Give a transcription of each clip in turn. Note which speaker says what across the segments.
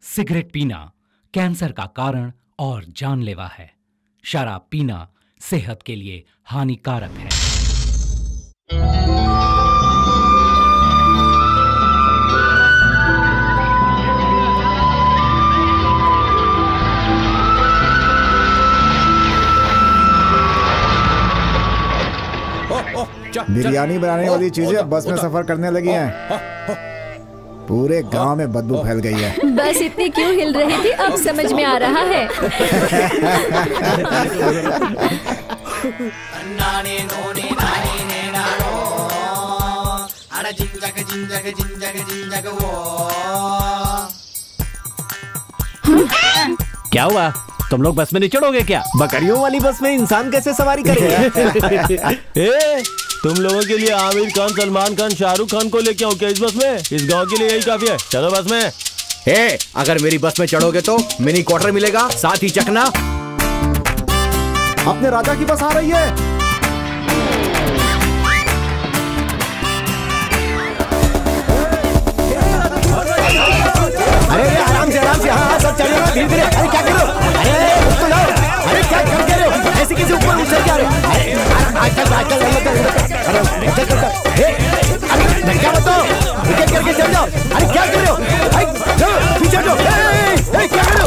Speaker 1: Cigarette पीना cancer का कारण और जानलेवा है। शराब पीना सेहत के लिए हानिकारक है।
Speaker 2: बिरयानी बनाने वाली चीजें बस में सफर करने लगी हैं। पूरे गांव में बदबू फैल गई है।
Speaker 3: बस इतनी क्यों हिल रही थी अब समझ में आ रहा है।
Speaker 4: क्या हुआ? तुम लोग बस में नहीं चढ़ोगे क्या?
Speaker 5: बकरियों वाली बस में इंसान कैसे सवारी करेंगे?
Speaker 4: तुम लोगों के लिए आमिर खान, सलमान खान, शाहरुख खान को लेके आओ क्या इस बस में? इस गांव के लिए यही काफी है। चलो बस में।
Speaker 5: अगर मेरी बस में चढ़ोगे तो मिनी क्वार्टर मिलेगा, साथ ही चकना।
Speaker 2: अपने राजा की बस आ रही है।
Speaker 5: अरे आराम से हाँ सब चलिए ना, धीरे धीरे। अरे क्या करो? अरे उसको जाओ। अरे क्या कर रहे हो? ऐसे किसी ऊपर नीचे क्या रहे? अरे क्या बताओ? विकेट करके चल जाओ। अरे क्या कर रहे हो? पीछे हटो। क्या कर रहे हो?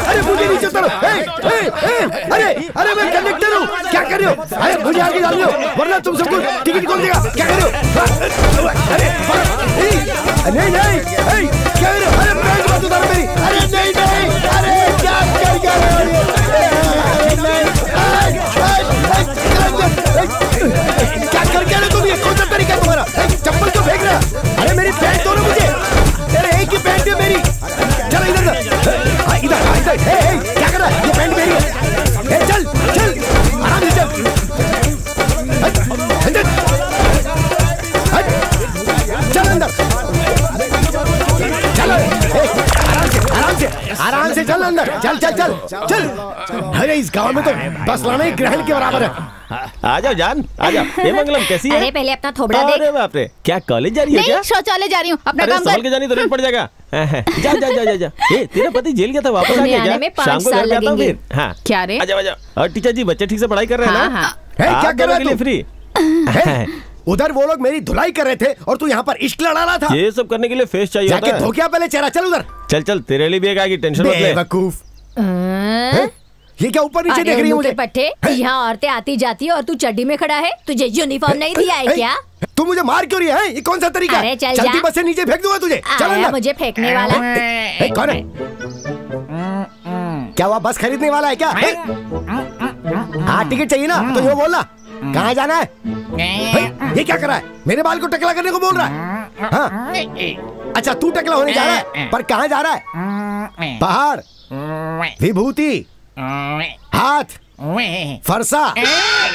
Speaker 5: अरे मुझे नीचे उतारो। अरे मैं कंडक्टर हूँ, क्या कर रहे हो? अरे मुझे आगे डाल दो वरना तुम सबको टिकट कौन देगा? क्या कर रहे हो? अरे नहीं क्या कर रहे हो? अरे पैंट मत उतारो मेरी। अरे नहीं अरे क्या कर रहे हो? क्या करके रहे तुम? ये कौन सा तरीका है तुम्हारा? चप्पल क्यों फेंक रहा है? अरे मेरी पैंट दो ना मुझे। तेरे एक ही पैंट है मेरी। चलो इधर क्या कर रहा है? ये पैंट मेरी है। चल आराम से चल। चल अंदर चलो। आराम से चल अंदर। चल। अरे इस गांव में तो बस लाना ही ग्रहण के बराबर है।
Speaker 4: आ जाओ जान, आ जाओ। ये मंगलम कैसी है?
Speaker 3: अरे पहले अपना थोबड़ा देख।
Speaker 4: अरे बाप रे, क्या कॉलेज जा रही है क्या?
Speaker 3: शौचालय जा रही हूँ, अपना काम कर।
Speaker 4: संभल के जानी तो रेट पड़ जाएगा। जा। तेरा पति जेल गया था, वापस आ गया क्या? शाम को घर पे आता हूँ फिर। हाँ
Speaker 3: क्या रे?
Speaker 4: आ जाओ। और टीचर जी बच्चे ठीक से पढ़ाई कर रहे हैं ना?
Speaker 5: क्या कर रहे हैं?
Speaker 4: फ्री।
Speaker 5: उधर वो लोग मेरी धुलाई कर रहे थे और तू यहाँ पर इश्क लड़ा रहा था।
Speaker 4: ये सब करने के लिए फेस चाहिए होता है।
Speaker 5: धो क्या पहले चेहरा? चल उधर।
Speaker 4: चल तेरे लिए भी एक आएगी, टेंशन मत ले।
Speaker 5: बेवकूफ। ये क्या ऊपर नीचे देख रही है मुझे?
Speaker 3: पट्टे, यहाँ औरतें आती जाती है और तू चड्डी में खड़ा है। तुझे यूनिफॉर्म नहीं दिया है क्या?
Speaker 5: तू मुझे मार क्यों रही है? ये कौन सा तरीका है? चलती बस से नीचे फेंक दूंगा तुझे। चल अंदर।
Speaker 3: मुझे फेंकने वाला
Speaker 5: कौन है? क्या हुआ, बस खरीदने वाला है क्या? हाँ टिकट चाहिए ना तो यो बोलना। कहाँ जाना है? ये क्या कर रहा है? मेरे बाल को टकला करने को बोल रहा है? हाँ? अच्छा तू टकला होने जा रहा है, पर कहाँ जा रहा है? पहाड़, विभूति, हाथ, फरसा।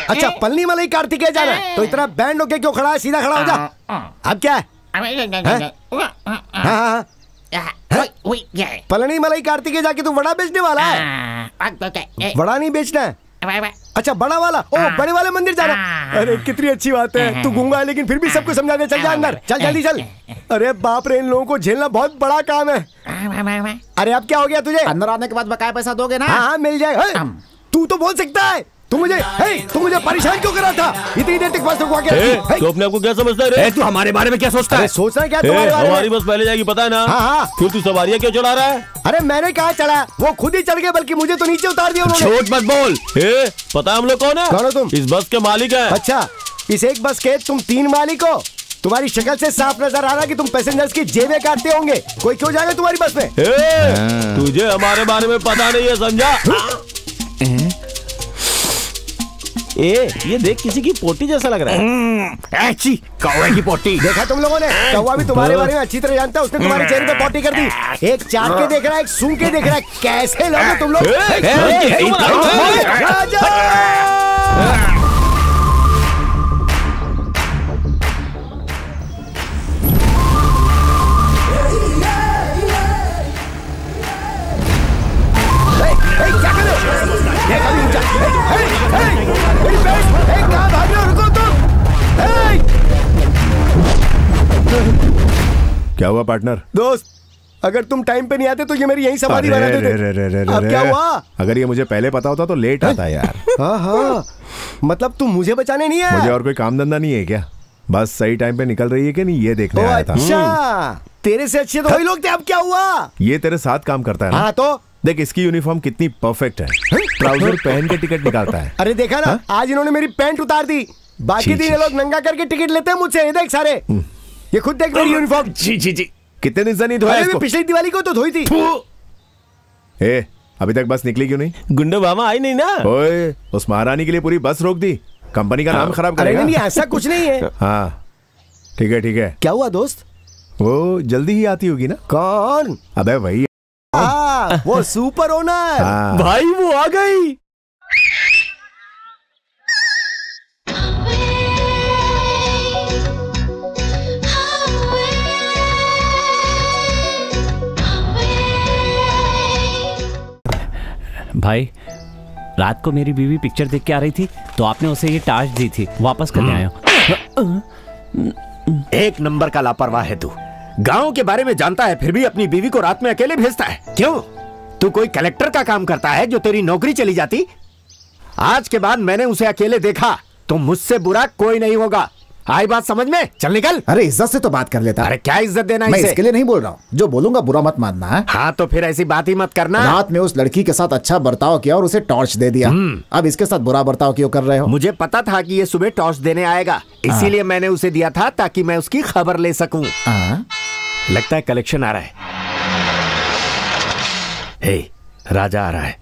Speaker 5: अच्छा पलनी मलाई कार्तिकेय जाना है तो इतना बैंड होके क्यों खड़ा है? सीधा खड़ा हो जा। अब क्या है? पलनी मलाई कार्तिकेय जाके तू वड़ा बेचने वाला है? वड़ा नहीं बेचना है। अच्छा बड़ा वाला, ओ बड़े वाले मंदिर जाना। अरे कितनी अच्छी बात है, तू गूंगा है लेकिन फिर भी सबको समझा दे। चल जा अंदर, चल जल्दी चल। अरे बाप रे, इन लोगों को झेलना बहुत बड़ा काम है। अरे अब क्या हो गया तुझे?
Speaker 2: अंदर आने के बाद बकाया पैसा दोगे ना?
Speaker 5: हाँ मिल जाएगा। तू तो बोल सकता है। तू मुझे परेशान क्यों कर रहा था? इतनी देर तक बस रुकवा के।
Speaker 4: तू अपने आप को क्या समझता है रे?
Speaker 5: तू हमारे बारे में क्या सोचता है? सोचना क्या तुम्हारे बारे में?
Speaker 4: हमारी बस पहले जाएगी पता है ना?
Speaker 5: हाँ।
Speaker 4: फिर तू सवारियाँ क्यों चढ़ा रहा है?
Speaker 5: अरे मैंने कहा चढ़ा, वो खुद ही चढ़ गए, बल्कि मुझे तो नीचे उतार दिया उन्होंने।
Speaker 4: झूठ मत बोल। पता है हम लोग कौन है?
Speaker 5: कौन हो तुम?
Speaker 4: इस बस के मालिक है।
Speaker 5: अच्छा इस एक बस के तुम 3 मालिक हो? तुम्हारी शक्ल से साफ नजर आ रहा है कि तुम पैसेंजर्स की जेबें काटते होंगे। कोई क्यों जाएगा तुम्हारी बस में?
Speaker 4: तुझे हमारे बारे में पता नहीं है, समझा? ये देख किसी की पोटी जैसा लग रहा है।
Speaker 5: कौवे की पोटी। देखा तुम लोगों ने? कौवा भी तुम्हारे बारे में अच्छी तरह जानता है। उसने तुम्हारे चेहरे पे पोटी कर दी। एक चाट के देख रहा है, एक सूंघ के देख रहा है। कैसे लोगे तुम लोग? क्या कर
Speaker 2: क्या हुआ पार्टनर?
Speaker 5: दोस्त अगर तुम टाइम पे नहीं आते तो ये मेरी यही समाधि बना देते। अब क्या हुआ?
Speaker 2: अगर ये मुझे पहले पता होता तो लेट आता यार।
Speaker 5: हाँ हाँ, मतलब तुम मुझे बचाने नहीं आया?
Speaker 2: मुझे और कोई काम धंधा नहीं है क्या? बस सही टाइम पे निकल रही है कि नहीं ये देखने आया था।
Speaker 5: अच्छा, तेरे से अच्छे तो वही लोग थे। अब क्या हुआ?
Speaker 2: ये तेरे साथ काम करता है ना?
Speaker 5: हाँ तो
Speaker 2: देख इसकी यूनिफॉर्म कितनी परफेक्ट है। ट्राउजर पहन के टिकट निकालता है।
Speaker 5: अरे देखा ना, आज इन्होंने मेरी पैंट उतार दी। बाकी दिन ये लोग नंगा करके टिकट लेते हैं मुझसे। ये देख सारे, ये खुद देख मेरी यूनिफॉर्म।
Speaker 2: जी जी जी, कितने दिन से नहीं धोया इसको?
Speaker 5: पिछली दिवाली को तो धोई थी।
Speaker 2: ए, अभी तक बस निकली क्यों नहीं?
Speaker 4: गुंडा मामा आई नहीं ना?
Speaker 2: ओए, उस महारानी के लिए पूरी बस रोक दी। कंपनी का नाम खराब
Speaker 5: अरे
Speaker 2: करेगा।
Speaker 5: नहीं, ऐसा कुछ नहीं है।
Speaker 2: हाँ ठीक है ठीक है।
Speaker 5: क्या हुआ दोस्त?
Speaker 2: वो जल्दी ही आती होगी ना?
Speaker 5: कौन?
Speaker 2: अबे वही।
Speaker 5: वो सुपर ओनर।
Speaker 2: हाँ।
Speaker 4: भाई वो आ गई।
Speaker 6: भाई रात को मेरी बीवी पिक्चर देख के आ रही थी तो आपने उसे ये टार्च दी थी, वापस करने आया हूं।
Speaker 7: एक नंबर का लापरवाह है तू। गांव के बारे में जानता है फिर भी अपनी बीवी को रात में अकेले भेजता है। क्यों? तू कोई कलेक्टर का काम करता है जो तेरी नौकरी चली जाती? आज के बाद मैंने उसे अकेले देखा तो मुझसे बुरा कोई नहीं होगा। आई बात समझ में? चल निकल।
Speaker 2: अरे इज्जत से तो बात कर लेता।
Speaker 7: अरे क्या इज्जत देना
Speaker 2: मैं
Speaker 7: इसे?
Speaker 2: इसके लिए नहीं बोल रहा हूँ, जो बोलूंगा बुरा मत मानना है।
Speaker 7: हाँ तो फिर ऐसी बात ही मत करना।
Speaker 2: रात में उस लड़की के साथ अच्छा बर्ताव किया और उसे टॉर्च दे दिया। अब इसके साथ बुरा बर्ताव क्यों कर रहे हो?
Speaker 7: मुझे पता था कि ये सुबह टॉर्च देने आएगा, इसीलिए मैंने उसे दिया था ताकि मैं उसकी खबर ले सकूं। लगता है कलेक्शन आ रहा है। हे, राजा आ रहा है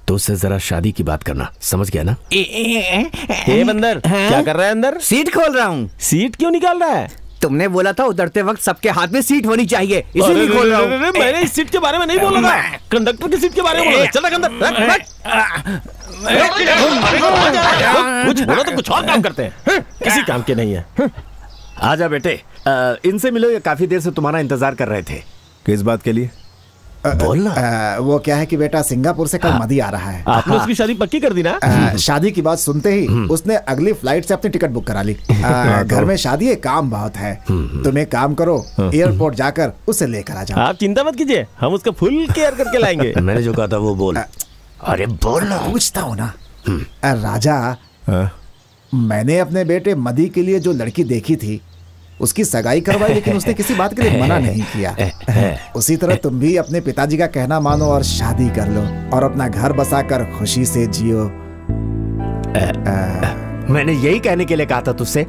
Speaker 7: तो उससे जरा शादी की बात करना, समझ गया ना?
Speaker 4: ए बंदर, क्या कर रहा है अंदर?
Speaker 8: सीट खोल रहा हूँ।
Speaker 4: सीट क्यों निकाल रहा है?
Speaker 8: तुमने बोला था उतरते वक्त सबके हाथ में सीट होनी चाहिए, इसीलिए खोल रहा हूँ।
Speaker 4: मैंने इस सीट के बारे में नहीं बोला था, कंडक्टर की सीट के बारे में बोला था। चल अंदर। कुछ बोला तो कुछ और काम करते हैं, किसी काम के नहीं है।
Speaker 7: आजा बेटे, इनसे मिलो, ये काफी देर से तुम्हारा इंतजार कर रहे थे।
Speaker 2: किस बात के लिए?
Speaker 7: बोलना।
Speaker 2: वो क्या है कि बेटा सिंगापुर से कल मदी आ रहा है।
Speaker 4: आपने उसकी शादी पक्की कर दी ना?
Speaker 2: शादी की बात सुनते ही उसने अगली फ्लाइट से अपनी टिकट बुक करा ली। घर में शादी है, काम बहुत है। तुम एक काम करो, एयरपोर्ट जाकर उसे लेकर आ जाओ।
Speaker 4: आप चिंता मत कीजिए, हम उसका फुल केयर करके लाएंगे।
Speaker 7: मैंने जो कहा था वो बोल। अरे बोल ना।
Speaker 2: पूछता हूँ ना राजा, मैंने अपने बेटे मदी के लिए जो लड़की देखी थी उसकी सगाई करवाई, लेकिन उसने किसी बात के लिए मना नहीं किया। उसी तरह तुम भी अपने पिताजी का कहना मानो और शादी कर लो और अपना घर बसाकर खुशी से जियो।
Speaker 7: मैंने यही कहने के लिए कहा था तुझसे।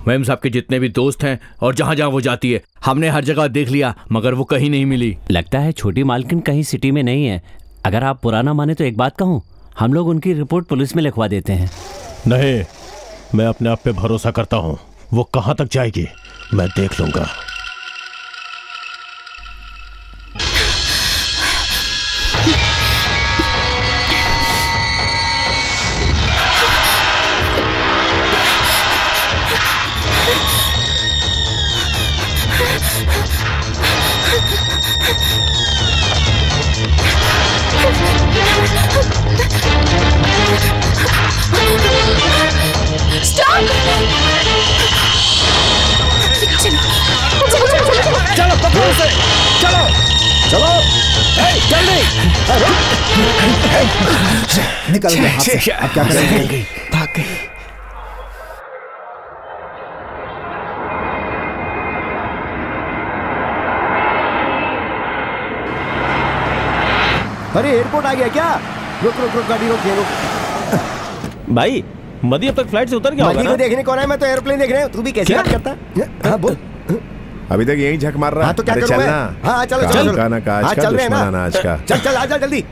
Speaker 9: मैम साहब के जितने भी दोस्त हैं और जहाँ जहाँ वो जाती है हमने हर जगह देख लिया मगर वो कहीं नहीं मिली।
Speaker 6: लगता है छोटी मालकिन कहीं सिटी में नहीं है। अगर आप पुराना माने तो एक बात कहूँ, हम लोग उनकी रिपोर्ट पुलिस में लिखवा देते हैं।
Speaker 4: नहीं, मैं अपने आप पे भरोसा करता हूँ। वो कहाँ तक जाएगी मैं देख लूंगा।
Speaker 5: चलो पकड़ो उसे, चलो चलो जल्दी
Speaker 2: निकल गया हाथ से। अब क्या करेंगे?
Speaker 7: भाग गई।
Speaker 5: अरे एयरपोर्ट आ गया क्या? रुक रुक रुक, गाड़ी रोक, ये रोक।
Speaker 4: भाई मदी अब तक फ्लाइट से उतर गया होगा
Speaker 5: मदी
Speaker 4: ना?
Speaker 5: को देखने कौन है? मैं तो एयरप्लेन देख रहा हूँ। तू भी कैसे बात करता? हाँ बोल।
Speaker 2: अभी तक यही झक मार रहा है।
Speaker 5: हाँ तो क्या
Speaker 2: अरे
Speaker 5: करूँ मैं?
Speaker 2: चलना।
Speaker 5: हाँ चलो
Speaker 2: काम
Speaker 5: चलो।
Speaker 2: का ना काज
Speaker 5: हाँ
Speaker 2: का,
Speaker 5: चल रहे हैं
Speaker 2: दुश्मना
Speaker 5: ना?
Speaker 2: नाज का।
Speaker 5: चल चल आजा जल्दी।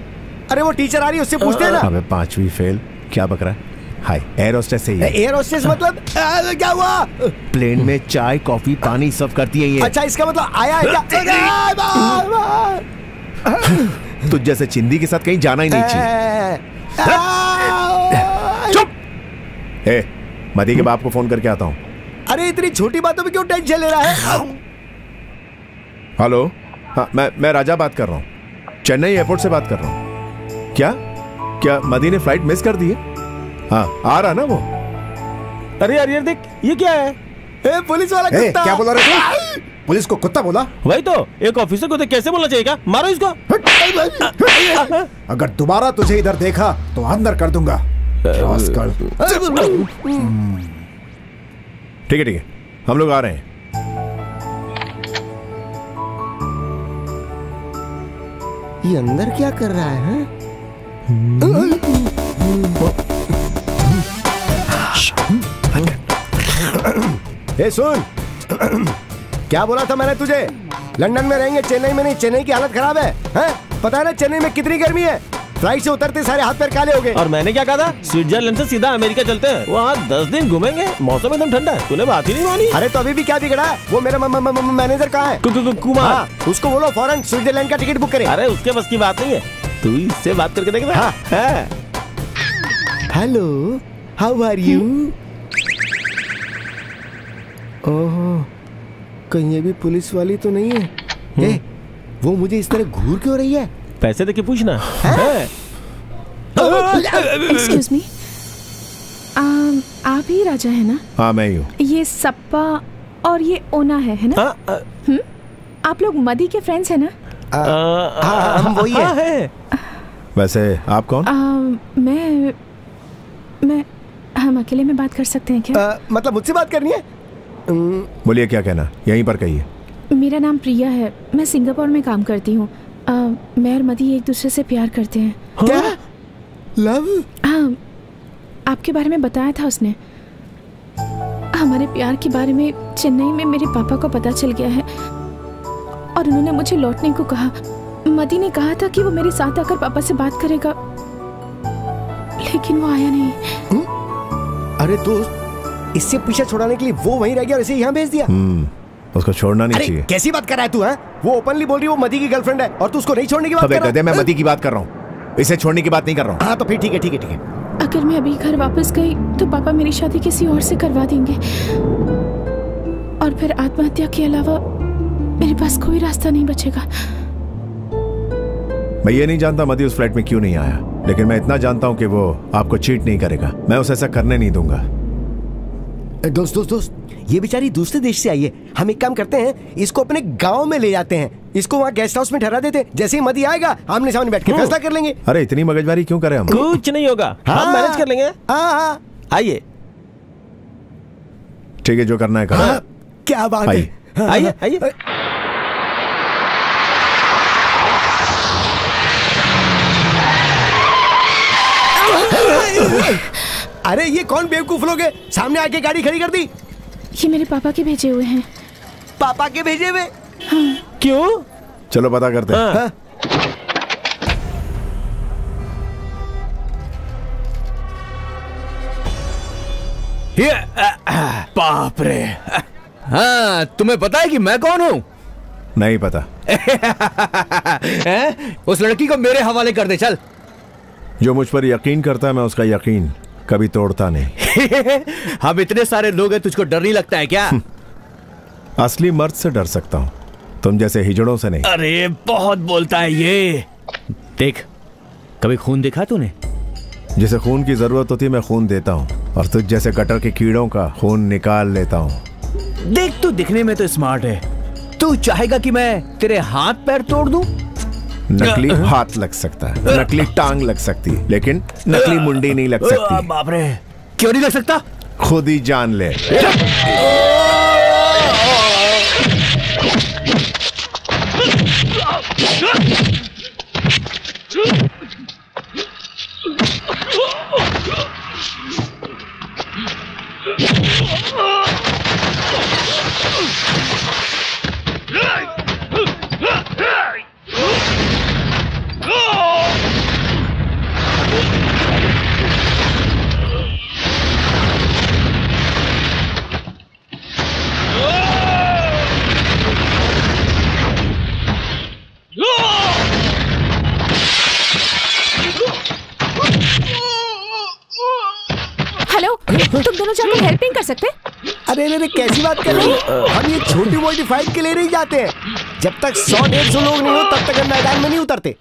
Speaker 5: अरे वो टीचर आ रही है, उससे पूछते हैं ना।
Speaker 2: अबे 5वीं फेल, क्या बक रहा है? हाय, एयर होस्टेस से ही है।
Speaker 5: एयर होस्टेस मतलब क्या हुआ?
Speaker 2: प्लेन में चाय कॉफी पानी सब करती है ये।
Speaker 5: अच्छा इसका मतलब आया है क्या?
Speaker 2: तुझ जैसे चिंदी के साथ कहीं जाना ही नहीं चाहिए। चुप। ए, मदी के बाप को फोन करके आता हूँ।
Speaker 5: अरे इतनी छोटी बातों में क्यों टेंशन ले रहा है?
Speaker 10: हेलो, हाँ मैं राजा बात कर रहा हूँ, चेन्नई एयरपोर्ट से बात कर रहा हूँ। क्या मदी ने फ्लाइट मिस कर दी है? हाँ, आ रहा ना वो।
Speaker 4: अरे यार देख, ये क्या है?
Speaker 5: पुलिस वाला कुत्ता।
Speaker 2: क्या बोला रहे तू? पुलिस को कुत्ता बोला?
Speaker 4: वही तो, एक ऑफिसर को तो कैसे बोलना चाहिए? क्या मारो इसको।
Speaker 2: अगर दोबारा तुझे इधर देखा तो अंदर कर दूंगा।
Speaker 10: ठीक है, हम लोग आ रहे हैं।
Speaker 5: ये अंदर क्या कर रहा है? ए सुन, क्या बोला था मैंने तुझे? लंदन में रहेंगे, चेन्नई में नहीं। चेन्नई की हालत खराब है, हैं? पता है ना चेन्नई में कितनी गर्मी है? फ्लाइट से उतरते सारे हाथ पैर काले हो गए।
Speaker 4: और मैंने क्या कहा था? स्विट्जरलैंड से सीधा अमेरिका चलते हैं, वहाँ 10 दिन घूमेंगे, मौसम एकदम ठंडा है। तूने बात ही नहीं मानी।
Speaker 5: अरे तो अभी भी क्या बिगड़ा? वो मेरा मैनेजर कहाँ है?
Speaker 4: कुमार,
Speaker 5: उसको बोलो फौरन स्विट्जरलैंड का टिकट बुक करे।
Speaker 4: अरे उसके बस की बात नहीं है, तू इससे बात करके देख।
Speaker 5: Hello, how are you? ओहो, कहीं ये भी पुलिस वाली तो नहीं है? वो मुझे इस तरह घूर क्यों रही है?
Speaker 4: पैसे देके पूछना।
Speaker 11: एक्सक्यूज मी, आप ही राजा है ना?
Speaker 10: हाँ मैं ही हूँ।
Speaker 11: ये सप्पा और ये ओना है ना? आप लोग मदी के फ्रेंड्स हैं ना?
Speaker 5: हम वही है।
Speaker 10: वैसे आप कौन?
Speaker 11: मैं हम अकेले में बात कर सकते हैं क्या?
Speaker 5: मतलब मुझसे बात करनी है?
Speaker 10: बोलिए, क्या कहना, यहीं पर कहिए।
Speaker 11: मेरा नाम प्रिया है, मैं सिंगापुर में काम करती हूँ। मैं और मदी एक दूसरे से प्यार करते हैं।
Speaker 5: क्या? लव?
Speaker 11: हाँ, आपके बारे में बताया था उसने। हमारे प्यार के बारे में चेन्नई में मेरे पापा को पता चल गया है और उन्होंने मुझे लौटने को कहा। मदी ने कहा था कि वो मेरे साथ आकर पापा से बात करेगा, लेकिन वो आया नहीं।
Speaker 5: अरे दोस्त, इससे पीछे छुड़ाने के लिए वो वहीं रह गया और इसे यहाँ भेज दिया।
Speaker 10: उसको छोड़ना नहीं चाहिए।
Speaker 5: कैसी बात कर रहा है तू? वो ओपनली बोल रही है वो मदी की गर्लफ्रेंड है और तू उसको नहीं छोड़ने की बात कर रहा है।
Speaker 10: मैं मदी की बात कर रहा हूँ, इसे छोड़ने की बात नहीं कर रहा हूँ।
Speaker 5: हाँ तो फिर ठीक है।
Speaker 11: अगर मैं अभी घर वापस गई तो पापा मेरी शादी किसी और से करवा देंगे और फिर आत्महत्या के अलावा मेरे पास कोई रास्ता नहीं बचेगा।
Speaker 10: मैं ये नहीं जानता मदी उस फ्लाइट में क्यों नहीं आया, लेकिन मैं इतना जानता हूँ कि वो आपको चीट नहीं करेगा। मैं उसे ऐसा करने नहीं दूंगा।
Speaker 5: दोस्त, ये बेचारी दूसरे देश से आई है। हम एक काम करते हैं, इसको अपने गांव में ले जाते हैं, इसको वहाँ गेस्ट हाउस में ठहरा देते हैं। जैसे ही मदी आएगा आमने सामने बैठ के फैसला कर लेंगे।
Speaker 10: अरे इतनी मगजमारी क्यों करें हम?
Speaker 4: कुछ नहीं होगा, हम मैनेज कर लेंगे।
Speaker 5: हाँ,
Speaker 4: आइए।
Speaker 10: ठीक है, जो करना है करो।
Speaker 5: क्या बात है,
Speaker 4: आइए।
Speaker 5: अरे ये कौन बेवकूफ लोग हैं? सामने आके गाड़ी खड़ी कर दी।
Speaker 11: ये मेरे पापा के भेजे हुए हैं।
Speaker 5: पापा के भेजे हुए?
Speaker 11: हाँ।
Speaker 4: क्यों?
Speaker 10: चलो पता करते हैं।
Speaker 5: हाँ।
Speaker 9: बाप रे। हाँ, तुम्हें पता है कि मैं कौन हूँ?
Speaker 10: नहीं पता।
Speaker 9: उस लड़की को मेरे हवाले कर दे, चल।
Speaker 10: जो मुझ पर यकीन करता है मैं उसका यकीन कभी तोड़ता नहीं।
Speaker 9: हम इतने सारे लोग हैं, तुझको डर नहीं लगता है क्या?
Speaker 10: असली मर्द से डर सकता हूँ, तुम जैसे हिजड़ों से नहीं।
Speaker 9: अरे बहुत बोलता है ये। देख, कभी खून देखा तूने?
Speaker 10: जिसे खून की जरूरत होती है मैं खून देता हूँ और तुझ जैसे गटर के कीड़ों का खून निकाल लेता हूँ।
Speaker 9: देख, तू दिखने में तो स्मार्ट है, तू चाहेगा कि मैं तेरे हाथ पैर तोड़ दूं?
Speaker 10: नकली हाथ लग सकता है, नकली टांग लग सकती है, लेकिन नकली मुंडी नहीं लग सकती।
Speaker 9: बाप रे, क्यों नहीं लग सकता?
Speaker 10: खुद ही जान ले।
Speaker 11: तुम दोनों जाकर हेल्पिंग कर सकते?
Speaker 5: अरे कैसी बात कर रही हो? हम ये छोटी मोटी फाइट के लिए नहीं जाते हैं। जब तक 100-150 लोग नहीं हो तब तक हम मैदान में नहीं उतरते।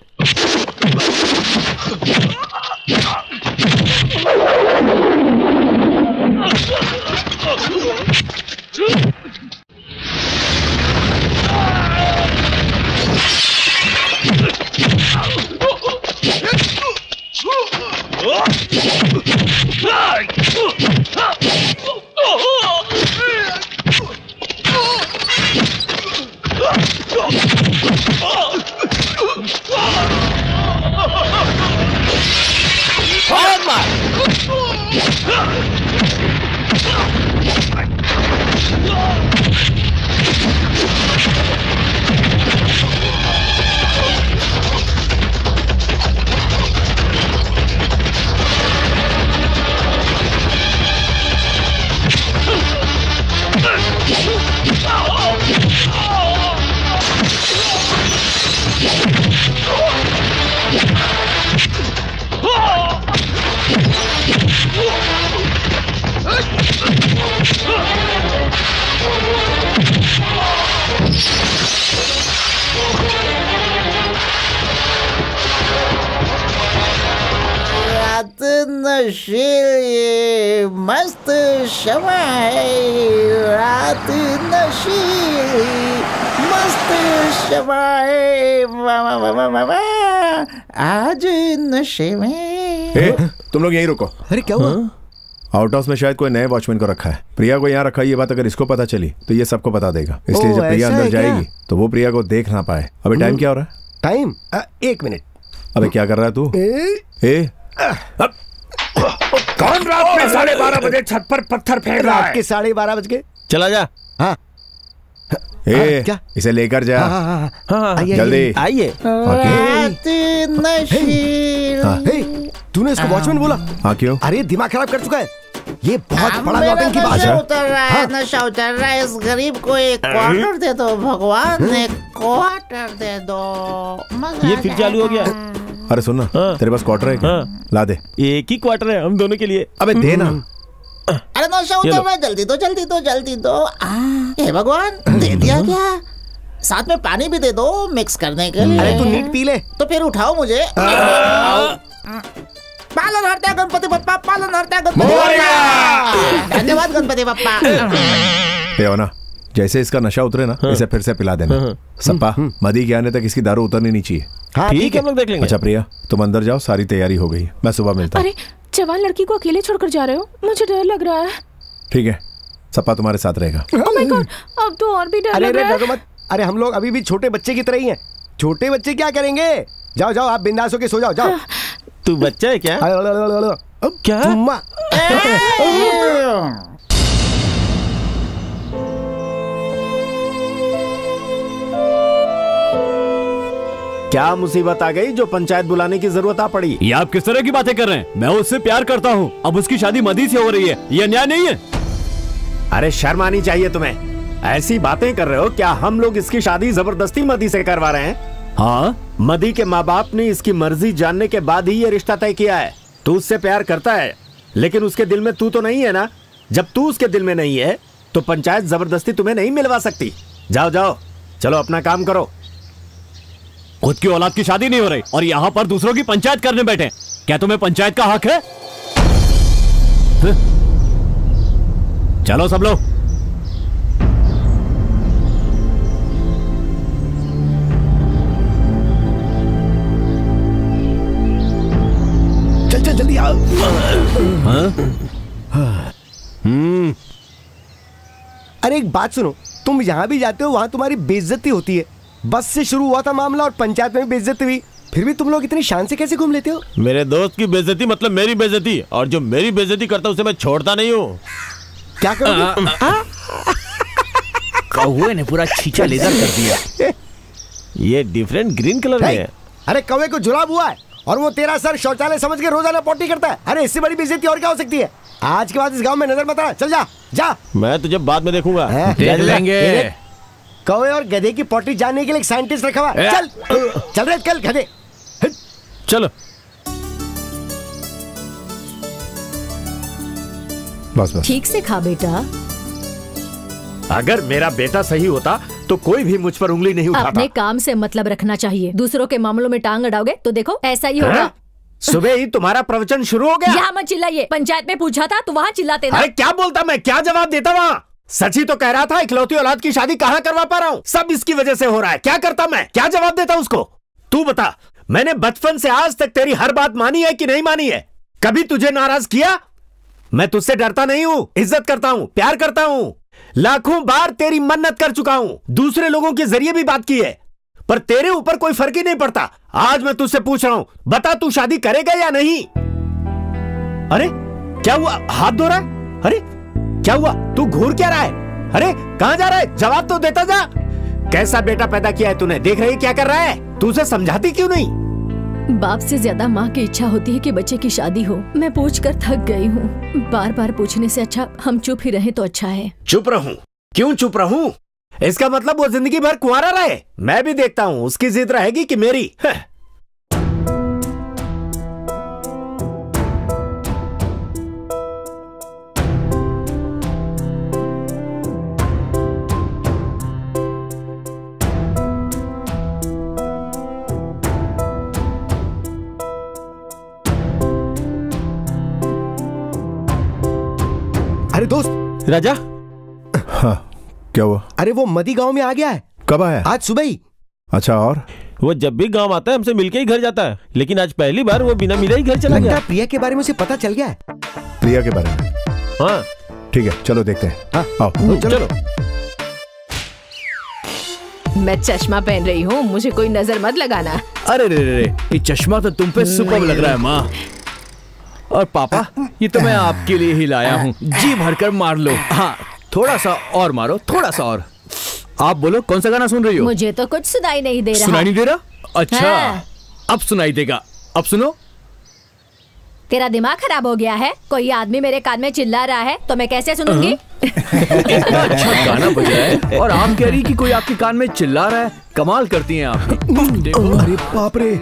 Speaker 2: रात नशीली मस्त शमा है, रात नशीली मस्त शमा है, आज नशे में।
Speaker 10: तुम लोग यहीं रुको।
Speaker 5: अरे क्या हुआ?
Speaker 10: आउट हाउस में शायद कोई नए वॉचमैन को रखा है। प्रिया को यहाँ रखा है। ये बात अगर इसको पता चली तो ये सबको बता देगा, इसलिए जब प्रिया अंदर जाएगी तो वो प्रिया को देख ना पाए। अभी टाइम क्या हो रहा है?
Speaker 5: Time 1 minute.
Speaker 10: अबे क्या कर रहा है तू?
Speaker 7: कौन रात में 12:30 बजे छत पर पत्थर फेंक रहा है?
Speaker 5: रात के 12:30 बजे।
Speaker 4: चला जा।
Speaker 5: हाँ
Speaker 10: क्या? इसे लेकर जा। जल्दी
Speaker 5: आइए। तूने इसको वॉचमैन बोला?
Speaker 10: हाँ क्यों?
Speaker 5: अरे दिमाग खराब कर चुका है। ये बहुत बड़ा नौटंकी बाज है।
Speaker 2: उतर रहा है, नशा उतर रहा है। इस गरीब को एक क्वार्टर दे दो भगवान, एक क्वार्टर दे दो।
Speaker 4: ये फिर चालू हो गया।
Speaker 10: अरे सुन ना, तेरे पास क्वार्टर है क्या? ला दे।
Speaker 4: एक ही क्वार्टर है हम दोनों के लिए।
Speaker 10: अबे दे ना।
Speaker 2: अरे नशा उतर रहा है, जल्दी दो जल्दी दो जल्दी दो। हे भगवान, दे दिया क्या? साथ में पानी भी दे दो मिक्स करने के लिए।
Speaker 5: अरे तू नीट पी ले।
Speaker 2: तो फिर उठाओ मुझे। पालन हरता गणपति बप्पा, पालन हरता गणपति बप्पा। धन्यवाद गणपति बप्पा।
Speaker 10: ना जैसे इसका नशा उतरे ना, इसे फिर से पिला देना। सप्पा, मदी के आने तक इसकी दारू उतरनी नहीं चाहिए।
Speaker 5: हाँ ठीक है, हम लोग देख लेंगे।
Speaker 10: अच्छा प्रिया, तुम अंदर जाओ, सारी तैयारी हो गई। मैं सुबह मिलता हूँ।
Speaker 11: अरे जवान लड़की को अकेले छोड़कर जा रहे हो, मुझे डर लग रहा है।
Speaker 10: ठीक है, सप्पा तुम्हारे साथ रहेगा।
Speaker 11: ओह माय गॉड, अब तो और भी डर लग रहा है।
Speaker 5: मत। अरे हम लोग अभी भी छोटे बच्चे की तरह ही हैं। छोटे बच्चे क्या करेंगे? जाओ जाओ, आप बिंदास होके सो जाओ। जाओ।
Speaker 4: तू बच्चा है क्या?
Speaker 5: अब क्या?
Speaker 7: क्या मुसीबत आ गई जो पंचायत बुलाने की जरूरत आ पड़ी?
Speaker 6: ये आप किस तरह की बातें कर रहे हैं? मैं उससे प्यार करता हूँ, अब उसकी शादी मदी से हो रही है, ये अन्याय नहीं है?
Speaker 7: अरे शर्म आनी चाहिए तुम्हें। ऐसी बातें कर रहे हो? क्या हम लोग इसकी शादी जबरदस्ती मदी से करवा रहे हैं?
Speaker 6: हाँ,
Speaker 7: मदी के माँ बाप ने इसकी मर्जी जानने के बाद ही ये रिश्ता तय किया है। तू उससे प्यार करता है, लेकिन उसके दिल में तू तो नहीं है ना। जब तू उसके दिल में नहीं है तो पंचायत जबरदस्ती तुम्हें नहीं मिलवा सकती। जाओ जाओ, चलो अपना काम करो।
Speaker 6: खुद की औलाद की शादी नहीं हो रही और यहाँ पर दूसरों की पंचायत करने बैठे। क्या तुम्हें पंचायत का हक है? चलो सब लोग।
Speaker 5: चल चल जल्दी आओ। अरे एक बात सुनो, तुम यहाँ भी जाते हो, वहाँ तुम्हारी बेइज्जती होती है। बस से शुरू हुआ था मामला और पंचायत में भी बेइज्जती हुई, फिर भी तुम लोग इतनी शान से कैसे घूम लेते हो?
Speaker 4: मेरे दोस्त की बेइज्जती मतलब मेरी बेइज्जती, और जो मेरी बेइज्जती करता है उसे मैं छोड़ता नहीं हूँ।
Speaker 5: क्या करोगे?
Speaker 9: कौवे ने पूरा छींचा लेदर कर दिया।
Speaker 4: ये डिफरेंट ग्रीन कलर में है।
Speaker 5: अरे कौवे को जुलाब हुआ है और वो तेरा सर शौचालय समझ के रोजाना पोटी करता है। अरे इससे बड़ी बेइज्जती और क्या हो सकती है? आज के बाद इस गांव में नजर मत आना। चल जा जा।
Speaker 4: मैं तुझे बाद में देखूंगा।
Speaker 9: देख लेंगे।
Speaker 5: कौवे और गधे की पोटी जानने के लिए एक साइंटिस्ट रखा हुआ। चल चल रहे कल गधे।
Speaker 4: चलो
Speaker 10: बस बस।
Speaker 3: ठीक से खा बेटा।
Speaker 7: अगर मेरा बेटा सही होता तो कोई भी मुझ पर उंगली नहीं उठाता।
Speaker 3: अपने काम से मतलब रखना चाहिए, दूसरों के मामलों में टांग अड़ाओगे तो देखो ऐसा ही होगा।
Speaker 7: सुबह ही तुम्हारा प्रवचन शुरू हो गया।
Speaker 3: यहाँ मत चिल्लाइए, पंचायत में पूछा था तो वहाँ चिल्लाते ना।
Speaker 7: अरे क्या बोलता मैं, क्या जवाब देता वहाँ? सच ही तो कह रहा था, इकलौती औलाद की शादी कहाँ करवा पा रहा हूँ, सब इसकी वजह से हो रहा है। क्या करता मैं, क्या जवाब देता उसको? तू बता, मैंने बचपन से आज तक तेरी हर बात मानी है कि नहीं मानी है? कभी तुझे नाराज किया? मैं तुझसे डरता नहीं हूँ, इज्जत करता हूँ, प्यार करता हूँ। लाखों बार तेरी मन्नत कर चुका हूँ, दूसरे लोगों के जरिए भी बात की है, पर तेरे ऊपर कोई फर्क ही नहीं पड़ता। आज मैं तुझसे पूछ रहा हूं, बता तू शादी करेगा या नहीं? अरे क्या हुआ, हाथ धो रहा है? अरे क्या हुआ, तू घूर क्या रहा है? अरे कहां जा रहा है, जवाब तो देता जा। कैसा बेटा पैदा किया है तूने, देख रही क्या कर रहा है? तू उसे समझाती क्यों नहीं?
Speaker 3: बाप से ज्यादा माँ की इच्छा होती है कि बच्चे की शादी हो। मैं पूछ कर थक गई हूँ, बार बार पूछने से अच्छा हम चुप ही रहे तो अच्छा है।
Speaker 7: चुप रहूं? क्यों चुप रहूं? इसका मतलब वो जिंदगी भर कुंवारा रहे? मैं भी देखता हूं उसकी जिद रहेगी कि मेरी।
Speaker 5: अरे दोस्त
Speaker 10: राजा। हाँ क्या हुआ?
Speaker 5: अरे वो मदी गांव में आ गया है।
Speaker 10: कब आया?
Speaker 5: आज सुबह ही।
Speaker 10: अच्छा, और?
Speaker 4: वो जब भी गांव आता है हमसे मिलके ही घर जाता है, लेकिन आज पहली बार वो बिना मिले ही घर चला गया।
Speaker 5: प्रिया के बारे में उसे पता चल गया है।
Speaker 10: प्रिया के बारे में?
Speaker 4: हाँ
Speaker 10: ठीक है, चलो देखते हैं।
Speaker 5: हाँ
Speaker 10: आओ
Speaker 4: चलो।
Speaker 11: मैं चश्मा पहन रही हूँ, मुझे कोई नजर मत लगाना।
Speaker 9: अरे रे रे, ये चश्मा तो तुम पे सुपर लग रहा है माँ। और पापा, ये तो मैं आपके लिए ही लाया हूँ, जी भरकर मार लो। हाँ थोड़ा सा और मारो, थोड़ा सा और। आप बोलो कौन सा गाना सुन रही हो?
Speaker 3: मुझे तो कुछ सुनाई नहीं दे रहा।
Speaker 9: सुनाई नहीं दे रहा? अच्छा
Speaker 3: हाँ।
Speaker 9: अब सुनाई देगा, अब सुनो।
Speaker 3: तेरा दिमाग खराब हो गया है? कोई आदमी मेरे कान में चिल्ला रहा है तो मैं कैसे सुनूंगी?
Speaker 9: इतना अच्छा गाना बज रहा है और आप कह रही कि कोई आपके कान में चिल्ला रहा है। कमाल करती हैं आप।
Speaker 5: अरे बाप रे,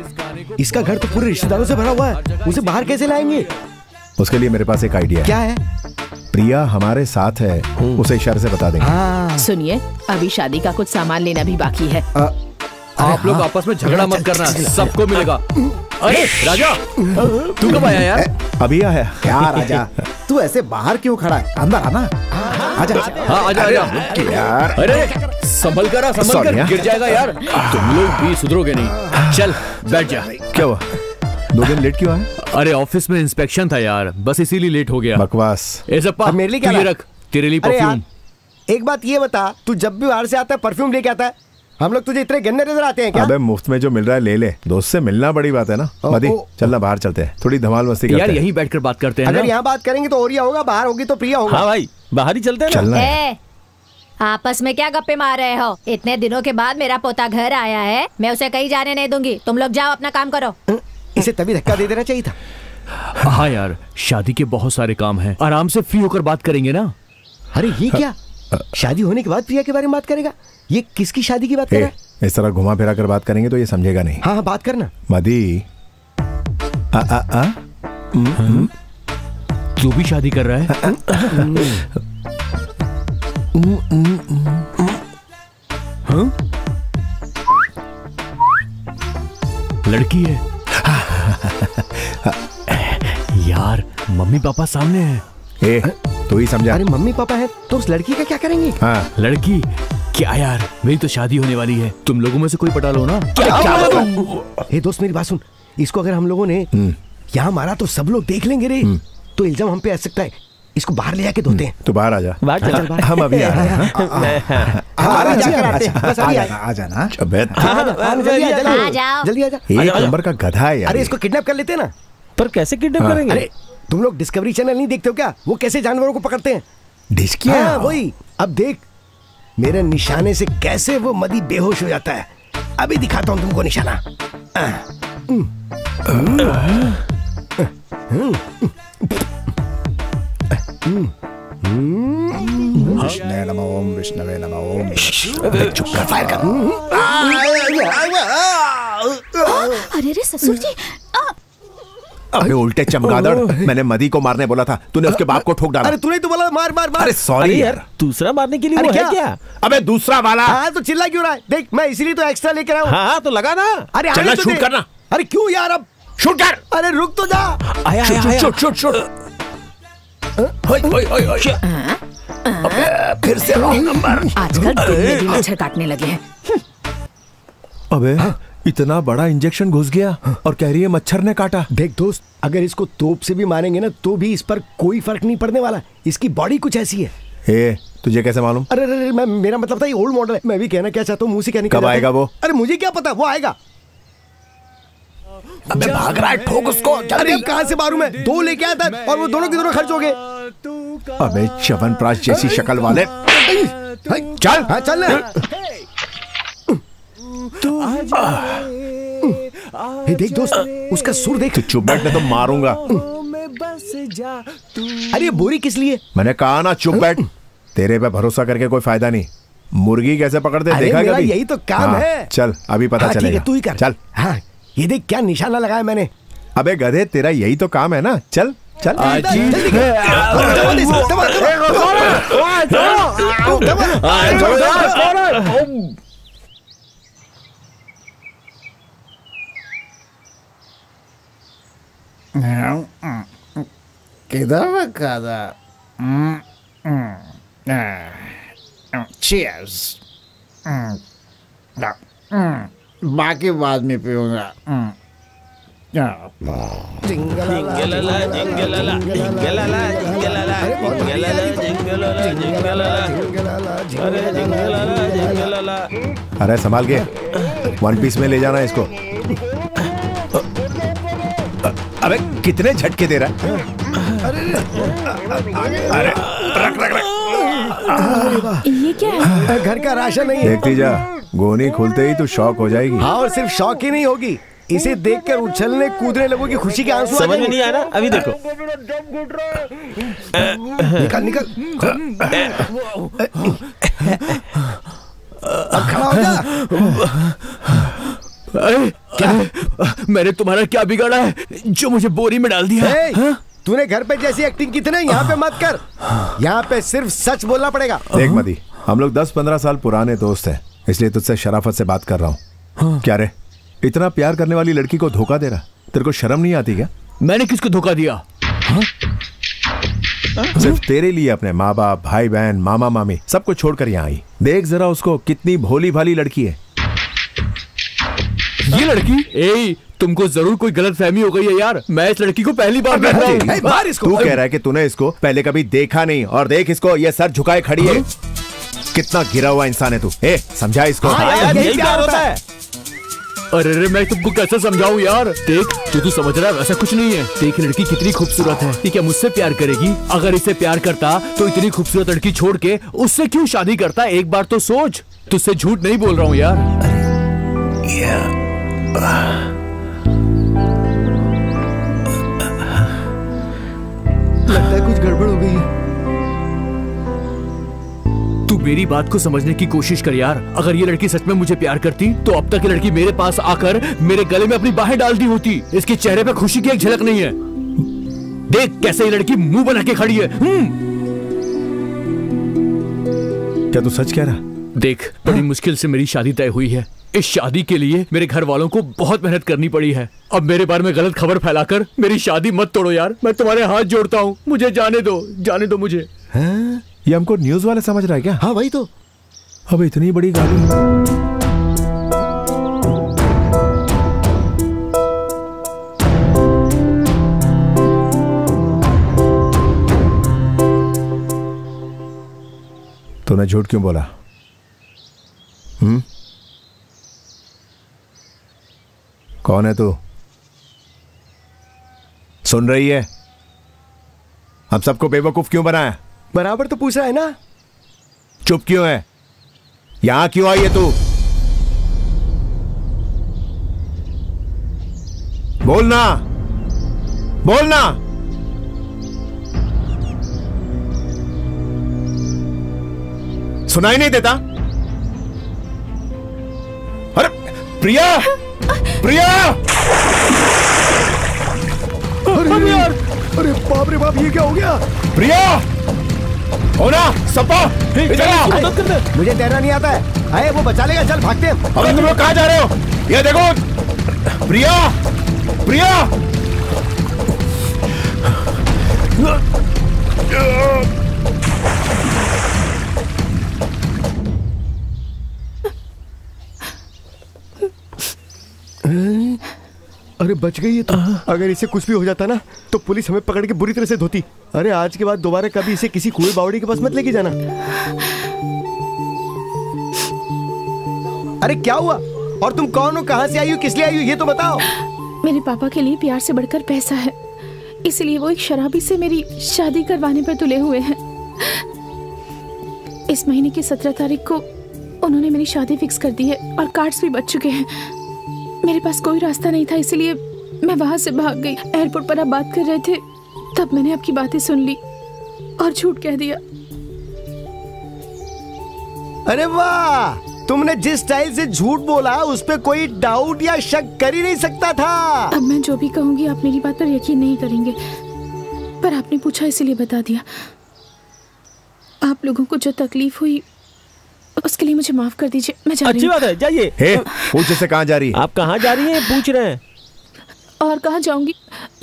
Speaker 5: इसका घर तो पूरे रिश्तेदारों से भरा हुआ है, उसे बाहर कैसे लाएंगे?
Speaker 10: उसके लिए मेरे पास एक आइडिया है।
Speaker 5: क्या है?
Speaker 10: प्रिया हमारे साथ है, उसे इशारे से बता देंगे।
Speaker 11: सुनिए, अभी शादी का कुछ सामान लेना भी बाकी है।
Speaker 9: आप लोग आपस में झगड़ा मत करना, सबको मिलेगा। अरे राजा, तू कब आया यार?
Speaker 10: अभी आया।
Speaker 2: क्या राजा, तू ऐसे बाहर क्यों खड़ा है? अंदर आना। आजा।
Speaker 9: हाँ आजा आजा
Speaker 10: यार।
Speaker 9: अरे संभल कर, संभल कर, गिर जाएगा यार। तुम लोग भी सुधरोगे नहीं। चल बैठ जा।
Speaker 10: क्या हुआ, 2 दिन लेट क्यों आए?
Speaker 9: अरे ऑफिस में इंस्पेक्शन था यार, बस इसीलिए लेट हो गया।
Speaker 10: बकवास।
Speaker 5: मेरे लिए क्या
Speaker 9: ये रख, तेरे लिए परफ्यूम।
Speaker 5: एक बात ये बता, तू जब भी बाहर से आता है परफ्यूम लेके आता है, हम लोग तुझे इतने गंदे नजर आते हैं क्या?
Speaker 10: अबे मुफ्त में जो मिल रहा है ले ले, दोस्त से मिलना बड़ी बात है ना। मदी चलना बाहर चलते हैं, थोड़ी धमाल मस्ती करते हैं।
Speaker 9: यार यहीं बैठकर बात करते हैं।
Speaker 5: अगर यहाँ बात करेंगे तो ओरिया होगा, बाहर होगी तो प्रिया होगा।
Speaker 4: हाँ भाई, बाहर ही चलते हैं
Speaker 3: ना। आपस में क्या गप्पे मार रहे हो? इतने दिनों के बाद मेरा पोता घर आया है, मैं उसे कहीं जाने नहीं दूंगी। तुम लोग जाओ, अपना काम करो।
Speaker 5: इसे तभी धक्का दे देना चाहिए था।
Speaker 9: हाँ यार, शादी के बहुत सारे काम हैं, आराम से फ्री होकर बात करेंगे ना।
Speaker 5: अरे ये क्या, शादी होने के बाद प्रिया के बारे में बात करेगा? ये किसकी शादी की बात कर रहा है?
Speaker 10: इस तरह घुमा फिरा कर बात करेंगे तो ये समझेगा नहीं।
Speaker 5: हाँ बात करना।
Speaker 10: मदी
Speaker 9: तू भी शादी कर रहा है? हाँ? लड़की है यार, मम्मी पापा सामने हैं।
Speaker 10: तू ही समझा।
Speaker 5: अरे मम्मी पापा है तो उस लड़की का क्या करेंगे?
Speaker 10: हाँ।
Speaker 9: लड़की क्या यार, मेरी तो शादी होने वाली है, तुम लोगों में से कोई पटा लो ना।
Speaker 5: क्या दोस्त मेरी बात सुन, इसको अगर हम लोगों ने यहाँ मारा तो सब लोग देख लेंगे रे, तो इल्जाम हम पे आ सकता है। इसको बाहर ले जाके धोते हैं।
Speaker 10: तू बाहर आ जा। हम अभी आ रहे हैं। आ जाना।
Speaker 5: जल्दी आ जा।
Speaker 10: 1 नंबर का गधा है यार।
Speaker 5: अरे इसको किडनैप कर लेते हैं ना।
Speaker 4: पर कैसे किडनैप करेंगे?
Speaker 5: अरे तुम लोग डिस्कवरी चैनल नहीं देखते हो क्या? वो कैसे जानवरों को पकड़ते हैं।
Speaker 10: डिस्किया
Speaker 5: वही। अब देख मेरे निशाने से कैसे वो मदी बेहोश हो जाता है। अभी दिखाता हूँ तुमको निशाना।
Speaker 2: विष्णवे नमः ओम, विष्णवे नमः ओम।
Speaker 5: चुप कर, फायर कर।
Speaker 3: अरे रे ससुर जी।
Speaker 10: अबे उल्टे चमगादड़, मैंने मदी को मारने बोला था, तूने उसके बाप को ठोक डाला।
Speaker 5: अरे तूने तो बोला मार मार मार।
Speaker 10: अरे सॉरी यार,
Speaker 4: दूसरा मारने के लिए वो है क्या?
Speaker 10: अबे दूसरा वाला।
Speaker 5: हाँ तो चिल्ला क्यों रहा है? देख मैं इसीलिए तो एक्स्ट्रा लेकर आया हूँ।
Speaker 4: हाँ तो लगा ना।
Speaker 5: अरे
Speaker 10: चल शूट करना।
Speaker 5: अरे क्यों यार, अब
Speaker 10: शूट कर।
Speaker 5: अरे रुक तो जा।
Speaker 10: शूट। फिर से रॉन्ग नंबर।
Speaker 3: आजकल दिन में भी मच्छर काटने लगे हैं।
Speaker 10: अबे इतना बड़ा इंजेक्शन घुस गया और कह रही है मच्छर ने काटा।
Speaker 5: देख दोस्त, अगर इसको तोप से भी मारेंगे ना तो भी इस पर कोई फर्क नहीं पड़ने वाला। इसकी बॉडी कुछ ऐसी है।
Speaker 10: ए, तुझे कैसे मालूम?
Speaker 5: अरे मैं मेरा मतलब था ये ओल्ड मॉडल है। मैं भी कहना क्या चाहता हूँ, मुंह से क्या निकल
Speaker 10: कब आएगा वो?
Speaker 5: अरे मुझे क्या पता, वो आएगा।
Speaker 10: अबे भाग रहा है, ठोक उसको।
Speaker 5: अरे अब कहाँ से मारूं मैं? 2 लेके आया था और वो दोनों के दोनों खर्च हो गए।
Speaker 10: अबे च्यवनप्राश जैसी शक्ल वाले। चल।
Speaker 5: हाँ चल ना। देख दोस्त, उसका सुर देख।
Speaker 10: तू चुप बैठ, नहीं तो मारूंगा।
Speaker 5: अरे बोरी किस लिए?
Speaker 10: मैंने कहा ना चुप बैठ। तेरे पे भरोसा करके कोई फायदा नहीं। मुर्गी कैसे पकड़ते देखा
Speaker 5: मेरा
Speaker 10: कभी?
Speaker 5: यही तो काम है।
Speaker 10: चल अभी पता चलेगा।
Speaker 5: ठीक है, तू ही कर।
Speaker 10: चल।
Speaker 5: हाँ ये देख क्या निशाना लगाया मैंने।
Speaker 10: अबे गधे, तेरा यही तो काम है ना। चल चल।
Speaker 2: किधर कादा? Cheers. बाकी बाद में पीऊंगा।
Speaker 10: अरे संभाल के, 1 पीस में ले जाना इसको। अबे कितने झटके दे रहा है? अरे रख।
Speaker 11: ये क्या है?
Speaker 5: घर का राशन नहीं है।
Speaker 10: देखती जा, गोनी खुलते ही तू शॉक हो जाएगी।
Speaker 5: हाँ और सिर्फ शौक ही नहीं होगी, इसे देखकर उछलने कूदने लोगों की खुशी के आंसू
Speaker 4: समझ में नहीं आ रहा। अभी देखो,
Speaker 5: निकल अब खड़ा हो जा।
Speaker 9: क्या? मैंने तुम्हारा क्या बिगाड़ा है जो मुझे बोरी में डाल दिया?
Speaker 5: तूने घर पे जैसी एक्टिंग की थी ना, यहाँ पे मत कर। यहाँ पे सिर्फ सच बोलना पड़ेगा।
Speaker 10: देख मदी, हम लोग 10-15 साल पुराने दोस्त हैं, इसलिए तुझसे शराफत से बात कर रहा हूँ। क्या रे, इतना प्यार करने वाली लड़की को धोखा दे रहा? तेरे को शर्म नहीं आती क्या?
Speaker 9: मैंने किसको धोखा दिया?
Speaker 10: सिर्फ तेरे लिए अपने माँ बाप, भाई बहन, मामा मामी सबको छोड़कर यहाँ आई। देख जरा उसको, कितनी भोली भाली लड़की है।
Speaker 9: ये लड़की? ए, तुमको जरूर कोई गलतफहमी हो गई है यार। मैं इस लड़की को पहली बार देख रहा हूँ।
Speaker 10: तू कह रहा है कि तूने इसको पहले कभी देखा नहीं, और देख इसको, ये सर झुकाए खड़ी है। कितना गिरा हुआ इंसान है तू। ए, समझा इसको।
Speaker 9: यही प्यार होता है। अरे मैं तुमको कैसे समझाऊं यार? देख जो तू समझ रहा है वैसा कुछ नहीं है। देख लड़की कितनी खूबसूरत है। ये क्या मुझसे प्यार करेगी? अगर इसे प्यार करता तो इतनी खूबसूरत लड़की छोड़ के उससे क्यों शादी करता? एक बार तो सोच। तुझसे झूठ नहीं बोल रहा हूँ यार।
Speaker 5: लगता है कुछ गड़बड़ हो गई है।
Speaker 9: तू मेरी बात को समझने की कोशिश कर यार। अगर ये लड़की सच में मुझे प्यार करती तो अब तक ये लड़की मेरे पास आकर मेरे गले में अपनी बाहें डाल दी होती। इसके चेहरे पे खुशी की एक झलक नहीं है। देख कैसे ये लड़की मुंह बना के खड़ी है।
Speaker 10: क्या तू सच कह रहा?
Speaker 9: देख, बड़ी मुश्किल से मेरी शादी तय हुई है। इस शादी के लिए मेरे घर वालों को बहुत मेहनत करनी पड़ी है। अब मेरे बारे में गलत खबर फैलाकर मेरी शादी मत तोड़ो यार। मैं तुम्हारे हाथ जोड़ता हूँ, मुझे जाने दो मुझे।
Speaker 10: ये हमको न्यूज वाले समझ रहा है क्या?
Speaker 5: हाँ वही तो।
Speaker 10: अब इतनी बड़ी गाली। तूने झूठ क्यों बोला? कौन है तू? सुन रही है? हम सबको बेवकूफ क्यों बनाया?
Speaker 5: बराबर तो पूछ रहा है ना।
Speaker 10: चुप क्यों है? यहां क्यों आई है तू? बोलना, बोलना। सुनाई नहीं देता? अरे प्रिया, प्रिया!
Speaker 5: साहब ये क्या हो गया?
Speaker 10: प्रिया, होना सपा, इधर आओ।
Speaker 5: मुझे तैरना नहीं आता है। आए वो बचा लेगा, चल भागते हैं।
Speaker 10: अबे तुम लोग कहाँ जा रहे हो? ये देखो प्रिया, प्रिया।
Speaker 5: अरे बच गई है तो। अगर इसे कुछ भी हो जाता ना तो पुलिस हमें पकड़ के बुरी तरह से धोती। अरे आज के बाद दोबारा कभी इसे किसी कुएं बावड़ी के पास मत लेके जाना। अरे क्या हुआ? और तुम कौन हो, कहां से आई हो, किस लिए आई हो, ये तो बताओ।
Speaker 11: मेरे पापा के लिए प्यार से बढ़कर पैसा है, इसलिए वो एक शराबी से मेरी शादी करवाने पर तुले हुए हैं। इस महीने की 17 तारीख को उन्होंने मेरी शादी फिक्स कर दी है और कार्ड्स भी बच चुके हैं। मेरे पास कोई रास्ता नहीं था, इसलिए मैं वहां से भाग गई। एयरपोर्ट पर आप बात कर रहे थे तब मैंने आपकी बातें सुन ली और झूठ कह दिया।
Speaker 5: अरे वाह, तुमने जिस स्टाइल से झूठ बोला उस पे कोई डाउट या शक कर ही नहीं सकता था।
Speaker 11: अब मैं जो भी कहूंगी आप मेरी बात पर यकीन नहीं करेंगे, पर आपने पूछा इसलिए बता दिया। आप लोगों को जो तकलीफ हुई उसके लिए मुझे माफ कर दीजिए। मैं जा रही
Speaker 4: अच्छी बात है, जाइए।
Speaker 10: पूछ से कहाँ जा रही है?
Speaker 4: आप कहाँ जा रही हैं? पूछ रहे हैं।
Speaker 11: और कहाँ जाऊंगी,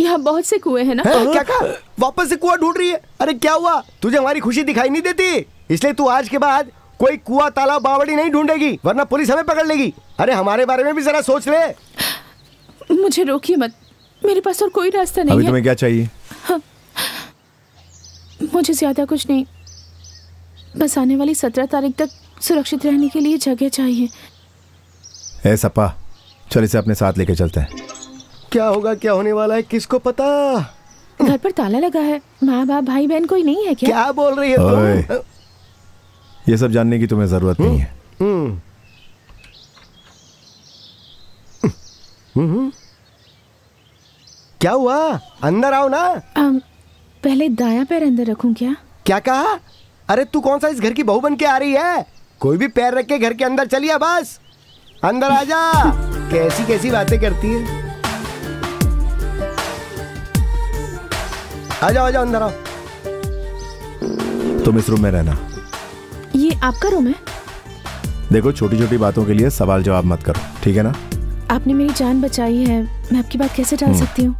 Speaker 11: यहाँ बहुत से कुएं हैं ना।
Speaker 5: क्या कहा? वापस से कुआं ढूंढ रही है? अरे क्या हुआ, तुझे हमारी खुशी दिखाई नहीं देती? इसलिए तू आज के बाद कोई कुआं तालाब बावड़ी नहीं ढूंढेगी, वरना पुलिस हमें पकड़ लेगी। अरे हमारे बारे में भी जरा सोच ले।
Speaker 11: मुझे रोकिए मत, मेरे पास और कोई रास्ता नहीं
Speaker 10: अभी
Speaker 11: है।
Speaker 10: तुम्हें क्या चाहिए?
Speaker 11: हाँ, मुझे ज्यादा कुछ नहीं, बस आने वाली 17 तारीख तक सुरक्षित रहने के लिए जगह चाहिए।
Speaker 10: ए सपा, चल इसे अपने साथ लेके चलते हैं।
Speaker 5: क्या होगा, क्या होने वाला है, किसको पता।
Speaker 11: घर पर ताला लगा है, माँ बाप भाई बहन कोई नहीं है क्या?
Speaker 5: क्या बोल रही है तुम?
Speaker 10: ये सब जानने की तुम्हें जरूरत नहीं है।
Speaker 5: क्या हुआ, अंदर आओ ना।
Speaker 11: पहले दायां पैर अंदर रखूं क्या?
Speaker 5: क्या कहा? अरे तू कौन सा इस घर की बहू बन के आ रही है? कोई भी पैर रख के घर के अंदर चलिए, बस अंदर आ जा। कैसी कैसी बातें करती है। आ जाओ अंदर आओ।
Speaker 10: तुम इस रूम में रहना।
Speaker 11: ये आपका रूम है?
Speaker 10: देखो, छोटी छोटी बातों के लिए सवाल जवाब मत करो, ठीक है ना?
Speaker 11: आपने मेरी जान बचाई है, मैं आपकी बात कैसे टाल सकती हूँ?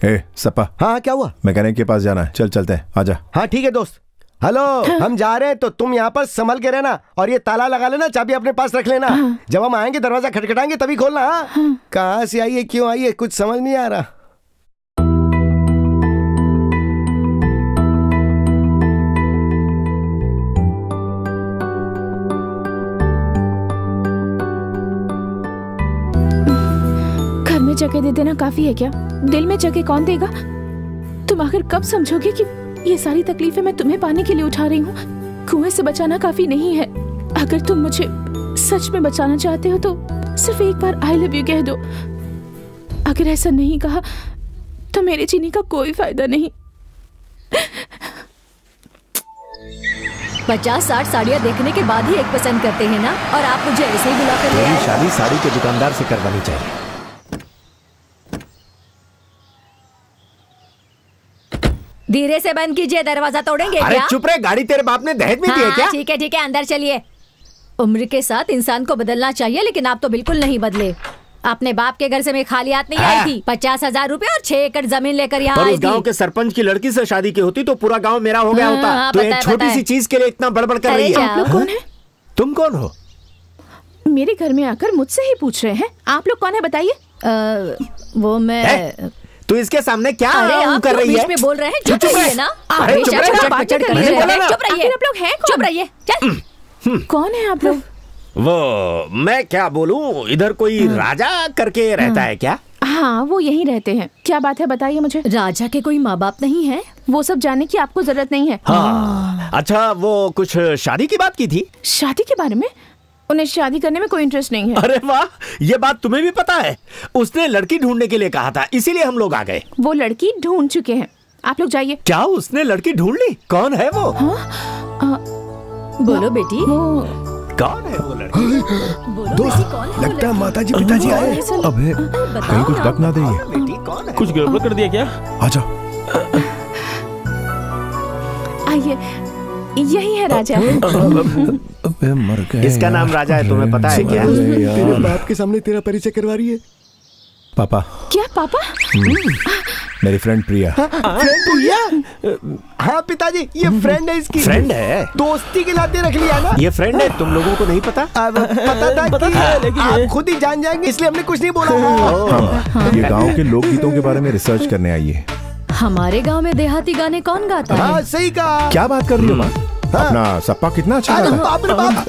Speaker 10: ए सपा।
Speaker 5: हाँ क्या हुआ?
Speaker 10: मैकेनिक के पास जाना है, चल चलते हैं, आजा।
Speaker 5: हाँ ठीक है दोस्त। हेलो, हम जा रहे हैं तो तुम यहाँ पर संभल के रहना और ये ताला लगा लेना, चाबी अपने पास रख लेना। जब हम आएंगे दरवाजा खटखटाएंगे तभी खोलना। हाँ? कहाँ से आई है, क्यों आई है, कुछ समझ नहीं आ रहा।
Speaker 11: घर में जगह दे देना काफी है क्या? दिल में जगह कौन देगा? तुम आखिर कब समझोगे कि ये सारी तकलीफें मैं तुम्हें पाने के लिए उठा रही हूँ? कुएं से बचाना काफी नहीं है। अगर तुम मुझे सच में बचाना चाहते हो तो सिर्फ एक बार आई लव यू कह दो। अगर ऐसा नहीं कहा तो मेरे जीने का कोई फायदा नहीं।
Speaker 3: 50-60 साड़ियाँ देखने के बाद ही एक पसंद करते हैं ना, और आप मुझे ऐसे ही बुला कर ले आए।
Speaker 7: शादी साड़ी के दुकानदार से करवानी चाहिए।
Speaker 3: धीरे से बंद कीजिए, दरवाजा तोड़ेंगे
Speaker 7: अरे
Speaker 3: क्या?
Speaker 7: चुप रहे, गाड़ी तेरे बाप ने दहेज में दी है क्या?
Speaker 3: ठीक है, अंदर चलिए। उम्र के साथ इंसान को बदलना चाहिए, लेकिन आप तो बिल्कुल नहीं बदले। अपने बाप के घर से मैं खाली हाथ नहीं आई थी। 50,000 रुपए और 6 एकड़ जमीन लेकर यहाँ आई थी।
Speaker 7: गांव के सरपंच की लड़की से शादी की होती तो पूरा गांव मेरा हो गया होता। तो एक छोटी सी चीज के लिए इतना बड़बड़ कर रही है।
Speaker 11: आप लोग कौन है?
Speaker 7: तुम कौन हो?
Speaker 11: मेरे घर में आकर मुझसे ही पूछ रहे हैं। आप लोग कौन है बताइए?
Speaker 3: वो मैं।
Speaker 7: तू इसके सामने क्या
Speaker 3: कर रही है? बोल रहे हैं, चुप रहिए ना। चुप रहिए।
Speaker 11: कौन है आप लोग?
Speaker 7: वो मैं क्या बोलूं, इधर कोई राजा करके रहता है क्या?
Speaker 11: हाँ, वो यहीं रहते हैं। क्या बात है बताइए मुझे।
Speaker 3: राजा के कोई माँ बाप नहीं है?
Speaker 11: वो सब जानने की आपको जरूरत नहीं है।
Speaker 7: हाँ। अच्छा, वो कुछ शादी की बात की थी?
Speaker 11: शादी के बारे में? उन्हें शादी करने में कोई इंटरेस्ट नहीं है।
Speaker 7: अरे वाह, ये बात तुम्हें भी पता है। उसने लड़की ढूंढने के लिए कहा था, इसीलिए हम लोग आ गए।
Speaker 11: वो लड़की ढूंढ चुके हैं, आप लोग जाइए।
Speaker 7: क्या उसने लड़की ढूंढ ली? कौन है वो?
Speaker 3: बोलो बेटी।
Speaker 7: कौन है वो लड़की?
Speaker 5: दोस्त, लगता है माताजी पिताजी आए।
Speaker 10: अबे कहीं कुछ बक ना दे।
Speaker 4: कुछ गड़बड़ कर दिया क्या?
Speaker 10: आजा।
Speaker 11: आइए, यही है राजा।
Speaker 10: मर गए।
Speaker 7: इसका नाम राजा है, तुम्हें पता है क्या?
Speaker 5: तेरे बाप के सामने तेरा परिचय करवा रही है।
Speaker 10: पापा।
Speaker 11: क्या पापा?
Speaker 10: मेरी फ्रेंड प्रिया।
Speaker 5: फ्रेंड प्रिया? हाँ पिताजी, ये फ्रेंड है इसकी।
Speaker 7: फ्रेंड है?
Speaker 5: दोस्ती के नाते रख लिया ना।
Speaker 7: ये फ्रेंड है, तुम लोगों को नहीं पता?
Speaker 5: पता था कि आप खुद ही जान जाएंगे, इसलिए हमने कुछ नहीं बोला।
Speaker 10: ये गांव के लोकगीतों के बारे में रिसर्च करने आई है।
Speaker 3: हमारे गांव में देहाती गाने कौन गाता है?
Speaker 5: हाँ सही कहा।
Speaker 10: क्या बात कर रही हो माँ? अपना सप्पा कितना अच्छा गाता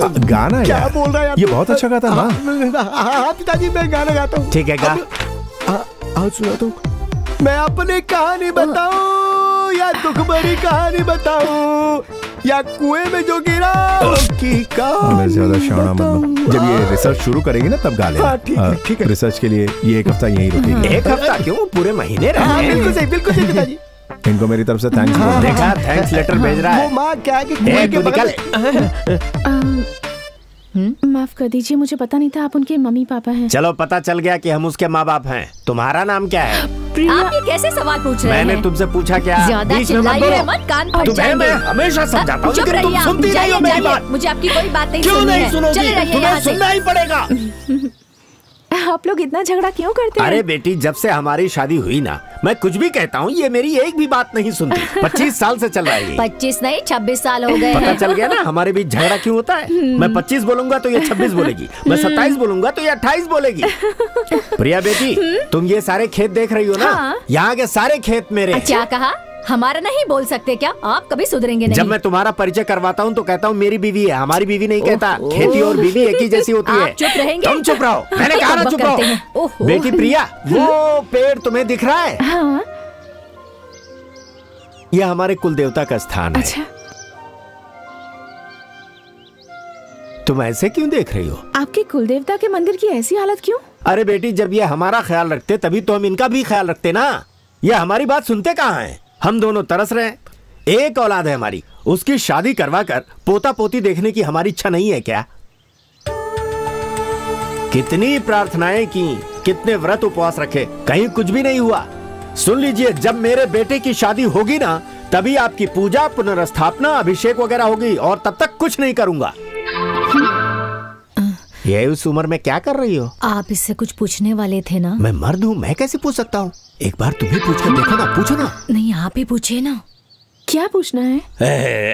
Speaker 10: है। गाना है
Speaker 5: क्या
Speaker 10: यार।
Speaker 5: बोल रहा है?
Speaker 10: ये बहुत अच्छा गाता है माँ।
Speaker 5: हाँ पिताजी, मैं गाना गाता हूँ।
Speaker 7: ठीक है, गा।
Speaker 5: आज सुनाता हूँ। मैं अपनी कहानी बताऊं या दुख भरी कहानी बताऊं या कुएं में जो गिरा उसकी कहानी।
Speaker 10: मैं ज्यादा शाना मत बन। जब ये रिसर्च शुरू करेगी ना तब गा लेना।
Speaker 5: हाँ, ठीक है।
Speaker 10: रिसर्च के लिए ये एक हफ्ता यहीं रुकेगी।
Speaker 7: एक हफ्ता क्यों, पूरे महीने
Speaker 5: हाँ,
Speaker 7: रहे।
Speaker 5: बिल्कुल सही पिताजी।
Speaker 10: इनको मेरी तरफ से थैंक्स।
Speaker 7: देखा, थैंक्स लेटर भेज रहा है।
Speaker 5: वो माँ क्या है कि कुएं के बगल।
Speaker 11: माफ कर दीजिए, मुझे पता नहीं था आप उनके मम्मी पापा हैं।
Speaker 7: चलो पता चल गया कि हम उसके माँ बाप हैं। तुम्हारा नाम क्या है?
Speaker 3: आप ये कैसे सवाल पूछ रहे हैं?
Speaker 7: मैंने तुमसे पूछा क्या?
Speaker 3: ज्यादा
Speaker 7: बीच में मत
Speaker 3: चिल्लाइए
Speaker 7: बोलो।
Speaker 3: मत, कान फट
Speaker 7: तुम्हें
Speaker 3: जाएंगे।
Speaker 7: मैं हमेशा समझाता हूँ,
Speaker 3: चुप
Speaker 7: लेकिन तुम
Speaker 3: रहिए आप।
Speaker 7: सुनती नहीं हो मेरी
Speaker 3: जाइए,
Speaker 7: बात।
Speaker 3: मुझे आपकी कोई बात नहीं
Speaker 7: क्यों
Speaker 3: सुननी
Speaker 7: नहीं
Speaker 3: है।
Speaker 7: सुनोगी?
Speaker 3: चले रहिए
Speaker 7: तुम्हें
Speaker 3: यहाँ से।
Speaker 7: सुनना ही पड़ेगा।
Speaker 11: आप लोग इतना झगड़ा क्यों करते हैं?
Speaker 7: अरे बेटी, जब से हमारी शादी हुई ना, मैं कुछ भी कहता हूँ ये मेरी एक भी बात नहीं सुनती। 25 साल से चल रहा है ये।
Speaker 3: 25 नहीं 26 साल हो गए
Speaker 7: पता
Speaker 3: हैं।
Speaker 7: चल गया ना हमारे बीच झगड़ा क्यों होता है। मैं 25 बोलूंगा तो ये 26 बोलेगी, मैं 27 बोलूंगा तो ये 28 बोलेगी। प्रिया बेटी, तुम ये सारे खेत देख रही हो ना?
Speaker 3: हाँ।
Speaker 7: यहाँ के सारे खेत मेरे हैं।
Speaker 3: क्या कहा? हमारा नहीं बोल सकते क्या? आप कभी सुधरेंगे नहीं।
Speaker 7: जब मैं तुम्हारा परिचय करवाता हूँ तो कहता हूँ मेरी बीवी है, हमारी बीवी नहीं कहता। खेती और बीवी एक ही जैसी होती है।
Speaker 3: आप चुप रहेंगे?
Speaker 7: तुम चुप रहो, मैंने कहा ना चुप रहो। बेटी प्रिया, वो पेड़ तुम्हें दिख रहा है?
Speaker 11: हाँ।
Speaker 7: यह हमारे कुल देवता का स्थान है।
Speaker 11: अच्छा।
Speaker 7: तुम ऐसे क्यों देख रही हो?
Speaker 11: आपके कुलदेवता के मंदिर की ऐसी हालत क्यों?
Speaker 7: अरे बेटी, जब ये हमारा ख्याल रखते तभी तो हम इनका भी ख्याल रखते ना। ये हमारी बात सुनते कहाँ हैं? हम दोनों तरस रहे हैं। एक औलाद है हमारी, उसकी शादी करवा कर पोता पोती देखने की हमारी इच्छा नहीं है क्या? कितनी प्रार्थनाएं की, कितने व्रत उपवास रखे, कहीं कुछ भी नहीं हुआ। सुन लीजिए, जब मेरे बेटे की शादी होगी ना, तभी आपकी पूजा, पुनर्स्थापना, अभिषेक वगैरह होगी, और तब तक कुछ नहीं करूंगा। ये उस उम्र में क्या कर रही हो?
Speaker 3: आप इससे कुछ पूछने वाले थे ना?
Speaker 7: मैं मर्द हूँ, मैं कैसे पूछ सकता हूँ? एक बार तुम्हें पूछ कर देखो ना, पूछो ना।
Speaker 3: नहीं, आप ही पूछिए ना।
Speaker 11: क्या पूछना है?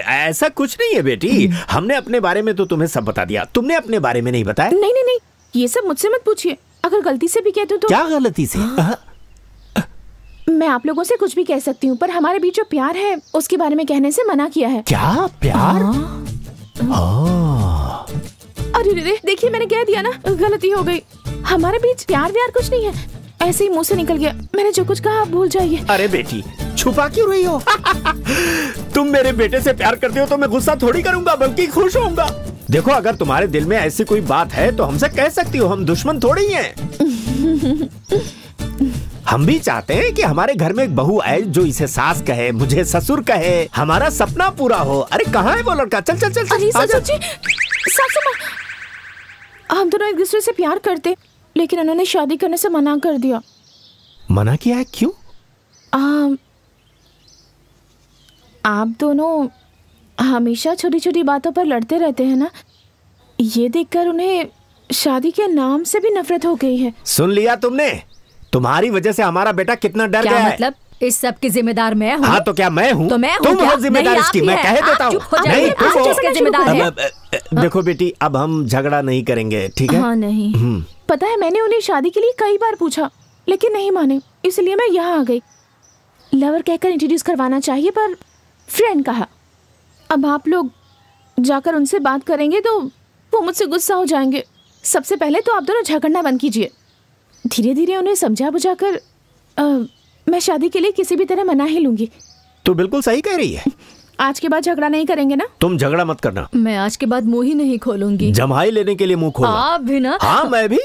Speaker 7: ऐसा कुछ नहीं है बेटी, हमने अपने बारे में तो तुम्हें सब बता दिया, तुमने अपने बारे में नहीं बताया।
Speaker 11: नहीं नहीं नहीं, ये सब मुझसे मत पूछिए। अगर गलती से भी कह दूं तो।
Speaker 7: क्या गलती से?
Speaker 11: मैं आप लोगों से कुछ भी कह सकती हूँ, पर हमारे बीच जो प्यार है उसके बारे में कहने से मना किया है।
Speaker 7: क्या प्यार?
Speaker 11: अरे देखिए, मैंने कह दिया ना, गलती हो गई। हमारे बीच प्यार व्यार कुछ नहीं है, ऐसे ही मुंह से निकल गया। मैंने जो कुछ कहा भूल जाइए।
Speaker 7: अरे बेटी, छुपा क्यों रही हो? तुम मेरे बेटे से प्यार करते हो तो मैं गुस्सा थोड़ी करूंगा, बल्कि खुश होऊंगा। देखो, अगर तुम्हारे दिल में ऐसी कोई बात है तो हमसे कह सकती हो, हम दुश्मन थोड़ी हैं। हम भी चाहते हैं कि हमारे घर में एक बहू आए जो इसे सास कहे, मुझे ससुर कहे, हमारा सपना पूरा हो। अरे कहाँ है वो लड़का? चल चल चल,
Speaker 11: अरे सासू माँ, हम दोनों एक दूसरे से प्यार करते, लेकिन उन्होंने शादी करने से मना कर दिया।
Speaker 7: मना किया है? क्यों?
Speaker 11: आप दोनों हमेशा छोटी छोटी बातों पर लड़ते रहते हैं ना, ये देखकर उन्हें शादी के नाम से भी नफरत हो गई है।
Speaker 7: सुन लिया तुमने? तुम्हारी वजह से हमारा बेटा कितना डर गया है।
Speaker 3: मतलब इस सब की जिम्मेदार मैं हूँ?
Speaker 7: हाँ तो क्या मैं हूँ?
Speaker 3: तो मैं हूँ?
Speaker 7: तुम हो जिम्मेदार इसकी, मैं कह देता हूँ।
Speaker 3: नहीं, तुम किसके जिम्मेदार है?
Speaker 7: देखो बेटी, अब हम झगड़ा नहीं करेंगे, ठीक है?
Speaker 11: हाँ नहीं, पता है मैंने उन्हें शादी के लिए कई बार पूछा, लेकिन नहीं माने, इसलिए मैं यहाँ आ गई। लवर कहकर इंट्रोड्यूस करवाना चाहिए, पर फ्रेंड कहा। अब आप लोग जाकर उनसे बात करेंगे तो वो मुझसे गुस्सा हो जाएंगे। सबसे पहले तो आप दोनों झगड़ना बंद कीजिए। धीरे धीरे उन्हें समझा बुझाकर मैं शादी के लिए किसी भी तरह मना ही लूंगी।
Speaker 7: तो बिल्कुल सही कह रही है।
Speaker 11: आज के बाद झगड़ा नहीं करेंगे ना?
Speaker 7: तुम झगड़ा मत करना।
Speaker 3: मैं आज के बाद मुंह ही नहीं खोलूंगी।
Speaker 7: जमाई लेने के लिए मुंह खोलना।
Speaker 3: आप भी ना?
Speaker 7: हाँ मैं भी।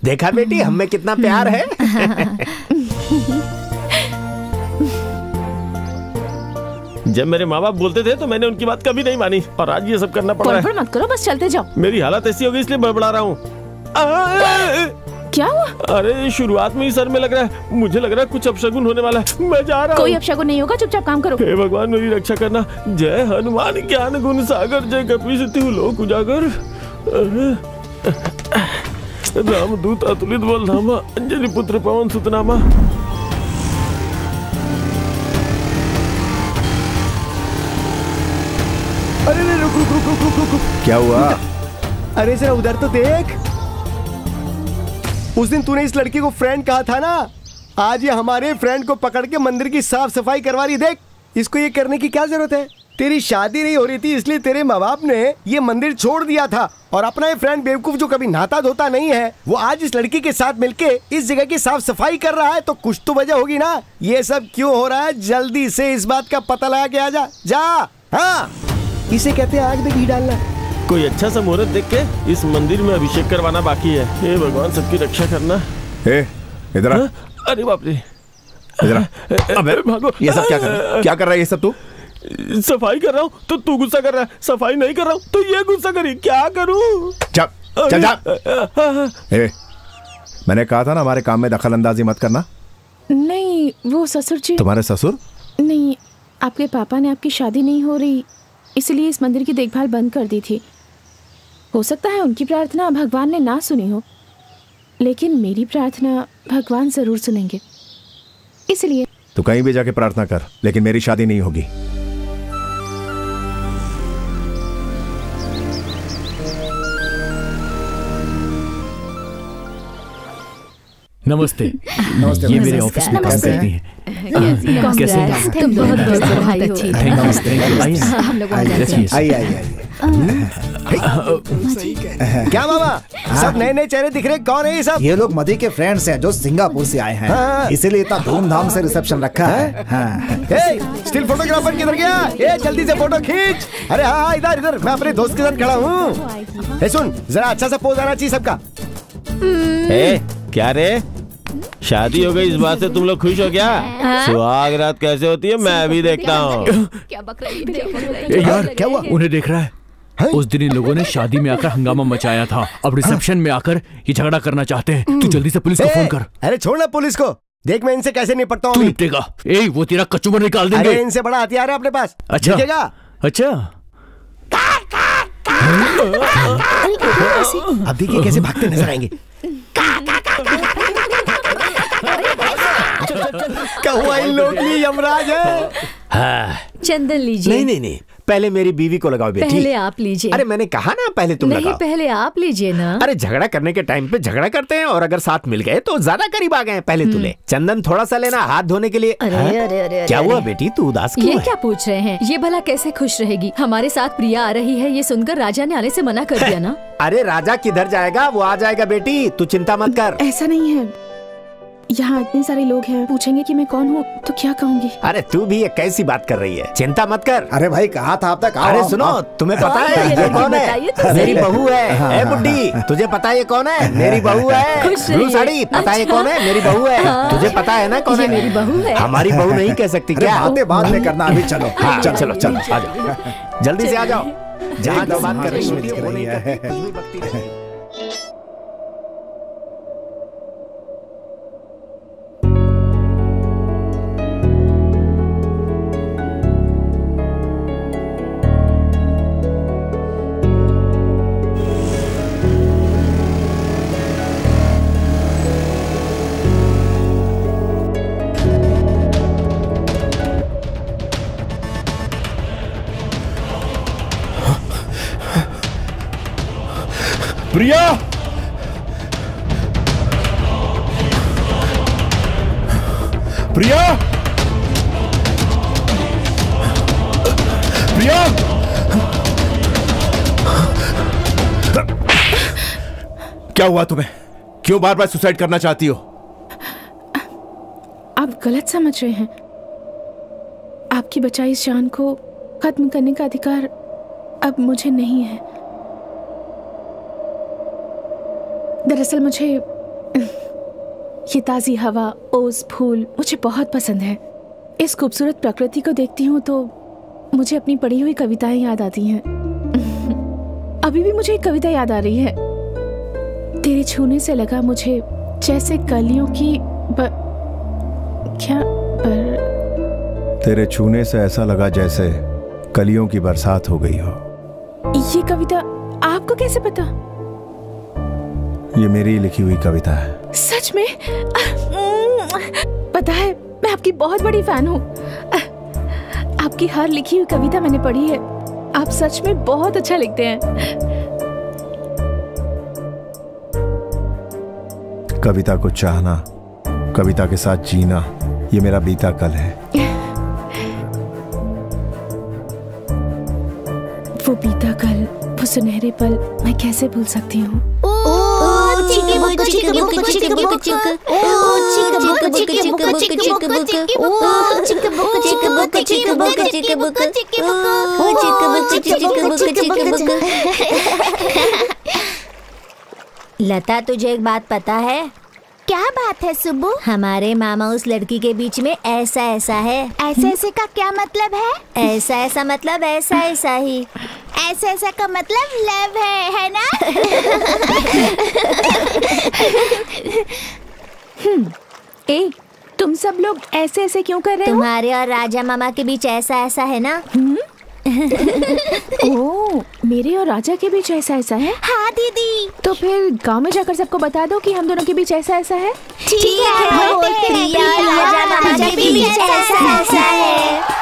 Speaker 7: देखा बेटी, हम में कितना प्यार है।
Speaker 4: जब मेरे माँ बाप बोलते थे तो मैंने उनकी बात कभी नहीं मानी, और आज ये सब करना पड़ रहा है।
Speaker 11: मत करो, बस चलते जाओ।
Speaker 4: मेरी हालत ऐसी हो गई इसलिए बड़बड़ा रहा हूँ।
Speaker 11: क्या हुआ?
Speaker 4: अरे शुरुआत में ही सर में लग रहा है, मुझे लग रहा है कुछ अपशगुन होने वाला है। मैं जा रहा हूँ।
Speaker 11: कोई अपशगुन नहीं होगा, चुपचाप काम करो।
Speaker 4: हे भगवान मेरी रक्षा करना। जय हनुमान ज्ञान गुण सागर, जय कपी सिद्धि लोक उजागर। रामदूत अतुलित बलधामा, अंजनी पुत्र पवन सुतनामा।
Speaker 5: अरे रुक रुक रुक रुक रुक रुक।
Speaker 10: क्या हुआ?
Speaker 5: अरे जरा उधर तो देख। उस दिन तूने इस लड़की को फ्रेंड कहा था ना, आज ये हमारे फ्रेंड को पकड़ के मंदिर की साफ सफाई करवा रही। देख, इसको ये करने की क्या जरूरत है? तेरी शादी नहीं हो रही थी इसलिए तेरे माँ बाप ने ये मंदिर छोड़ दिया था, और अपना ये फ्रेंड बेवकूफ जो कभी नहाता धोता नहीं है, वो आज इस लड़की के साथ मिलके इस जगह की साफ सफाई कर रहा है। तो कुछ तो वजह होगी ना। ये सब क्यों हो रहा है, जल्दी से इस बात का पता लगा के आ जा। जा। हाँ, इसे कहते हैं आग में घी डालना।
Speaker 4: कोई अच्छा सा मुहूर्त देख के इस मंदिर में अभिषेक करवाना बाकी है। हे भगवान सबकी रक्षा करना।
Speaker 10: इधर आ।
Speaker 4: अरे बाप रे,
Speaker 10: इधर आ। अबे भागो। ये सब क्या कर रहा है? क्या कर रहा है ये सब? तू
Speaker 4: सफाई कर रहा हूँ तो तू गुस्सा कर रहा है, सफाई नहीं कर रहा हूँ तो ये गुस्सा करी। क्या करूँ?
Speaker 10: चल चल जा। मैंने कहा था ना हमारे काम में दखल अंदाजी मत करना।
Speaker 11: नहीं, वो ससुर जी।
Speaker 10: तुम्हारे ससुर?
Speaker 11: नहीं, आपके पापा ने आपकी शादी नहीं हो रही इसलिए इस मंदिर की देखभाल बंद कर दी थी। हो सकता है उनकी प्रार्थना भगवान ने ना सुनी हो, लेकिन मेरी प्रार्थना भगवान जरूर सुनेंगे। इसलिए
Speaker 10: तू कहीं भी जाके प्रार्थना कर, लेकिन मेरी शादी नहीं होगी।
Speaker 9: नमस्ते।
Speaker 2: नमस्ते।
Speaker 9: ये मेरे ऑफिस में काम करती हैं। कैसे हैं?
Speaker 3: तुम बहुत बहुत बधाई हो।
Speaker 11: हम लोग
Speaker 2: आइए।
Speaker 5: क्या मामा, सब नए नए चेहरे दिख रहे, कौन है ये सब?
Speaker 2: ये लोग मदी के फ्रेंड्स हैं जो सिंगापुर से आए हैं।
Speaker 5: हाँ।
Speaker 2: इसीलिए इतना धूमधाम से रिसेप्शन रखा है। हाँ।
Speaker 5: स्टिल फोटोग्राफर किधर गया? ये जल्दी से फोटो खींच। अरे हाँ, इधर इधर, मैं अपने दोस्त के साथ खड़ा हूँ। सुन, जरा अच्छा सा पोज आना चाहिए सबका।
Speaker 4: क्या रे, शादी हो गई इस बात से तुम लोग खुश हो क्या? सुहाग रात कैसे होती है मैं भी देखता हूँ।
Speaker 9: यार क्या हुआ? उन्हें देख रहा है? उस दिन इन लोगों ने शादी में आकर हंगामा मचाया था, अब रिसेप्शन में आकर ये झगड़ा करना चाहते हैं। तू जल्दी से पुलिस को फोन कर।
Speaker 5: अरे छोड़ ना पुलिस को, देख मैं इनसे कैसे निपटता हूँ।
Speaker 9: तू निपटेगा? वो तेरा कचूमर निकाल देंगे।
Speaker 5: अरे इनसे बड़ा हथियार है अपने पास।
Speaker 9: अच्छा अच्छा।
Speaker 5: अब देखिए कैसे भागते नजर आएंगे। क्या हुआ, इन लोग की यमराज है।
Speaker 3: चंदन लीजिए।
Speaker 7: नहीं, पहले मेरी बीवी को लगाओ बेटी।
Speaker 3: पहले आप लीजिए।
Speaker 7: अरे मैंने कहा ना पहले तुम
Speaker 3: नहीं,
Speaker 7: लगाओ।
Speaker 3: पहले आप लीजिए ना।
Speaker 7: अरे झगड़ा करने के टाइम पे झगड़ा करते हैं, और अगर साथ मिल गए तो ज्यादा करीब आ गए। पहले तू ले। चंदन थोड़ा सा लेना हाथ धोने के लिए।
Speaker 3: अरे
Speaker 7: क्या हुआ बेटी, तू उदास क्यों है?
Speaker 3: ये क्या पूछ रहे हैं? ये भला कैसे खुश रहेगी? हमारे साथ प्रिया आ रही है, ये सुनकर राजा ने आने से मना कर दिया ना।
Speaker 7: अरे राजा किधर जाएगा, वो आ जाएगा बेटी, तू चिंता मत कर।
Speaker 11: ऐसा नहीं है, यहाँ इतने सारे लोग हैं, पूछेंगे कि मैं कौन हूँ तो क्या कहूँगी?
Speaker 7: अरे तू भी ये कैसी बात कर रही है, चिंता मत कर।
Speaker 2: अरे भाई कहा था आप तक।
Speaker 7: अरे सुनो, तुम्हें पता है ये कौन है? मेरी बहू है। बुड्ढी, तुझे पता है ये कौन है? मेरी बहू है। ब्लू साड़ी, पता है ये कौन है? मेरी बहू है। तुझे पता है ना कौन है?
Speaker 3: मेरी बहू है।
Speaker 7: हमारी बहू नहीं कह सकती क्या?
Speaker 2: बातें बाद में करना, अभी चलो।
Speaker 7: चलो चलो आ जाओ, जल्दी से आ जाओ। जहाँ तो बात कर रही है।
Speaker 10: प्रिया, प्रिया, प्रिया, क्या हुआ तुम्हें? क्यों बार बार सुसाइड करना चाहती हो?
Speaker 11: आप गलत समझ रहे हैं। आपकी बचाई इस जान को खत्म करने का अधिकार अब मुझे नहीं है। दरअसल मुझे ये ताज़ी हवा, ओस, फूल मुझे बहुत पसंद है। इस खूबसूरत प्रकृति को देखती हूँ तो मुझे अपनी पढ़ी हुई कविताएं याद आती हैं। अभी भी मुझे एक कविता याद आ रही है। तेरे छूने से लगा मुझे जैसे कलियों की क्या
Speaker 10: तेरे छूने से ऐसा लगा जैसे कलियों की बरसात हो गई हो।
Speaker 11: ये कविता आपको कैसे पता?
Speaker 10: ये मेरी लिखी हुई कविता है।
Speaker 11: सच में? पता है, मैं आपकी बहुत बड़ी फैन हूँ। आपकी हर लिखी हुई कविता मैंने पढ़ी है। आप सच में बहुत अच्छा लिखते हैं।
Speaker 10: कविता को चाहना, कविता के साथ जीना, ये मेरा बीता कल है।
Speaker 11: वो बीता कल, वो सुनहरे पल मैं कैसे भूल सकती हूँ?
Speaker 3: लता, तुझे एक बात पता है?
Speaker 12: क्या बात है सुब्बू?
Speaker 3: हमारे मामा उस लड़की के बीच में ऐसा ऐसा है।
Speaker 12: ऐसा ऐसे का क्या मतलब है?
Speaker 3: ऐसा ऐसा मतलब ऐसा ऐसा ही।
Speaker 12: ऐसा ऐसा का मतलब लव है ना?
Speaker 11: ए, तुम सब लोग ऐसे ऐसे क्यों कर रहे हो?
Speaker 3: तुम्हारे और राजा मामा के बीच ऐसा ऐसा है ना?
Speaker 11: ओह, मेरे और राजा के बीच ऐसा ऐसा है?
Speaker 12: हाँ दीदी।
Speaker 11: तो फिर गांव में जाकर सबको बता दो कि हम दोनों के बीच ऐसा ऐसा है।
Speaker 12: ठीक है,
Speaker 3: प्रिया और राजा मामा के बीच ऐसा ऐसा है।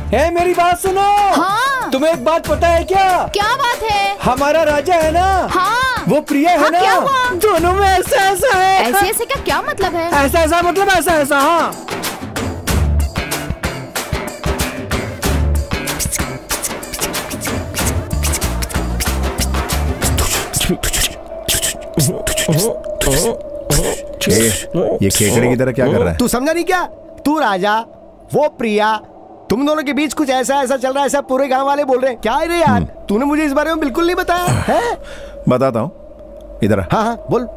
Speaker 9: हे, मेरी बात सुनो।
Speaker 12: हाँ।
Speaker 9: तुम्हें एक बात पता है क्या?
Speaker 12: क्या बात है?
Speaker 9: हमारा राजा है ना,
Speaker 12: हाँ।
Speaker 9: वो प्रिया है ना,
Speaker 12: क्या हुआ?
Speaker 9: दोनों में ऐसा ऐसा है।
Speaker 12: ऐसे ऐसे का क्या मतलब है?
Speaker 9: ऐसा ऐसा मतलब ऐसा ऐसा। हाँ,
Speaker 10: ये खेकड़े की तरह क्या कर रहा है?
Speaker 5: तू समझा नहीं क्या? तू राजा, वो प्रिया, तुम दोनों के बीच कुछ ऐसा ऐसा चल रहा है, ऐसा पूरे गांव वाले बोल रहे हैं। क्या है रे यार? तूने मुझे इस बारे में बिल्कुल नहीं बताया है?
Speaker 10: बताता हूँ, इधर।
Speaker 5: हाँ हाँ बोल।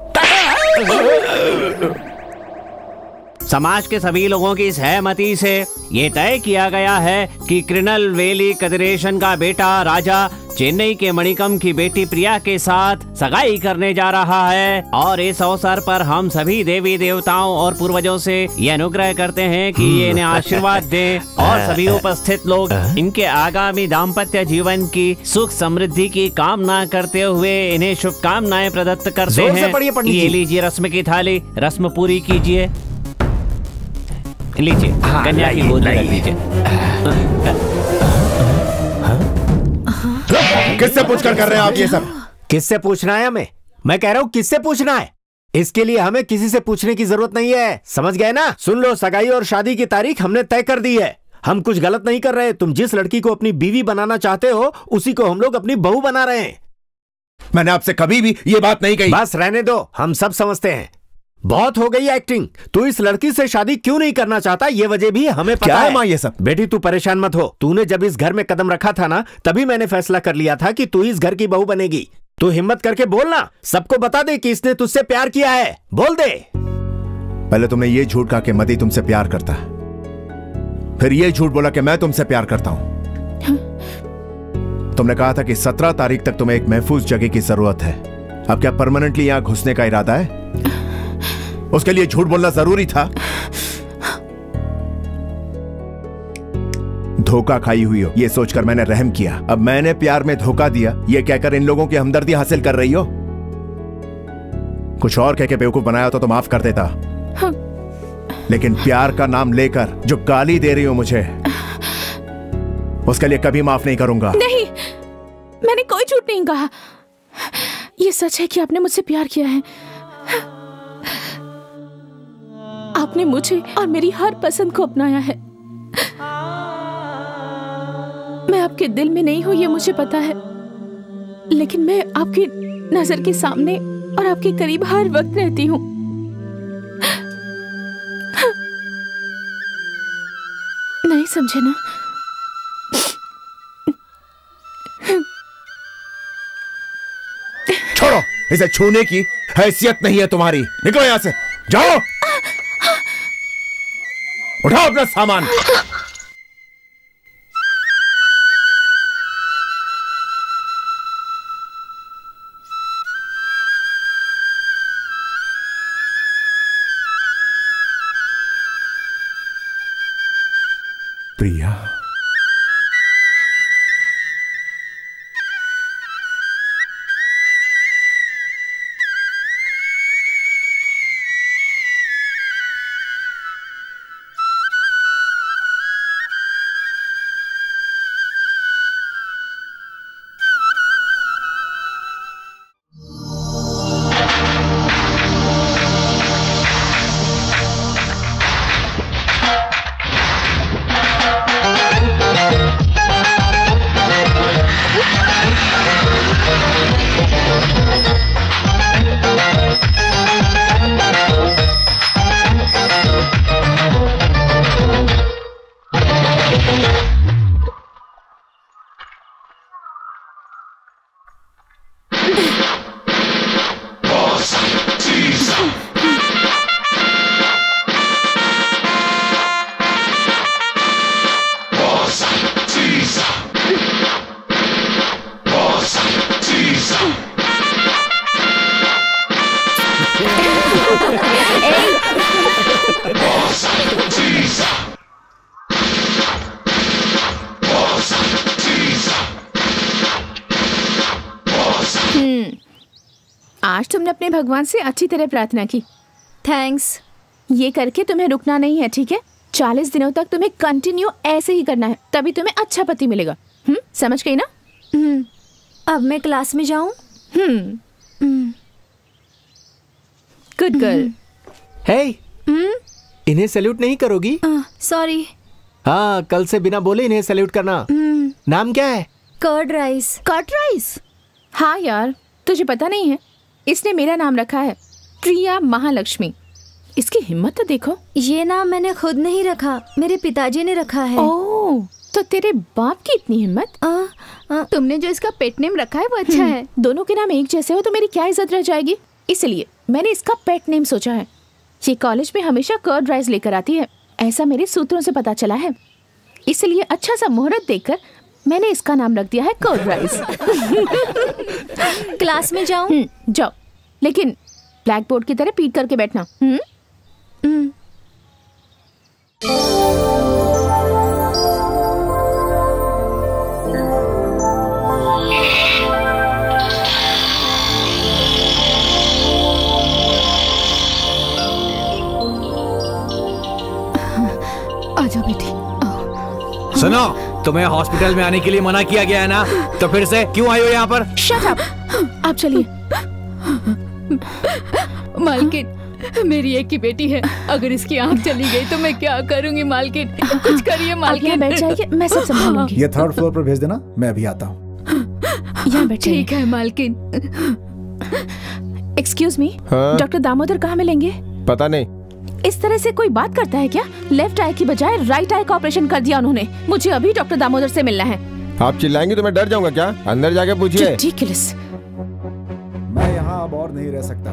Speaker 6: समाज के सभी लोगों की सहमति से ये तय किया गया है कि कृणल वेली कदरेशन का बेटा राजा चेन्नई के मणिकम की बेटी प्रिया के साथ सगाई करने जा रहा है। और इस अवसर पर हम सभी देवी देवताओं और पूर्वजों से ये अनुग्रह करते हैं कि ये इन्हें आशीर्वाद दें और सभी उपस्थित लोग इनके आगामी दाम्पत्य जीवन की सुख समृद्धि की कामना करते हुए इन्हें शुभकामनाएं प्रदत्त करते हैं। ये लीजिए रस्म की थाली, रस्म पूरी कीजिए। लीजिए, कन्या की गोद रख लीजिए।
Speaker 7: किससे पूछकर कर रहे हैं आप ये सब? किससे पूछना है हमें? मैं कह रहा हूँ किससे पूछना है? इसके लिए हमें किसी से पूछने की जरूरत नहीं है, समझ गए ना? सुन लो, सगाई और शादी की तारीख हमने तय कर दी है। हम कुछ गलत नहीं कर रहे। तुम जिस लड़की को अपनी बीवी बनाना चाहते हो उसी को हम लोग अपनी बहू बना रहे हैं।
Speaker 10: मैंने आपसे कभी भी ये बात नहीं कही।
Speaker 7: बस रहने दो, हम सब समझते हैं। बहुत हो गई एक्टिंग। तू इस लड़की से शादी क्यों नहीं करना चाहता ये वजह भी हमें पता है।
Speaker 10: माँ ये सब?
Speaker 7: बेटी तू परेशान मत हो। तूने जब इस घर में कदम रखा था ना, तभी मैंने फैसला कर लिया था कि तू इस घर की बहू बनेगी। तू हिम्मत करके बोलना, सबको बता दे कि इसने तुझसे प्यार किया है। बोल दे।
Speaker 10: पहले तुमने ये झूठ कहा कि मती तुमसे प्यार करता है, फिर ये झूठ बोला कि मैं तुमसे प्यार करता हूं। तुमने कहा था कि 17 तारीख तक तुम्हें एक महफूज जगह की जरूरत है। अब क्या परमानेंटली यहां घुसने का इरादा है? उसके लिए झूठ बोलना जरूरी था? धोखा खाई हुई हो ये सोचकर मैंने रहम किया। अब मैंने प्यार में धोखा दिया ये कहकर इन लोगों की हमदर्दी हासिल कर रही हो? कुछ और कह के बेवकूफ बनाया तो माफ कर देता, लेकिन प्यार का नाम लेकर जो गाली दे रही हो मुझे, उसके लिए कभी माफ नहीं करूंगा।
Speaker 11: नहीं, मैंने कोई झूठ नहीं कहा। ये सच है कि आपने मुझसे प्यार किया है। आपने मुझे और मेरी हर पसंद को अपनाया है। मैं आपके दिल में नहीं हूं ये मुझे पता है, लेकिन मैं आपकी नजर के सामने और आपके करीब हर वक्त रहती हूं। नहीं समझे ना?
Speaker 10: छोड़ो, इसे छूने की हैसियत नहीं है तुम्हारी। निकलो यहां से, जाओ। उठाओ अपना सामान। प्रिया,
Speaker 11: आज तुमने अपने भगवान से अच्छी तरह प्रार्थना की।
Speaker 3: थैंक्स।
Speaker 11: ये करके तुम्हें रुकना नहीं है, ठीक है? 40 दिनों तक तुम्हें कंटिन्यू ऐसे ही करना है, तभी तुम्हें अच्छा पति मिलेगा। समझ गई ना?
Speaker 3: अब मैं क्लास में जाऊं?
Speaker 11: Good girl.
Speaker 5: हे, इन्हें सैल्यूट नहीं करोगी?
Speaker 3: सॉरी।
Speaker 5: हाँ, कल से बिना बोले इन्हें सैल्यूट करना। नाम क्या है?
Speaker 3: Curd rice.
Speaker 11: Curd rice? हाँ यार, तुझे पता नहीं है, इसने मेरा नाम रखा है, प्रिया महालक्ष्मी। इसकी हिम्मत तो देखो।
Speaker 3: ये नाम मैंने खुद नहीं रखा, मेरे पिताजी ने रखा है।
Speaker 11: ओह, तो तेरे बाप की इतनी हिम्मत। तुमने जो इसका पेट नेम रखा है वो अच्छा है। दोनों के नाम एक जैसे हो तो मेरी क्या इज्जत रह जाएगी, इसलिए मैंने इसका पेट नेम सोचा है। ये कॉलेज में हमेशा कर्ड राइस लेकर आती है, ऐसा मेरे सूत्रों से पता चला है, इसलिए अच्छा सा मुहूर्त देखकर मैंने इसका नाम रख दिया है कर्ड राइस।
Speaker 3: क्लास में जाऊं?
Speaker 11: जाओ, लेकिन ब्लैक बोर्ड की तरह पीट करके बैठना।
Speaker 3: आजा बेटी।
Speaker 9: सुनो, तुम्हें हॉस्पिटल में आने के लिए मना किया गया है ना, तो फिर से क्यों आई हो यहाँ पर?
Speaker 11: शट अप, आप चलिए।
Speaker 12: मालकिन, मेरी एक ही बेटी है, अगर इसकी आंख चली गई तो मैं क्या करूंगी मालकिन? कुछ करिए मालकिन।
Speaker 11: बैठ जाइए, मैं सब संभालूंगी।
Speaker 2: ये 3rd फ्लोर पर भेज देना, मैं अभी आता हूँ।
Speaker 11: यहाँ बैठे।
Speaker 12: ठीक है मालकिन।
Speaker 11: एक्सक्यूज मी, डॉक्टर दामोदर कहाँ मिलेंगे?
Speaker 10: पता नहीं।
Speaker 11: इस तरह से कोई बात करता है क्या? लेफ्ट आई की बजाय राइट आई का ऑपरेशन कर दिया उन्होंने। मुझे अभी डॉक्टर दामोदर से मिलना है।
Speaker 10: आप चिल्लाएंगे तो मैं डर जाऊंगा क्या? अंदर जाके पूछिए।
Speaker 11: रिडिकुलस।
Speaker 2: मैं यहाँ अब और नहीं रह सकता,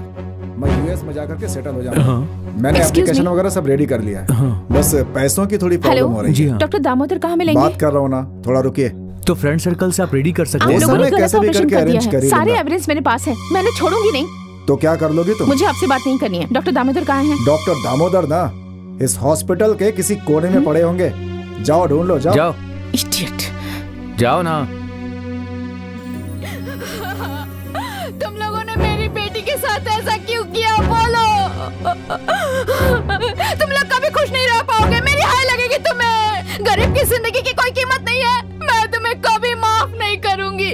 Speaker 2: मैं यूएस में जाकर के सेटल हो जाऊंगा। मैंने एप्लीकेशन वगैरह सब रेडी कर लिया है, बस पैसों की थोड़ी प्रॉब्लम हो रही है।
Speaker 11: डॉक्टर दामोदर कहाँ मिलेंगे?
Speaker 2: बात कर रहा हूँ ना, थोड़ा रुकिए।
Speaker 9: तो फ्रेंड सर्कल से आप रेडी कर सकते
Speaker 11: हैं।
Speaker 2: कैसे भी करके अरेंज कर ही लूंगा।
Speaker 11: सारे एविडेंस मेरे पास है, मैंने छोड़ूंगी नहीं।
Speaker 2: तो क्या कर लोगी तुम?
Speaker 11: मुझे आपसे बात नहीं करनी है। डॉक्टर दामोदर कहाँ हैं?
Speaker 2: डॉक्टर दामोदर ना इस हॉस्पिटल के किसी कोने में पड़े होंगे, जाओ ढूंढ लो। जाओ।
Speaker 9: जाओ।
Speaker 11: इडियट।
Speaker 9: जाओ ना।
Speaker 12: तुम लोगों ने मेरी बेटी के साथ ऐसा क्यों किया, बोलो। तुम लोग कभी खुश नहीं रह पाओगे, मेरी हाय लगेगी तुम्हें। गरीब की जिंदगी की कोई कीमत नहीं है, मैं तुम्हें कभी माफ नहीं करूंगी।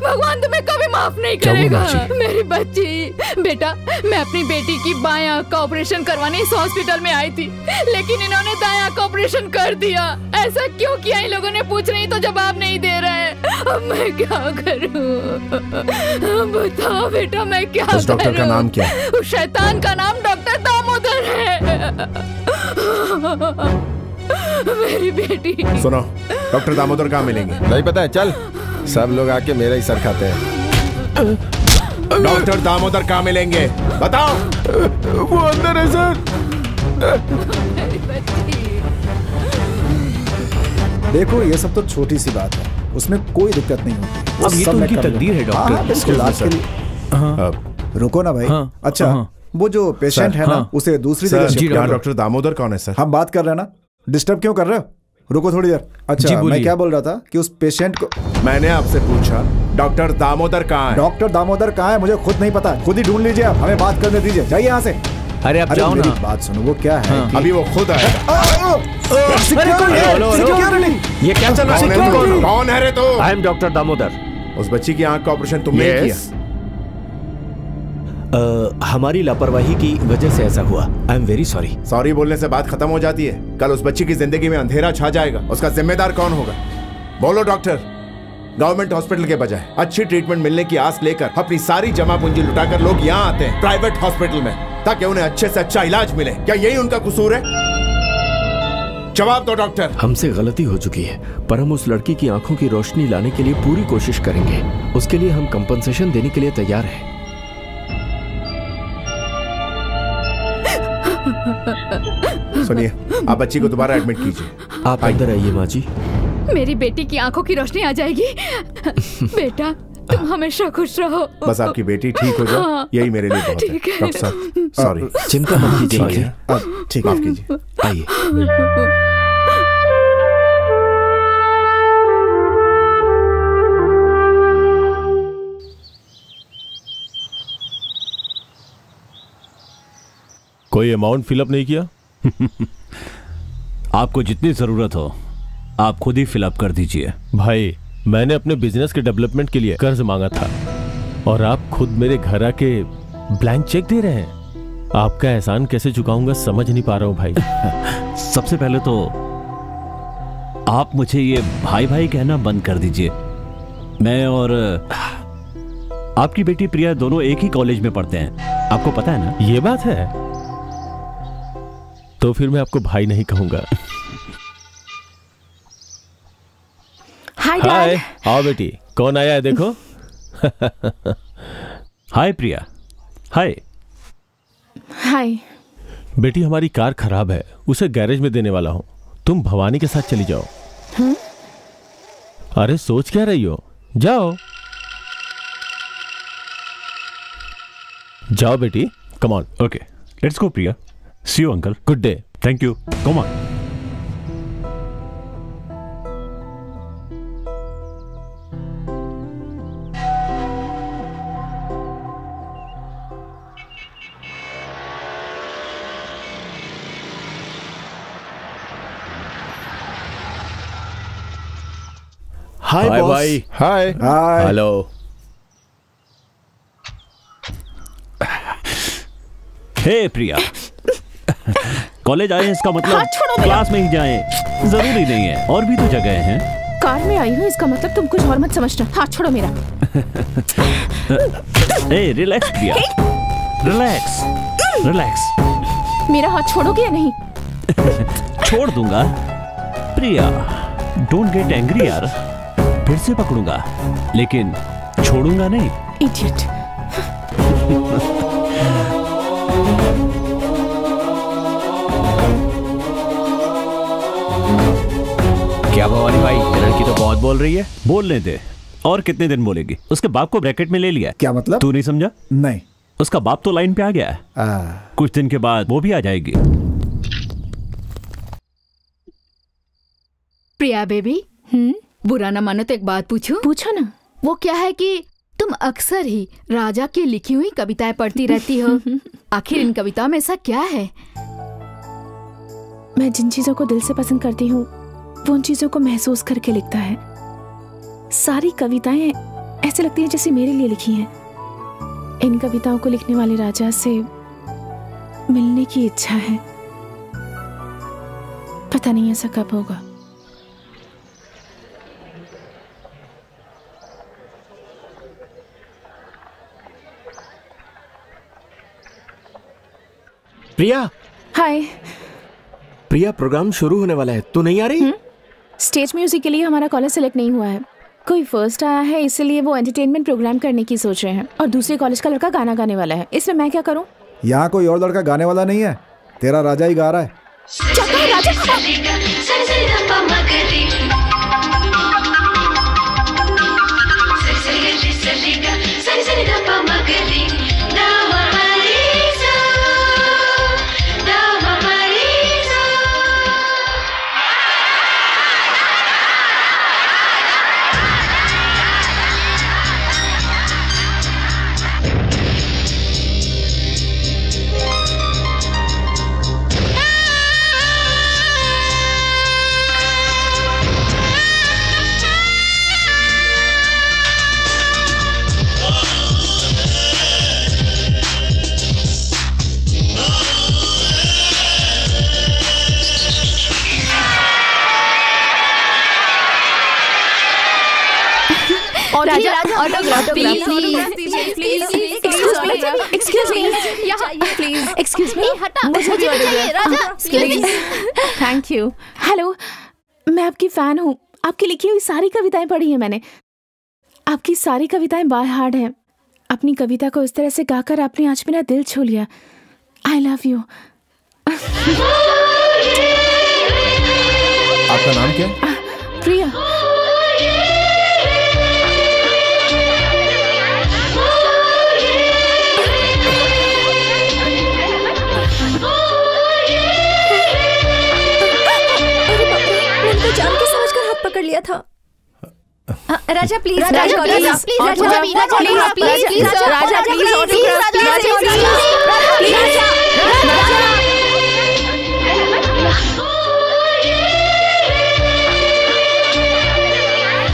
Speaker 12: भगवान तुम्हें कभी माफ नहीं करेगा। मेरी बच्ची। बेटा, मैं अपनी बेटी की बाएं आंख का ऑपरेशन करवाने इस हॉस्पिटल में आई थी, लेकिन इन्होंने दाएं आंख का ऑपरेशन कर दिया। ऐसा क्यों किया? इन लोगों ने पूछ रही तो जवाब नहीं दे रहे। अब मैं क्या करूं? बताओ बेटा, मैं क्या करूं?
Speaker 10: उस डॉक्टर का नाम क्या है?
Speaker 12: उस शैतान का नाम डॉक्टर दामोदर है। मेरी बेटी।
Speaker 10: सुनो, डॉक्टर दामोदर कहाँ मिलेंगे? नहीं पता है? चल, सब लोग आके मेरा ही सर खाते हैं। डॉक्टर दामोदर कहाँ मिलेंगे? बताओ। वो अंदर है सर।
Speaker 2: देखो, ये सब तो छोटी सी बात है, उसमें कोई दिक्कत नहीं होती।
Speaker 9: अब ये तो उनकी तकदीर है डॉक्टर।
Speaker 2: रुको ना भाई। अच्छा, वो जो पेशेंट है ना, उसे दूसरी जगह।
Speaker 10: डॉक्टर दामोदर कौन है सर?
Speaker 2: हम बात कर रहे हैं ना, डिस्टर्ब क्यों कर रहे हो? रुको थोड़ी देर। अच्छा मैं क्या बोल रहा था कि उस पेशेंट को
Speaker 10: मैंने आपसे पूछा डॉक्टर दामोदर कहाँ है?
Speaker 2: डॉक्टर दामोदर कहाँ है मुझे खुद नहीं पता, खुद ही ढूंढ लीजिए आप, हमें बात करने दीजिए, जाइए यहाँ से।
Speaker 9: अरे आप जाओ ना।
Speaker 2: बात सुनो, वो क्या है
Speaker 10: हाँ। अभी वो खुद आया।
Speaker 7: ये क्या चल रहा है?
Speaker 10: कौन है रे तू?
Speaker 7: I am doctor Damodar.
Speaker 10: उस बच्ची की आंख का ऑपरेशन तुमने किया?
Speaker 7: हमारी लापरवाही की वजह से ऐसा हुआ। I am very sorry.
Speaker 10: Sorry बोलने से बात खत्म हो जाती है? कल उस बच्ची की जिंदगी में अंधेरा छा जाएगा, उसका जिम्मेदार कौन होगा? बोलो डॉक्टर। गवर्नमेंट हॉस्पिटल के बजाय अच्छी ट्रीटमेंट मिलने की आस लेकर अपनी सारी जमा पूंजी लुटाकर लोग यहाँ आते हैं प्राइवेट हॉस्पिटल में, ताकि उन्हें अच्छे से अच्छा इलाज मिले। क्या यही उनका कसूर है? जवाब दो डॉक्टर।
Speaker 7: हमसे गलती हो चुकी है, पर हम उस लड़की की आंखों की रोशनी लाने के लिए पूरी कोशिश करेंगे। उसके लिए हम कंपनसेशन देने के लिए तैयार हैं।
Speaker 10: सुनिए, आप बच्ची को दोबारा एडमिट कीजिए।
Speaker 7: आप अंदर आइए माँ जी।
Speaker 12: मेरी बेटी की आंखों की रोशनी आ जाएगी। बेटा तुम हमेशा खुश रहो।
Speaker 10: बस आपकी बेटी ठीक हो जाए, यही मेरे लिए बहुत है। डॉक्टर साहब सॉरी।
Speaker 7: चिंता मत कीजिए।
Speaker 10: ठीक, माफ कीजिए।
Speaker 7: आइए।
Speaker 4: कोई अमाउंट फिलअप नहीं किया?
Speaker 6: आपको जितनी जरूरत हो आप खुद ही फिलअप कर दीजिए।
Speaker 4: भाई मैंने अपने बिजनेस के डेवलपमेंट के लिए कर्ज मांगा था और आप खुद मेरे घर आके ब्लैंक चेक दे रहे हैं। आपका एहसान कैसे चुकाऊंगा समझ नहीं पा रहा हूं भाई।
Speaker 6: सबसे पहले तो आप मुझे ये भाई भाई कहना बंद कर दीजिए। मैं और आपकी बेटी प्रिया दोनों एक ही कॉलेज में पढ़ते हैं, आपको पता है ना?
Speaker 4: ये बात है? तो फिर मैं आपको भाई नहीं कहूंगा। हाय, आओ बेटी, कौन आया है देखो।
Speaker 6: हाय प्रिया। हाय।
Speaker 11: हाय
Speaker 4: बेटी, हमारी कार खराब है, उसे गैरेज में देने वाला हूं, तुम भवानी के साथ चली जाओ। अरे सोच क्या रही हो, जाओ जाओ बेटी, come on.
Speaker 6: Okay let's go Priya. See you uncle.
Speaker 4: Good day.
Speaker 6: Thank you. Come on.
Speaker 7: Hi
Speaker 4: भाई।
Speaker 10: हाय।
Speaker 4: हेलो।
Speaker 6: हे प्रिया, कॉलेज आए हैं इसका मतलब क्लास में ही जाएं जरूरी नहीं है, और भी तो जगह हैं।
Speaker 11: कार में आई हूँ इसका मतलब तुम कुछ और मत समझना। हाथ छोड़ो मेरा।
Speaker 6: ए रिलैक्स प्रिया, रिलैक्स रिलैक्स।
Speaker 11: मेरा हाथ छोड़ोगे या नहीं?
Speaker 6: छोड़ दूंगा प्रिया, डोंट गेट एंग्री यार। फिर से पकड़ूंगा लेकिन छोड़ूंगा नहीं।
Speaker 11: इडियट।
Speaker 6: क्या भवानी भाई, लड़की तो बहुत बोल रही है। बोलने दे, और कितने दिन बोलेगी? उसके बाप को ब्रैकेट में ले लिया।
Speaker 2: क्या मतलब?
Speaker 6: तू नहीं समझा?
Speaker 2: नहीं।
Speaker 6: उसका बाप तो लाइन पे आ गया है। कुछ दिन के बाद वो भी आ जाएगी।
Speaker 12: प्रिया बेबी, बुरा ना मानो तो एक बात पूछूं?
Speaker 11: पूछो ना।
Speaker 12: वो क्या है कि तुम अक्सर ही राजा की लिखी हुई कविताएं पढ़ती रहती हो। आखिर इन कविताओं में ऐसा क्या है?
Speaker 11: मैं जिन चीजों को दिल से पसंद करती हूँ वो उन चीजों को महसूस करके लिखता है। सारी कविताएं ऐसे लगती हैं जैसे मेरे लिए लिखी हैं। इन कविताओं को लिखने वाले राजा से मिलने की इच्छा है। पता नहीं ऐसा कब होगा।
Speaker 7: प्रिया।
Speaker 11: हाय
Speaker 7: प्रिया, प्रोग्राम शुरू होने वाला है, तू नहीं आ रही?
Speaker 11: स्टेज म्यूजिक के लिए हमारा कॉलेज सेलेक्ट नहीं हुआ है। कोई फर्स्ट आया है इसलिए वो एंटरटेनमेंट प्रोग्राम करने की सोच रहे हैं, और दूसरे कॉलेज का लड़का गाना गाने वाला है। इसमें मैं क्या करूं?
Speaker 2: यहाँ कोई और लड़का गाने वाला नहीं है, तेरा राजा ही गा रहा है।
Speaker 12: ऑटोग्राफ प्लीज
Speaker 11: एक्सक्यूज मी
Speaker 12: हटा,
Speaker 11: मुझे भी
Speaker 12: चाहिए, राजा,
Speaker 11: प्लीज। Thank you. हेलो, मैं आपकी फैन हूँ। आपकी लिखी हुई सारी कविताएं पढ़ी हैं मैंने। आपकी सारी कविताएं बाय हार्ट हैं। अपनी कविता को इस तरह से गाकर आपने आज मेरा दिल छू लिया। आई लव यू।
Speaker 10: आपका नाम क्या है?
Speaker 11: प्रिया।
Speaker 3: जान के समझकर हाथ पकड़ लिया था। राजा प्लीज,
Speaker 12: राजा प्लीज,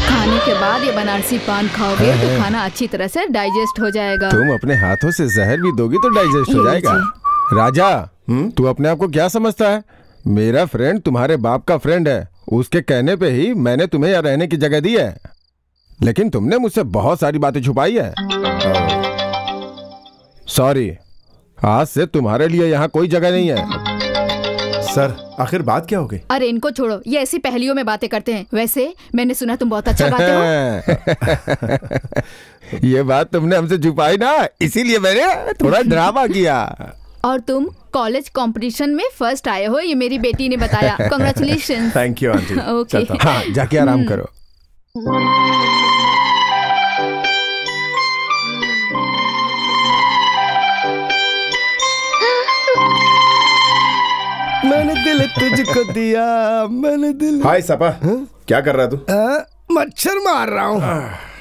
Speaker 12: खाने के बाद ये बनारसी पान खाओगे तो खाना अच्छी तरह से डाइजेस्ट हो जाएगा।
Speaker 13: तुम अपने हाथों से जहर भी दोगी तो डाइजेस्ट हो जाएगा। राजा, तू अपने आप को क्या समझता है? मेरा फ्रेंड तुम्हारे बाप का फ्रेंड है। उसके कहने पे ही मैंने तुम्हें यहाँ रहने की जगह दी है, लेकिन तुमने मुझसे बहुत सारी बातें छुपाई है। सॉरी, आज से तुम्हारे लिए यहाँ कोई जगह नहीं है।
Speaker 10: सर, आखिर बात क्या हो गई?
Speaker 12: अरे इनको छोड़ो, ये ऐसी पहेलियों में बातें करते हैं। वैसे मैंने सुना तुम बहुत अच्छा गाते हो।
Speaker 13: ये बात तुमने हमसे छुपाई ना, इसीलिए मैंने थोड़ा ड्रामा किया।
Speaker 12: और तुम कॉलेज कंपटीशन में फर्स्ट आए हो, ये मेरी बेटी ने बताया। Congratulations.
Speaker 10: Thank you aunty.
Speaker 12: Okay,
Speaker 13: हाँ, जाके आराम करो।
Speaker 5: मैंने दिल तुझको दिया, मैंने दिल।
Speaker 10: हाय सपा, क्या कर रहा तू?
Speaker 5: मच्छर मार रहा हूँ।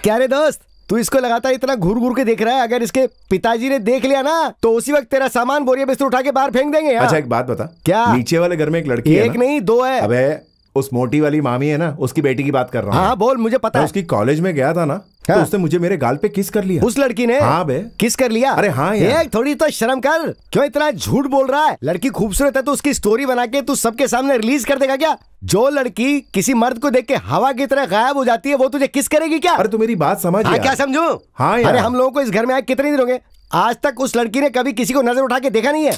Speaker 5: क्या रे दोस्त, तू इसको लगातार इतना घूर घूर के देख रहा है? अगर इसके पिताजी ने देख लिया ना तो उसी वक्त तेरा सामान बोरिया बिस्तर उठा के बाहर फेंक देंगे।
Speaker 10: अच्छा एक बात बता,
Speaker 5: क्या?
Speaker 10: नीचे वाले घर में एक लड़की है
Speaker 5: एक नहीं दो है।
Speaker 10: अबे उस मोटी वाली मामी है ना, उसकी बेटी की बात कर रहा हूँ।
Speaker 5: हाँ बोल, मुझे पता है।
Speaker 10: उसकी कॉलेज में गया था ना, तो उसने मुझे मेरे गाल पे किस कर लिया।
Speaker 5: उस लड़की ने?
Speaker 10: हाँ बे।
Speaker 5: किस कर लिया?
Speaker 10: अरे हाँ यार।
Speaker 5: थोड़ी तो शर्म कर, क्यों इतना झूठ बोल रहा है? लड़की खूबसूरत है तो उसकी स्टोरी बना के तू सबके सामने रिलीज कर देगा क्या? जो लड़की किसी मर्द को देख के हवा की तरह गायब हो जाती है वो तुझे किस करेगी क्या?
Speaker 10: अरे तू मेरी बात समझ।
Speaker 5: हाँ, क्या समझू?
Speaker 10: हाँ यार।
Speaker 5: अरे हम लोगों को इस घर में आए कितने दिन हो गए, आज तक उस लड़की ने कभी किसी को नजर उठा के देखा नहीं है।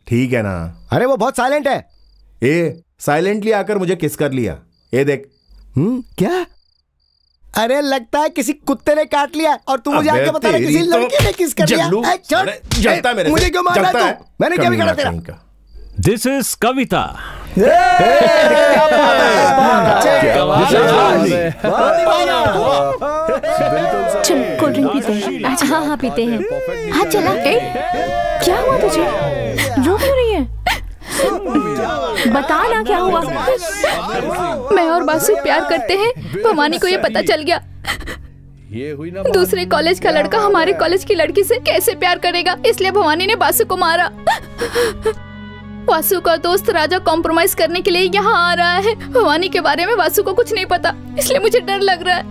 Speaker 10: ठीक है ना।
Speaker 5: अरे वो बहुत साइलेंट है।
Speaker 10: साइलेंटली आकर मुझे किस कर लिया। ये देख।
Speaker 5: क्या? अरे लगता है किसी कुत्ते ने काट लिया और तू मुझे आके बता रहा है किसी लड़की ने किस कर लिया।
Speaker 10: जलता मेरे से।
Speaker 5: मुझे क्यों मार रहा है तू? मैंने क्या बिगाड़ा तेरा?
Speaker 6: This is Kavita.
Speaker 11: Cold drink पीते हैं?
Speaker 3: अच्छा हाँ पीते हैं।
Speaker 11: हाँ चला। क्या हुआ तुझे? रो क्यों रही है? बता ना क्या हुआ।
Speaker 12: मैं और बासु प्यार करते हैं, भवानी को ये पता चल गया। दूसरे कॉलेज का लड़का हमारे कॉलेज की लड़की से कैसे प्यार करेगा, इसलिए भवानी ने बासु को मारा। वासु का दोस्त राजा कॉम्प्रोमाइज करने के लिए यहाँ आ रहा है। भवानी के बारे में वासु को कुछ नहीं पता, इसलिए मुझे डर लग रहा है।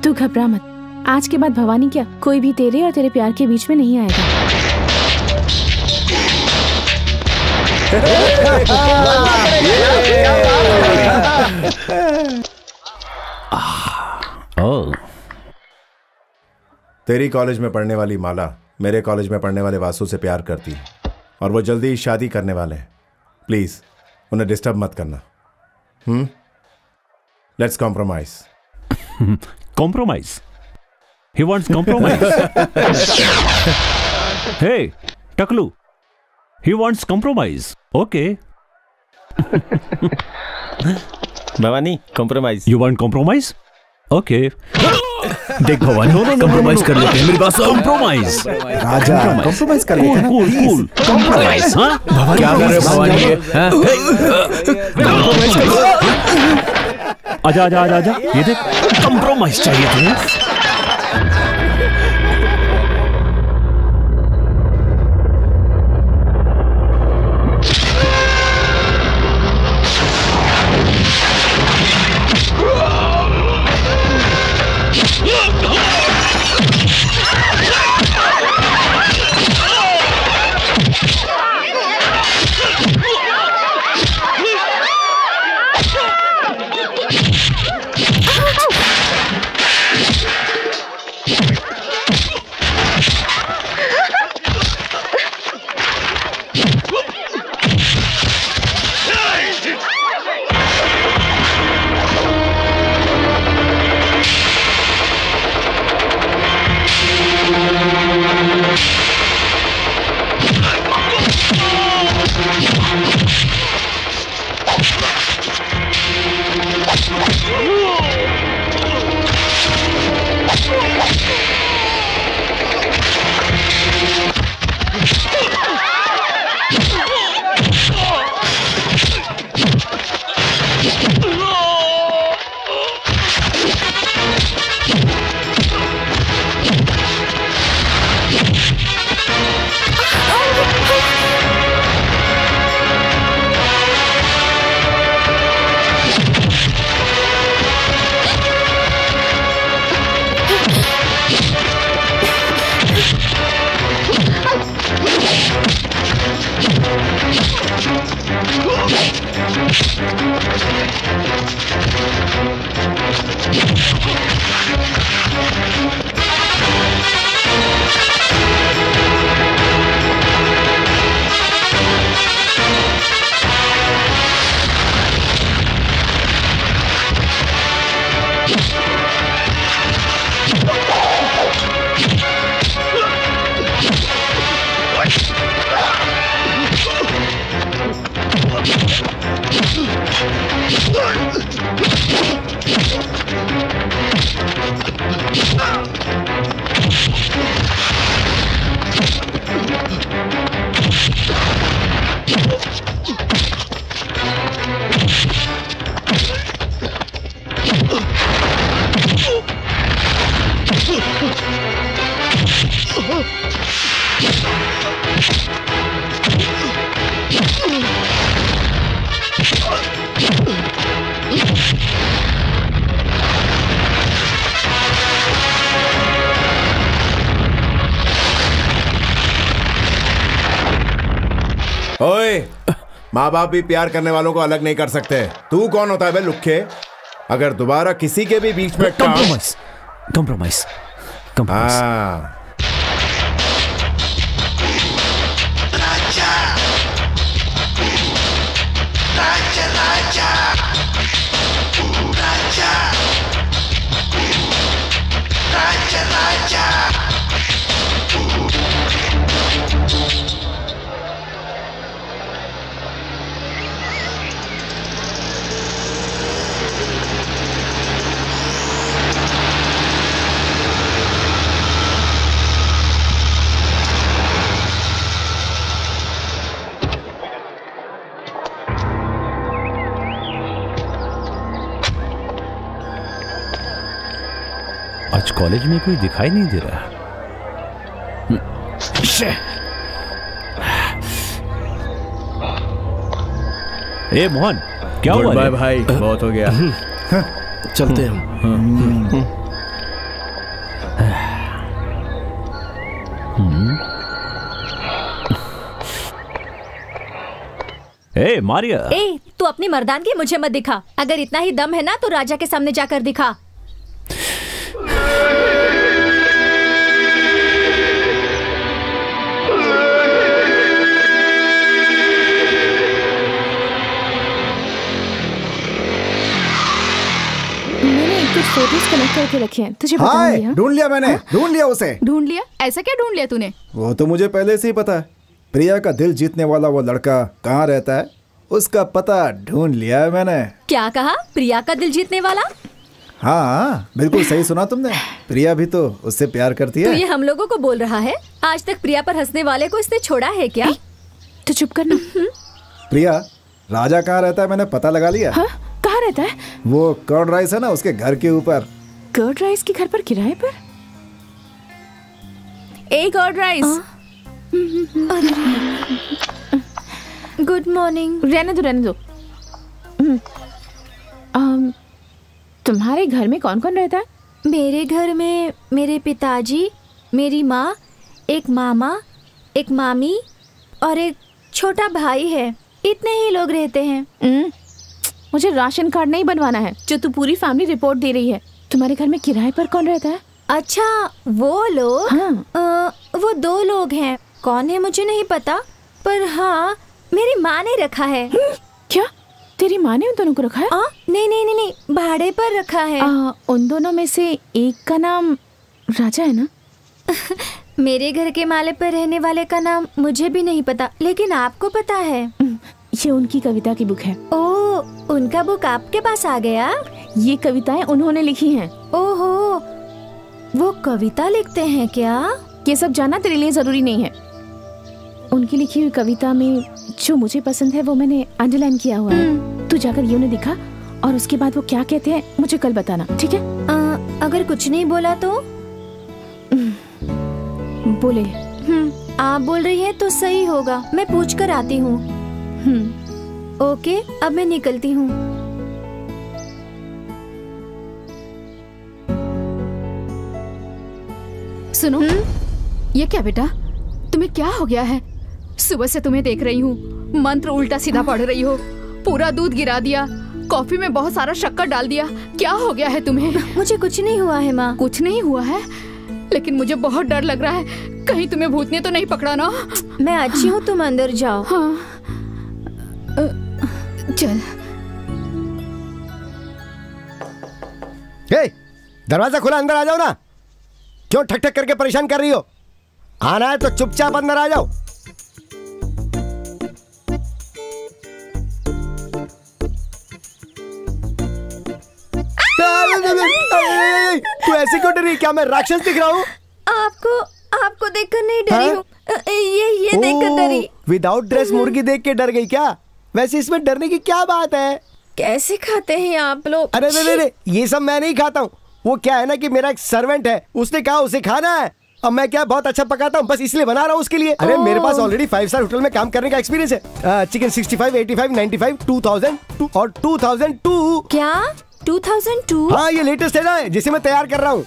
Speaker 11: तू घबरा मत, आज के बाद भवानी क्या कोई भी तेरे और तेरे प्यार के बीच में नहीं आएगा।
Speaker 10: तेरी कॉलेज में पढ़ने वाली माला मेरे कॉलेज में पढ़ने वाले वासु से प्यार करती है और वो जल्दी ही शादी करने वाले हैं। प्लीज उन्हें डिस्टर्ब मत करना। Let's compromise.
Speaker 6: Compromise. He wants compromise. Hey, Taklu. He wants compromise. Okay.
Speaker 4: Bhavani, compromise.
Speaker 6: You want compromise? Okay.
Speaker 9: देख भवानी, compromise कर लेते हैं मेरी बात सुन। Compromise.
Speaker 2: राजा, compromise कर लेते हैं।
Speaker 6: Cool. Compromise, हाँ?
Speaker 9: भवानी, क्या कर रहे हो भवानी?
Speaker 6: आजा। ये देख, compromise चाहिए तुम्हें?
Speaker 10: ओए, माँ बाप भी प्यार करने वालों को अलग नहीं कर सकते। तू कौन होता है बे लुक्खे? अगर दोबारा किसी के भी बीच में
Speaker 6: कॉम्प्रोमाइज।
Speaker 10: हाँ।
Speaker 9: आज कॉलेज में कोई दिखाई नहीं दे रहा।
Speaker 6: ए मोहन, क्या हुआ?
Speaker 9: बाय भाई, बहुत हो गया।
Speaker 5: चलते हैं।
Speaker 6: ए मारिया,
Speaker 3: ए तू अपनी मर्दानगी मुझे मत दिखा। अगर इतना ही दम है ना तो राजा के सामने जाकर दिखा।
Speaker 11: कुछ फोटोज कनेक्ट करके रखे हैं, तुझे बताऊंगी। हाँ?
Speaker 2: ढूंढ लिया मैंने, ढूंढ लिया उसे।
Speaker 12: ढूंढ लिया? ऐसा क्या ढूंढ लिया तूने?
Speaker 2: वो तो मुझे पहले से ही पता है। प्रिया का दिल जीतने वाला वो लड़का कहाँ रहता है, उसका पता ढूंढ लिया है मैंने।
Speaker 3: क्या कहा? प्रिया का दिल जीतने वाला?
Speaker 2: हाँ, बिल्कुल सही सुना तुमने। प्रिया भी तो उससे प्यार करती है।
Speaker 3: तो ये हम लोगों को बोल रहा है? आज तक प्रिया पर हंसने वाले को इसने छोड़ा है क्या?
Speaker 11: तो चुप करना।
Speaker 2: प्रिया, राजा कहाँ रहता है मैंने पता लगा लिया।
Speaker 11: हाँ? कहाँ रहता है?
Speaker 2: वो कर्ड राइस है ना, उसके घर के ऊपर।
Speaker 11: कर्ड राइस के घर पर किराए पर?
Speaker 12: एक कर्ड राइस।
Speaker 3: Good morning.
Speaker 11: रहने दो। तुम्हारे घर में कौन कौन रहता है?
Speaker 3: मेरे घर में मेरे पिताजी, मेरी माँ, एक मामा, एक मामी और एक छोटा भाई है। इतने ही लोग रहते हैं।
Speaker 11: मुझे राशन कार्ड नहीं बनवाना है जो तू पूरी फैमिली रिपोर्ट दे रही है। तुम्हारे घर में किराए पर कौन रहता है?
Speaker 3: अच्छा, वो लोग?
Speaker 11: हाँ।
Speaker 3: वो 2 लोग हैं। कौन है मुझे नहीं पता, पर हाँ मेरी माँ ने रखा है।
Speaker 11: क्या तेरी माँ ने उन दोनों को रखा है?
Speaker 3: नहीं, भाड़े पर रखा है।
Speaker 11: उन दोनों में से एक का नाम राजा है ना?
Speaker 3: मेरे घर के माले पर रहने वाले का नाम मुझे भी नहीं पता, लेकिन आपको पता है।
Speaker 11: ये उनकी कविता की बुक है।
Speaker 3: ओह, उनका बुक आपके पास आ गया?
Speaker 11: ये कविताएं उन्होंने लिखी हैं।
Speaker 3: ओहो, वो कविता लिखते हैं क्या?
Speaker 11: ये सब जानना तेरे लिए जरूरी नहीं है। उनकी लिखी हुई कविता में जो मुझे पसंद है वो मैंने अंडरलाइन किया हुआ है। तू जाकर ये उन्हें दिखा और उसके बाद वो क्या कहते हैं मुझे कल बताना, ठीक है?
Speaker 3: अगर कुछ नहीं बोला तो?
Speaker 11: बोले।
Speaker 3: आप बोल रही हैं तो सही होगा। मैं पूछ कर आती हूँ। ओके, अब मैं निकलती हूँ।
Speaker 12: सुनो, ये क्या बेटा, तुम्हें क्या हो गया है? सुबह से तुम्हें देख रही हूँ, मंत्र उल्टा सीधा पढ़ रही हो, पूरा दूध गिरा दिया, कॉफी में बहुत सारा शक्कर डाल दिया। क्या हो गया है तुम्हें?
Speaker 3: मुझे कुछ नहीं हुआ है माँ।
Speaker 12: कुछ नहीं हुआ है, लेकिन मुझे बहुत डर लग रहा है, कहीं तुम्हें भूत ने तो नहीं पकड़ा ना?
Speaker 3: मैं अच्छी हूँ, तुम अंदर जाओ।
Speaker 12: हाँ चल।
Speaker 5: दरवाजा खुला, अंदर आ जाओ ना। क्यों ठक ठक करके परेशान कर रही हो? आना है तो चुपचाप अंदर आ जाओ। तू ऐसे क्यों डरी? क्या मैं राक्षस दिख रहा हूँ?
Speaker 3: आपको देखकर नहीं डरी हूँ, ये देखकर डरी।
Speaker 5: विदाउट ड्रेस मुर्गी देख के डर गई क्या? वैसे इसमें डरने की क्या बात है?
Speaker 3: कैसे खाते हैं आप लोग?
Speaker 5: अरे ये सब मैं नहीं खाता हूँ। वो क्या है ना कि मेरा एक सर्वेंट है, उसने कहा उसे खाना है। अब मैं क्या बहुत अच्छा पकाता हूँ, बस इसलिए बना रहा हूँ उसके लिए। अरे मेरे पास ऑलरेडी 5 स्टार होटल में काम करने का एक्सपीरियंस है। चिकन 65, 85, 95, 2000 और 2002।
Speaker 3: क्या 2002?
Speaker 5: हाँ, ये लेटेस्ट है ना, जिसे मैं तैयार कर रहा हूँ।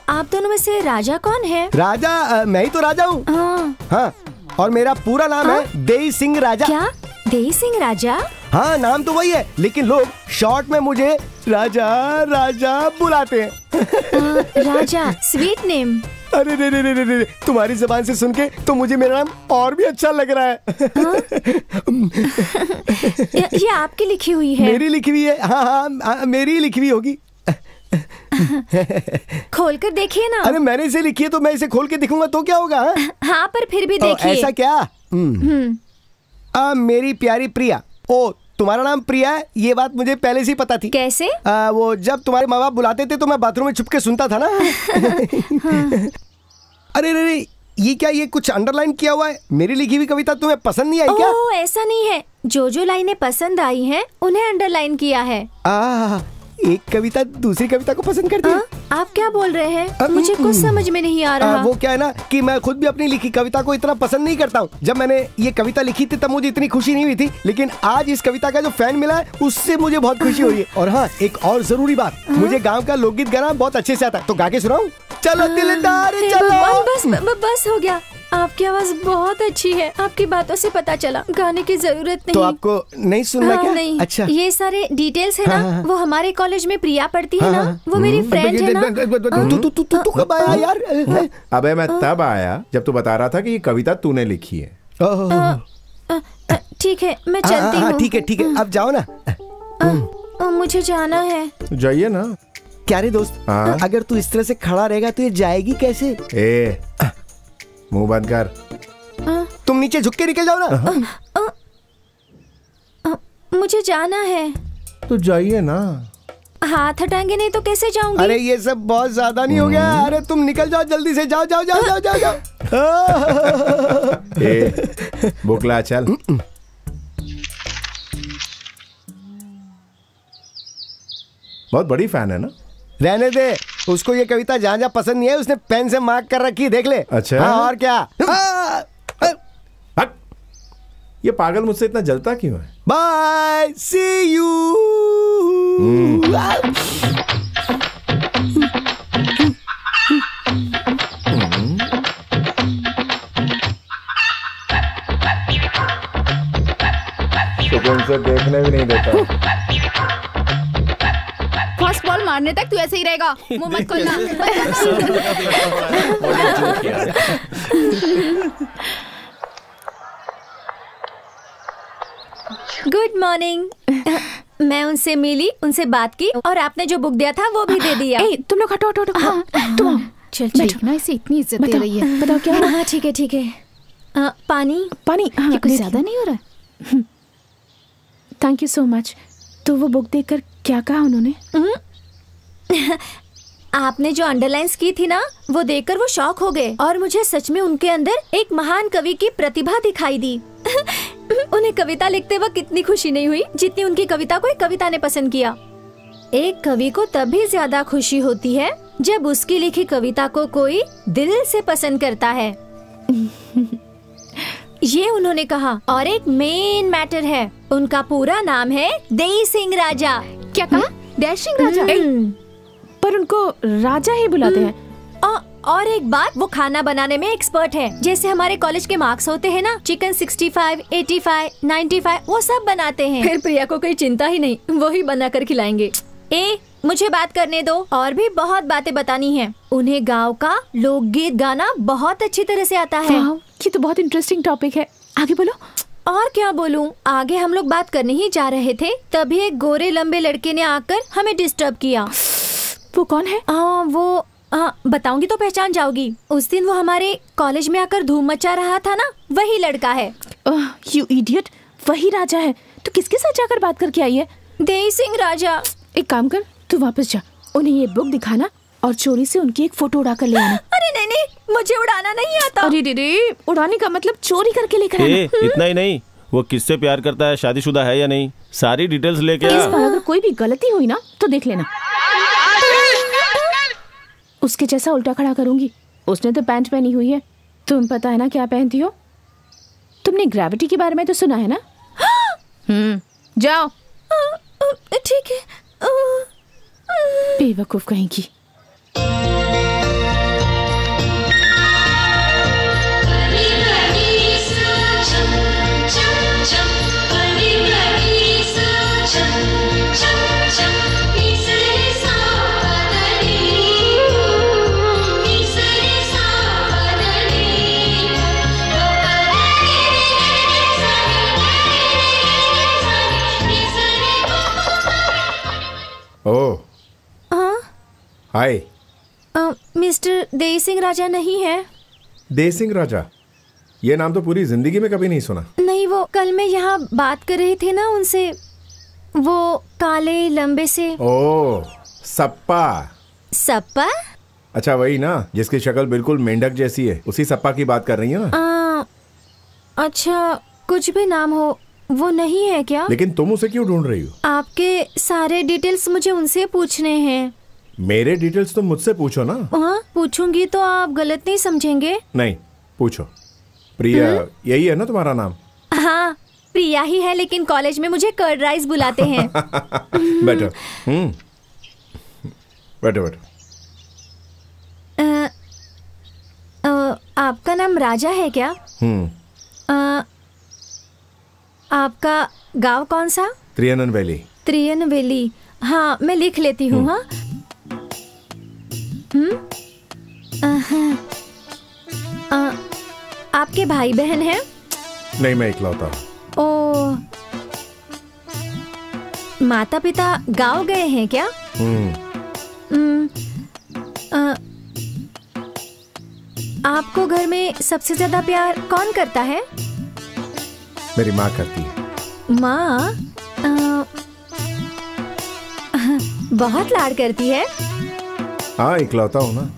Speaker 3: आप दोनों में से राजा कौन है?
Speaker 5: राजा मैं ही तो राजा हूँ। हाँ, और मेरा पूरा नाम है देई सिंह राजा।
Speaker 3: क्या देई सिंह राजा?
Speaker 5: हाँ, नाम तो वही है, लेकिन लोग शॉर्ट में मुझे राजा राजा बुलाते हैं।
Speaker 3: राजा, स्वीट नेम।
Speaker 5: अरे रे, तुम्हारी जबान से सुन के तो मुझे मेरा नाम और भी अच्छा लग रहा है।
Speaker 3: ये आपकी लिखी हुई है?
Speaker 5: मेरी लिखी हुई है। हाँ, मेरी लिखी हुई होगी।
Speaker 3: खोल कर देखिए ना।
Speaker 5: अरे मैंने इसे लिखी है तो मैं इसे खोल के दिखूंगा तो क्या होगा?
Speaker 3: हाँ, पर फिर भी देखिए।
Speaker 5: ऐसा क्या? मेरी प्यारी प्रिया। ओ, तुम्हारा नाम प्रिया है, ये बात मुझे पहले से ही पता थी।
Speaker 3: कैसे?
Speaker 5: वो जब तुम्हारे माँ बाप बुलाते थे तो मैं बाथरूम में छुप के सुनता था ना। अरे ये क्या, ये कुछ अंडरलाइन किया हुआ है? मेरी लिखी हुई कविता तुम्हें पसंद नहीं आई क्या?
Speaker 3: ओह, ऐसा नहीं है, जो लाइनें पसंद आई हैं उन्हें अंडरलाइन किया है।
Speaker 5: एक कविता दूसरी कविता को पसंद करती है?
Speaker 3: आप क्या बोल रहे हैं? मुझे कुछ समझ में नहीं आ रहा।
Speaker 5: वो क्या है ना कि मैं खुद भी अपनी लिखी कविता को इतना पसंद नहीं करता हूँ। जब मैंने ये कविता लिखी थी तब मुझे इतनी खुशी नहीं हुई थी, लेकिन आज इस कविता का जो फैन मिला है उससे मुझे बहुत खुशी हो रही है। और हाँ, एक और जरूरी बात, मुझे गाँव का लोकगीत गाना बहुत अच्छे से आता है, तो गा के सुनाऊं? चलो दिलदार चलो।
Speaker 3: बस हो गया, आपकी आवाज बहुत अच्छी है, आपकी बातों से पता चला, गाने की जरूरत नहीं।
Speaker 5: तो आपको नहीं सुनना क्या?
Speaker 3: नहीं।
Speaker 5: अच्छा,
Speaker 3: ये सारे डिटेल्स है ना, वो हमारे कॉलेज में प्रिया पढ़ती है ना, वो मेरी फ्रेंड है ना।
Speaker 5: तू कब आया यार?
Speaker 10: अबे मैं तब आया जब तू बता रहा था कि ये कविता तूने लिखी है।
Speaker 3: ठीक है, मैं चलती हूँ।
Speaker 5: ठीक है, अब जाओ ना।
Speaker 3: मुझे जाना है।
Speaker 10: जाइए ना।
Speaker 5: क्या रे दोस्त, अगर तू इस तरह से खड़ा रहेगा तो ये जाएगी कैसे?
Speaker 10: मुंह बंद कर।
Speaker 5: तुम नीचे झुक के निकल जाओ ना।
Speaker 3: मुझे जाना है।
Speaker 10: तो जाइए ना।
Speaker 3: हाथ हटाएंगे नहीं तो कैसे जाऊंगी?
Speaker 5: अरे ये सब बहुत ज्यादा नहीं हो गया? अरे तुम निकल जाओ जल्दी से, जाओ।
Speaker 10: बुकला चल। बहुत बड़ी फैन है ना?
Speaker 5: रहने दे, उसको ये कविता जहाँ पसंद नहीं है उसने पेन से मार्क कर रखी, देख ले।
Speaker 10: अच्छा।
Speaker 5: हाँ, और क्या?
Speaker 10: ये पागल मुझसे इतना जलता क्यों है?
Speaker 5: Bye, see you.
Speaker 10: तुमसे देखने भी नहीं देता।
Speaker 12: फर्स्ट बॉल मारने तक तू ऐसे ही रहेगा, मुंह मत खोलना।
Speaker 3: Good morning. मैं उनसे मिली, उनसे बात की और आपने जो बुक दिया था वो भी दे दिया।
Speaker 11: तुम लोग हटो। तुम
Speaker 12: चल ना, इसे इतनी इज्जत दे रही है।
Speaker 11: बताओ क्या?
Speaker 3: हाँ ठीक है। पानी।
Speaker 12: ये कुछ ज्यादा नहीं हो रहा?
Speaker 11: Thank you so much. तो वो बुक देखकर क्या कहा उन्होंने?
Speaker 3: आपने जो अंडरलाइंस की थी ना, वो देखकर वो शॉक हो गए और मुझे सच में उनके अंदर एक महान कवि की प्रतिभा दिखाई दी। उन्हें कविता लिखते वक्त इतनी खुशी नहीं हुई जितनी उनकी कविता को एक कविता ने पसंद किया। एक कवि को तभी ज्यादा खुशी होती है जब उसकी लिखी कविता को कोई दिल से पसंद करता है। ये उन्होंने कहा। और एक मेन मैटर है, उनका पूरा नाम है देई सिंह राजा।
Speaker 12: क्या कहा? देई सिंह राजा?
Speaker 11: पर उनको राजा ही बुलाते हैं।
Speaker 3: और एक बात, वो खाना बनाने में एक्सपर्ट है। जैसे हमारे कॉलेज के मार्क्स होते हैं ना, चिकन 65, 85, 95, वो सब बनाते हैं। फिर प्रिया को कोई चिंता ही नहीं, वो ही बना कर खिलाएंगे। मुझे बात करने दो, और भी बहुत बातें बतानी है। उन्हें गाँव का लोकगीत गाना बहुत अच्छी तरह से आता है।
Speaker 11: ये तो बहुत इंटरेस्टिंग टॉपिक है, आगे बोलो।
Speaker 3: और क्या बोलूं, आगे हम लोग बात करने ही जा रहे थे, तभी एक गोरे लंबे लड़के ने आकर हमें डिस्टर्ब किया।
Speaker 11: वो कौन है?
Speaker 3: वो बताऊंगी तो पहचान जाओगी। उस दिन वो हमारे कॉलेज में आकर धूम मचा रहा था ना, वही लड़का है।
Speaker 11: यू इडियट, वही राजा है। तो किसके साथ जाकर बात करके आई है?
Speaker 3: देई सिंह राजा।
Speaker 11: एक काम कर, तू वापस जा, उन्हें ये बुक दिखाना और चोरी से उनकी एक फोटो उड़ा कर ले आना।
Speaker 3: अरे नहीं, मुझे उड़ाना नहीं आता।
Speaker 11: अरे रे, उड़ाने का मतलब चोरी करके लेकर आना।
Speaker 4: इतना ही नहीं, वो किससे प्यार करता है, शादीशुदा है या नहीं, सारी डिटेल्स लेके आ।
Speaker 11: इस बार अगर कोई भी गलती हुई ना तो देख लेना, उसके जैसा उल्टा खड़ा करूंगी। उसने तो पैंट पहनी हुई है, तुम पता है ना क्या पहनती हो? तुमने ग्रेविटी के बारे में तो सुना है ना? जाओ।
Speaker 3: ठीक है।
Speaker 11: बेवकूफ कहेंगी।
Speaker 10: ओह, हाय।
Speaker 3: मिस्टर देई सिंह राजा नहीं है?
Speaker 10: देई सिंह राजा, ये नाम तो पूरी जिंदगी में कभी नहीं सुना।
Speaker 3: नहीं, वो कल मैं यहाँ बात कर रही थी ना उनसे, वो काले लंबे से।
Speaker 10: ओह, सप्पा।
Speaker 3: सप्पा?
Speaker 10: अच्छा, वही ना जिसकी शक्ल बिल्कुल मेंढक जैसी है, उसी सप्पा की बात कर रही है ना?
Speaker 3: अच्छा, कुछ भी नाम हो, वो नहीं है क्या?
Speaker 10: लेकिन तुम उसे क्यों ढूंढ रही हो?
Speaker 3: आपके सारे डिटेल्स मुझे उनसे पूछने हैं।
Speaker 10: मेरे डिटेल्स तुम मुझसे पूछो ना।
Speaker 3: हाँ, पूछूंगी तो आप गलत नहीं समझेंगे?
Speaker 10: नहीं, पूछो। प्रिया यही है ना तुम्हारा नाम?
Speaker 3: हाँ, प्रिया ही है, लेकिन कॉलेज में मुझे कर्ड राइस बुलाते हैं।
Speaker 10: बैठो। बैठो बैठो।
Speaker 3: आपका नाम राजा है क्या? आपका गांव कौन सा?
Speaker 10: त्रियनन वैली।
Speaker 3: त्रियन वैली, हाँ मैं लिख लेती हूँ। हाँ, आपके भाई बहन हैं?
Speaker 10: नहीं, मैं इकलौता हूँ।
Speaker 3: ओ, माता पिता गांव गए हैं क्या? आपको घर में सबसे ज्यादा प्यार कौन करता है?
Speaker 10: मेरी माँ करती है।
Speaker 3: माँ बहुत लाड करती है?
Speaker 10: हाँ, इकलौता हूँ ना।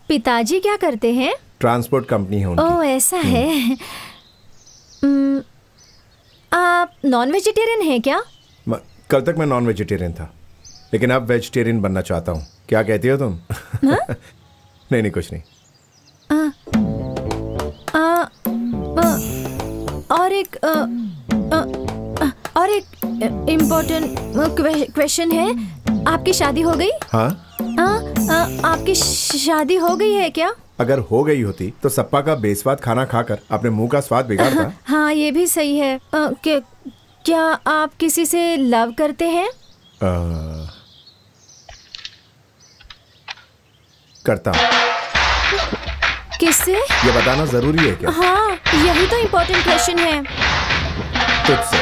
Speaker 3: पिताजी क्या करते हैं?
Speaker 10: ट्रांसपोर्ट कंपनी है उनकी।
Speaker 3: ओह, ऐसा है। आप नॉन वेजिटेरियन हैं क्या?
Speaker 10: कल तक मैं नॉन वेजिटेरियन था, लेकिन अब वेजिटेरियन बनना चाहता हूँ। क्या कहती हो तुम? नहीं, कुछ नहीं। और एक इम्पोर्टेंट क्वेश्चन है, आपकी शादी हो गई? हाँ।
Speaker 3: आपकी शादी हो गई है क्या?
Speaker 10: अगर हो गई होती तो सप्पा का बेस्वाद खाना खाकर अपने मुंह का स्वाद बिगाड़ता।
Speaker 3: हाँ, ये भी सही है। क्या आप किसी से लव करते हैं?
Speaker 10: करता हूँ।
Speaker 3: किससे?
Speaker 10: ये बताना जरूरी है क्या?
Speaker 3: हाँ, यही तो इम्पोर्टेंट क्वेश्चन है।
Speaker 10: तुझसे।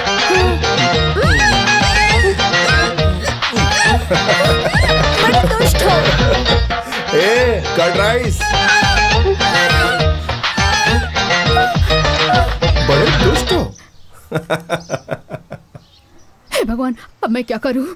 Speaker 3: बड़े दुष्ट हो।
Speaker 10: Curd rice. बड़े दुष्ट हो।
Speaker 12: हे भगवान, अब मैं क्या करूं?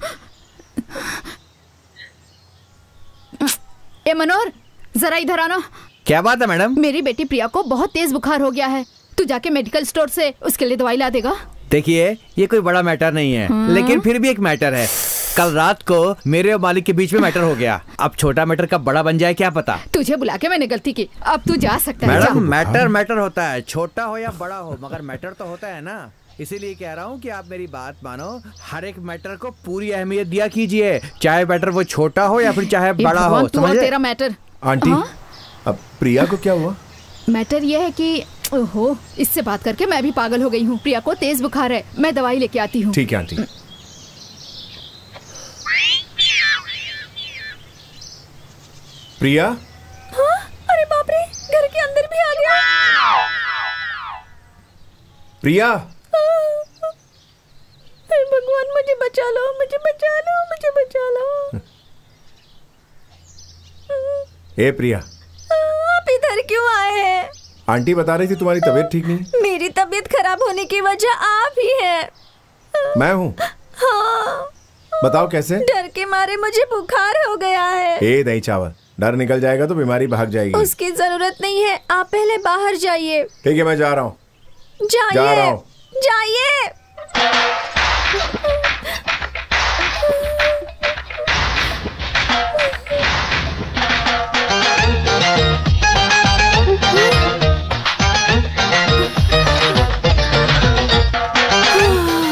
Speaker 12: ए मनोहर, जरा इधर आना।
Speaker 9: क्या बात है मैडम?
Speaker 12: मेरी बेटी प्रिया को बहुत तेज बुखार हो गया है, तू जाके मेडिकल स्टोर से उसके लिए दवाई ला देगा।
Speaker 9: देखिए, ये कोई बड़ा मैटर नहीं है, लेकिन फिर भी एक मैटर है। कल रात को मेरे और मालिक के बीच में मैटर हो गया। अब छोटा मैटर कब बड़ा बन जाए क्या पता।
Speaker 12: तुझे बुला के मैंने गलती की, अब तू जा सकता है।
Speaker 9: मैडम, मैटर होता है, छोटा हो या बड़ा हो, मगर मैटर तो होता है ना। इसीलिए कह रहा हूँ कि आप मेरी बात मानो, हर एक मैटर को पूरी अहमियत दिया कीजिए, चाहे मैटर वो छोटा हो या फिर चाहे बड़ा हो।
Speaker 12: समझ तेरा मैटर।
Speaker 10: आंटी अब प्रिया को क्या हुआ?
Speaker 12: मैटर ये है कि ओहो, इससे बात करके मैं भी पागल हो गई हूँ। प्रिया को तेज बुखार है, मैं दवाई लेके आती हूँ।
Speaker 10: ठीक है आंटी। प्रिया?
Speaker 3: हाँ? अरे बाप रे, घर के अंदर भी आ गया।
Speaker 10: प्रिया?
Speaker 3: भगवान मुझे बचा लो, मुझे बचा लो, मुझे बचा लो।
Speaker 10: ए प्रिया,
Speaker 3: आप इधर क्यों आए हैं?
Speaker 10: आंटी बता रही थी तुम्हारी तबीयत ठीक नहीं।
Speaker 3: मेरी तबीयत खराब होने की वजह आप ही है।
Speaker 10: मैं हूँ?
Speaker 3: हाँ।
Speaker 10: बताओ कैसे?
Speaker 3: डर के मारे मुझे बुखार हो गया है।
Speaker 10: ए दही चावल, डर निकल जाएगा तो बीमारी भाग जाएगी।
Speaker 3: उसकी जरूरत नहीं है, आप पहले बाहर जाइए।
Speaker 10: ठीक है, मैं जा रहा हूँ।
Speaker 3: जाइए,
Speaker 10: जा रहा हूँ।
Speaker 3: जाइए।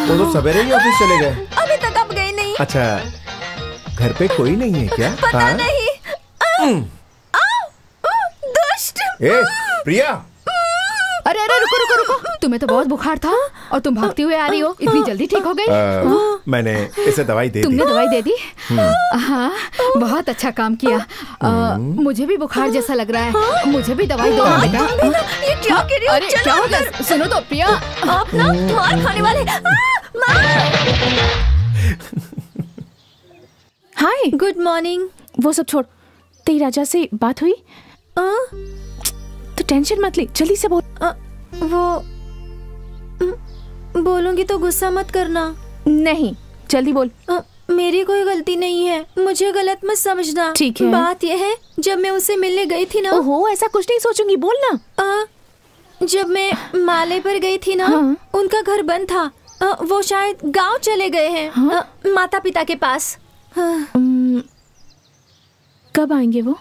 Speaker 10: वो तो सवेरे ही ऑफिस चले गए।
Speaker 3: अभी तक आप गए नहीं।
Speaker 10: अच्छा, घर पे कोई नहीं है क्या?
Speaker 3: पता नहीं। दुष्ट।
Speaker 10: ए प्रिया।
Speaker 12: अरे अरे रुको रुको रुको, तुम्हें तो बहुत बुखार था और तुम भागती हुए आ रही हो, इतनी जल्दी ठीक हो गई?
Speaker 10: मैंने इसे दवाई दे दी।
Speaker 12: तुमने दवाई दे दी? हाँ, बहुत अच्छा काम किया। मुझे भी बुखार जैसा लग रहा है, मुझे भी दवाई दो ना बेटा।
Speaker 3: ये क्या कर रही हो?
Speaker 12: अरे क्या होगा? सुनो तो प्रिया,
Speaker 3: आप ना मार खाने वाले।
Speaker 11: हाय,
Speaker 3: गुड मॉर्निंग।
Speaker 11: वो सब छोड़, तेरी राजा से बात हुई? तो टेंशन मत ले, जल्दी से बोल।
Speaker 3: वो बोलूंगी तो गुस्सा मत करना।
Speaker 11: नहीं, जल्दी बोल।
Speaker 3: मेरी कोई गलती नहीं है, मुझे गलत मत समझना।
Speaker 11: ठीक है।
Speaker 3: बात यह है, जब मैं उससे मिलने गई थी ना।
Speaker 11: ओहो, ऐसा कुछ नहीं सोचूंगी, बोल ना।
Speaker 3: जब मैं माले पर गई थी ना, उनका घर बंद था। वो शायद गांव चले गए हैं, माता पिता के पास।
Speaker 11: कब आएंगे वो?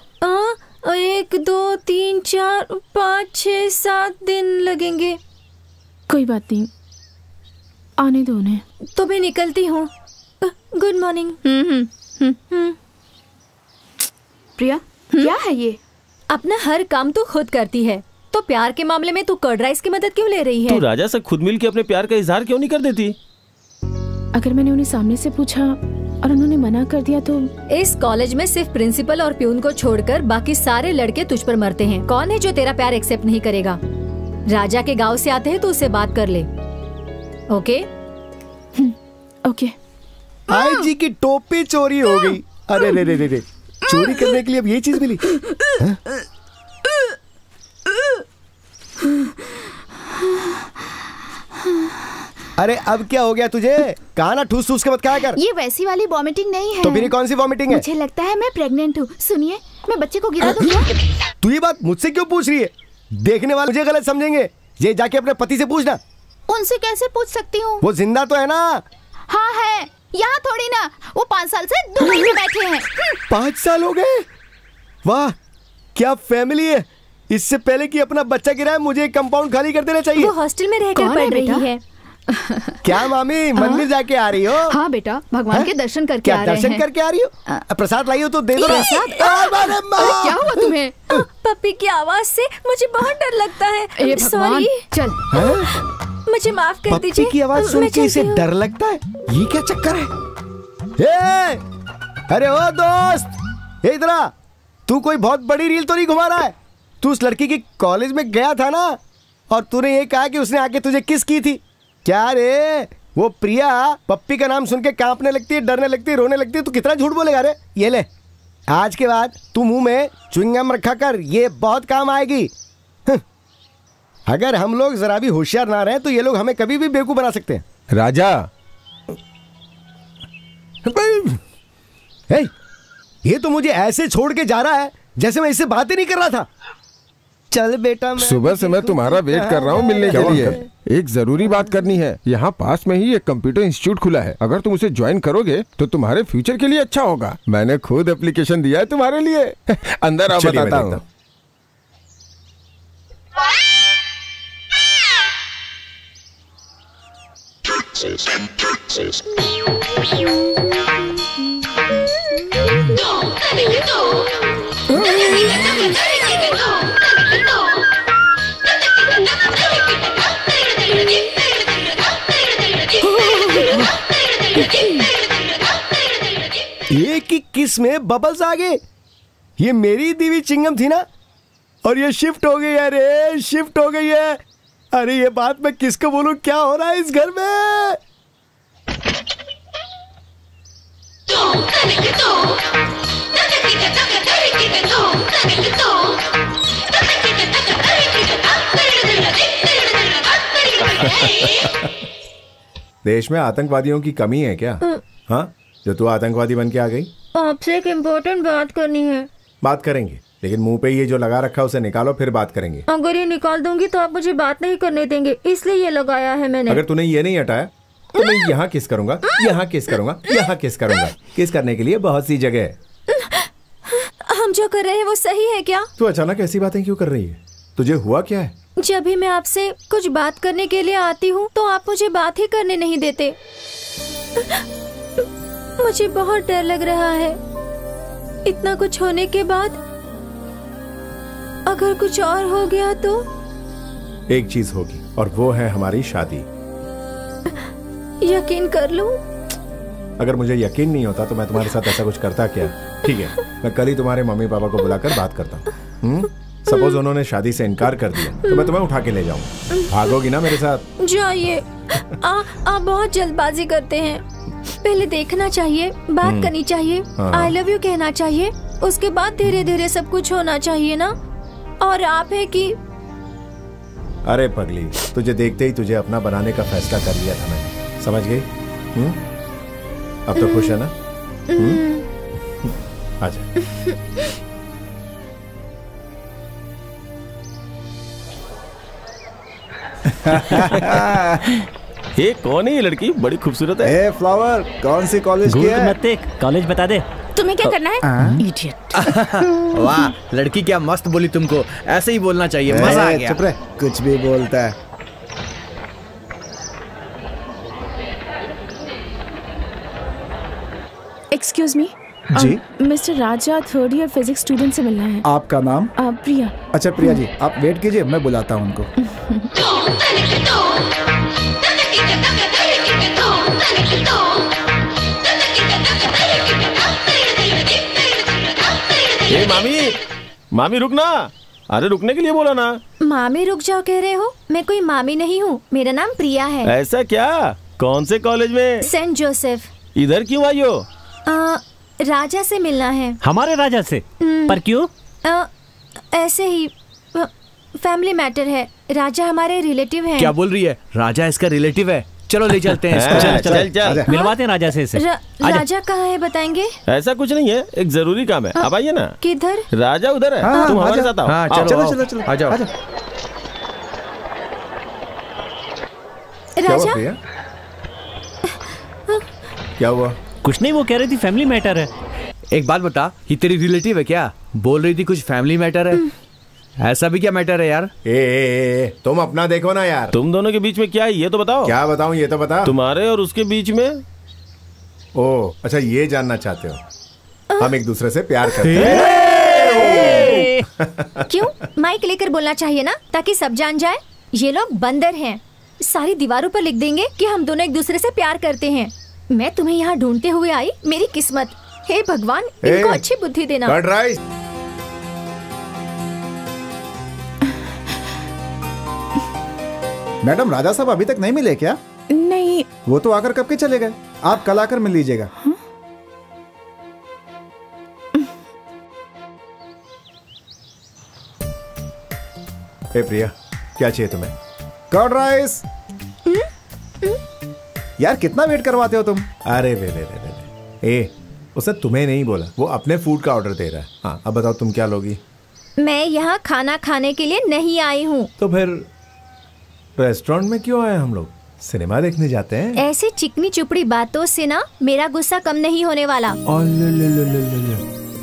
Speaker 3: 1 2 3 4 5 6 7 दिन लगेंगे।
Speaker 11: कोई बात नहीं, आने दो उन्हें।
Speaker 3: तो मैं निकलती हूँ। Good morning.
Speaker 12: प्रिया, क्या है ये?
Speaker 3: अपना हर काम तो खुद करती है, तो प्यार के मामले में तू कर्ड राइस की मदद क्यों ले रही है?
Speaker 4: तू राजा से खुद मिल के अपने प्यार का इजहार क्यों नहीं कर देती?
Speaker 11: अगर मैंने उन्हें सामने से पूछा और उन्होंने मना कर दिया तो?
Speaker 3: इस कॉलेज में सिर्फ प्रिंसिपल और प्यून को छोड़कर बाकी सारे लड़के तुझ पर मरते हैं। कौन है जो तेरा प्यार एक्सेप्ट नहीं करेगा? राजा के गांव से आते हैं तो उससे बात कर ले। ओके?
Speaker 11: ओके।
Speaker 5: आई जी की टोपी चोरी हो गई। अरे रे रे रे रे, चोरी करने के लिए अब ये चीज मिली? अरे अब क्या हो गया तुझे? कहा ना ठूस ठूस के मत खाया कर।
Speaker 11: ये वैसी वाली वॉमिटिंग नहीं है।
Speaker 5: तो फिर कौन सी वॉमिटिंग है?
Speaker 11: मुझे लगता है मैं प्रेग्नेंट हूँ। सुनिए, मैं बच्चे को गिरा दूँ क्या?
Speaker 5: तू ये बात मुझसे क्यों पूछ रही है? देखने वाले मुझे गलत समझेंगे। ये जाके अपने पति से पूछना।
Speaker 11: उनसे कैसे पूछ सकती हूँ?
Speaker 5: वो जिंदा तो है ना?
Speaker 11: हाँ है, यहाँ थोड़ी ना। वो 5 साल से दुबई में बैठे हैं।
Speaker 5: 5 साल हो गए? वाह, क्या फैमिली है। इससे पहले कि अपना बच्चा गिराए मुझे कंपाउंड खाली कर देना चाहिए।
Speaker 3: वो हॉस्टल में रहकर पढ़ रही है।
Speaker 5: क्या मामी, मंदिर जाके आ रही हो?
Speaker 12: हाँ बेटा, भगवान के दर्शन करके आ रहे हैं।
Speaker 5: दर्शन करके आ रही हो? प्रसाद लाई हो तो दे दो।
Speaker 12: प्रसाद? क्या हुआ तुम्हें?
Speaker 3: पप्पी की आवाज से मुझे बहुत डर लगता है। सॉरी।
Speaker 12: चल,
Speaker 3: मुझे माफ कर दीजिए।
Speaker 5: पप्पी की आवाज सुन के इसे डर लगता है? ये क्या चक्कर है? अरे ओ दोस्त, इधर आ। तू कोई बहुत बड़ी रील तो नहीं घुमा रहा है? तू उस लड़की की कॉलेज में गया था ना, और तूने ये कहा कि उसने आके तुझे किस की थी। क्या रे, वो प्रिया पप्पी का नाम सुन के कांपने लगती है, डरने लगती है, रोने लगती है। तू कितना झूठ बोलेगा रे? ये ले, आज के बाद तू मुंह में च्युइंगम रखा कर, ये बहुत काम आएगी। अगर हम लोग जरा भी होशियार ना रहे तो ये लोग हमें कभी भी बेवकूफ बना सकते हैं।
Speaker 13: राजा,
Speaker 5: ये तो मुझे ऐसे छोड़ के जा रहा है जैसे मैं इससे बात ही नहीं कर रहा था। चल बेटा,
Speaker 13: सुबह से मैं तुम्हारा वेट कर रहा हूँ मिलने के लिए। एक जरूरी बात करनी है। यहाँ पास में ही एक कंप्यूटर इंस्टीट्यूट खुला है। अगर तुम उसे ज्वाइन करोगे तो तुम्हारे फ्यूचर के लिए अच्छा होगा। मैंने खुद एप्लीकेशन दिया है तुम्हारे लिए। अंदर आओ, बताता हूँ।
Speaker 5: एक ही किस में बबल्स आ गए। ये मेरी दी हुई चिंगम थी ना, और ये शिफ्ट हो गई है। अरे शिफ्ट हो गई है। अरे ये बात मैं किसको बोलूं? क्या हो रहा है इस घर में?
Speaker 10: देश में आतंकवादियों की कमी है क्या? हाँ, जो तू आतंकवादी बन के आ गई।
Speaker 3: आपसे एक इम्पोर्टेंट बात करनी है।
Speaker 10: बात करेंगे, लेकिन मुंह पे ये जो लगा रखा है उसे निकालो, फिर बात करेंगे।
Speaker 3: अगर ये निकाल दूंगी तो आप मुझे बात नहीं करने देंगे, इसलिए ये लगाया है मैंने।
Speaker 10: अगर तूने ये नहीं हटाया तो मैं यहाँ किस करूंगा, यहाँ किस करूंगा, यहाँ किस करूंगा। किस करने के लिए बहुत सी जगह है।
Speaker 3: हम जो कर रहे हैं वो सही है क्या?
Speaker 10: तू अचानक ऐसी बातें क्यों कर रही है? तुझे हुआ क्या है?
Speaker 3: जब भी मैं आपसे कुछ बात करने के लिए आती हूँ तो आप मुझे बात ही करने नहीं देते। मुझे बहुत डर लग रहा है। इतना कुछ होने के बाद अगर कुछ और हो गया तो?
Speaker 10: एक चीज होगी, और वो है हमारी शादी।
Speaker 3: यकीन कर लूं?
Speaker 10: अगर मुझे यकीन नहीं होता तो मैं तुम्हारे साथ ऐसा कुछ करता क्या? ठीक है, मैं कल ही तुम्हारे मम्मी पापा को बुलाकर बात करता हूँ। सपोज उन्होंने शादी से इनकार कर दिया तो मैं तुम्हें उठा के ले जाऊंगा। भागोगी ना मेरे साथ?
Speaker 3: जाइए। आप बहुत जल्दबाजी करते हैं। पहले देखना चाहिए, बात करनी चाहिए, आई लव यू कहना चाहिए, उसके बाद धीरे धीरे सब कुछ होना चाहिए ना। और आप है कि
Speaker 10: अरे पगली, तुझे देखते ही तुझे अपना बनाने का फैसला कर लिया था मैंने, समझ गई? अब तो खुश है ना? आजा।
Speaker 4: ये कौन है ये लड़की? बड़ी खूबसूरत है।
Speaker 2: ए फ्लावर, कौन सी कॉलेज की है?
Speaker 6: कॉलेज बता दे।
Speaker 11: तुम्हें क्या करना है? इडियट।
Speaker 9: वाह, लड़की क्या मस्त बोली तुमको। ऐसे ही बोलना चाहिए, मजा आ गया।
Speaker 2: चुप रह, कुछ भी बोलता है।
Speaker 11: एक्सक्यूज मी
Speaker 2: जी।
Speaker 11: मिस्टर राजा, थर्ड ईयर फिजिक्स स्टूडेंट से मिलना है।
Speaker 2: आपका नाम?
Speaker 11: प्रिया।
Speaker 2: अच्छा प्रिया जी, आप वेट कीजिए, मैं बुलाता हूँ उनको।
Speaker 4: ए मामी रुक ना। अरे रुकने के लिए बोला ना।
Speaker 3: मामी रुक जाओ कह रहे हो? मैं कोई मामी नहीं हूँ, मेरा नाम प्रिया है।
Speaker 4: ऐसा क्या? कौन से कॉलेज में?
Speaker 3: Saint Joseph.
Speaker 4: इधर क्यों आई हो?
Speaker 3: राजा से मिलना है।
Speaker 6: हमारे राजा से? पर क्यों?
Speaker 3: ऐसे ही, फैमिली मैटर है। राजा हमारे रिलेटिव हैं।
Speaker 9: क्या बोल रही है? राजा इसका रिलेटिव है। चलो ले चलते हैं इसको।
Speaker 6: चल मिलवाते हैं राजा से इसे।
Speaker 3: राजा कहाँ है बताएंगे?
Speaker 4: ऐसा कुछ नहीं है, एक जरूरी काम है। आप आइए ना।
Speaker 3: किधर?
Speaker 4: राजा उधर है। तुम हमारे साथ आओ।
Speaker 9: चलो आ जाओ।
Speaker 3: राजा
Speaker 10: क्या हुआ?
Speaker 6: कुछ नहीं, वो कह रही थी फैमिली मैटर है।
Speaker 9: एक बात बता, ये तेरी रिलेटिव है क्या? बोल रही थी कुछ फैमिली मैटर है। ऐसा भी क्या मैटर है यार?
Speaker 10: ए, तुम अपना देखो ना यार।
Speaker 4: तुम दोनों के बीच में क्या है ये तो बताओ।
Speaker 10: क्या बताऊं ये तो बता।
Speaker 4: तुम्हारे और उसके बीच में?
Speaker 10: ओह अच्छा, ये जानना चाहते हो? हम एक दूसरे से प्यार करते हैं।
Speaker 3: क्यों? माइक लेकर बोलना चाहिए ना, ताकि सब जान जाए। ये लोग बंदर हैं, सारी दीवारों पर लिख देंगे कि हम दोनों एक दूसरे से प्यार करते हैं। मैं तुम्हें यहाँ ढूंढते हुए आई, मेरी किस्मत। हे भगवान, इनको अच्छी बुद्धि देना।
Speaker 2: मैडम, राजा साहब अभी तक नहीं मिले क्या?
Speaker 11: नहीं।
Speaker 2: वो तो आकर कब के चले गए। आप कल आकर मिल लीजिएगा।
Speaker 10: ए प्रिया, क्या चाहिए तुम्हें?
Speaker 2: Curd rice. यार कितना वेट करवाते हो तुम?
Speaker 10: अरे वे उसने तुम्हें नहीं बोला, वो अपने फूड का ऑर्डर दे रहा है। हाँ अब बताओ तुम क्या लोगी?
Speaker 3: मैं यहाँ खाना खाने के लिए नहीं आई हूँ।
Speaker 10: तो फिर रेस्टोरेंट में क्यों आए हम लोग? सिनेमा देखने जाते हैं।
Speaker 3: ऐसी चिकनी चुपड़ी बातों से ना मेरा गुस्सा कम नहीं होने वाला।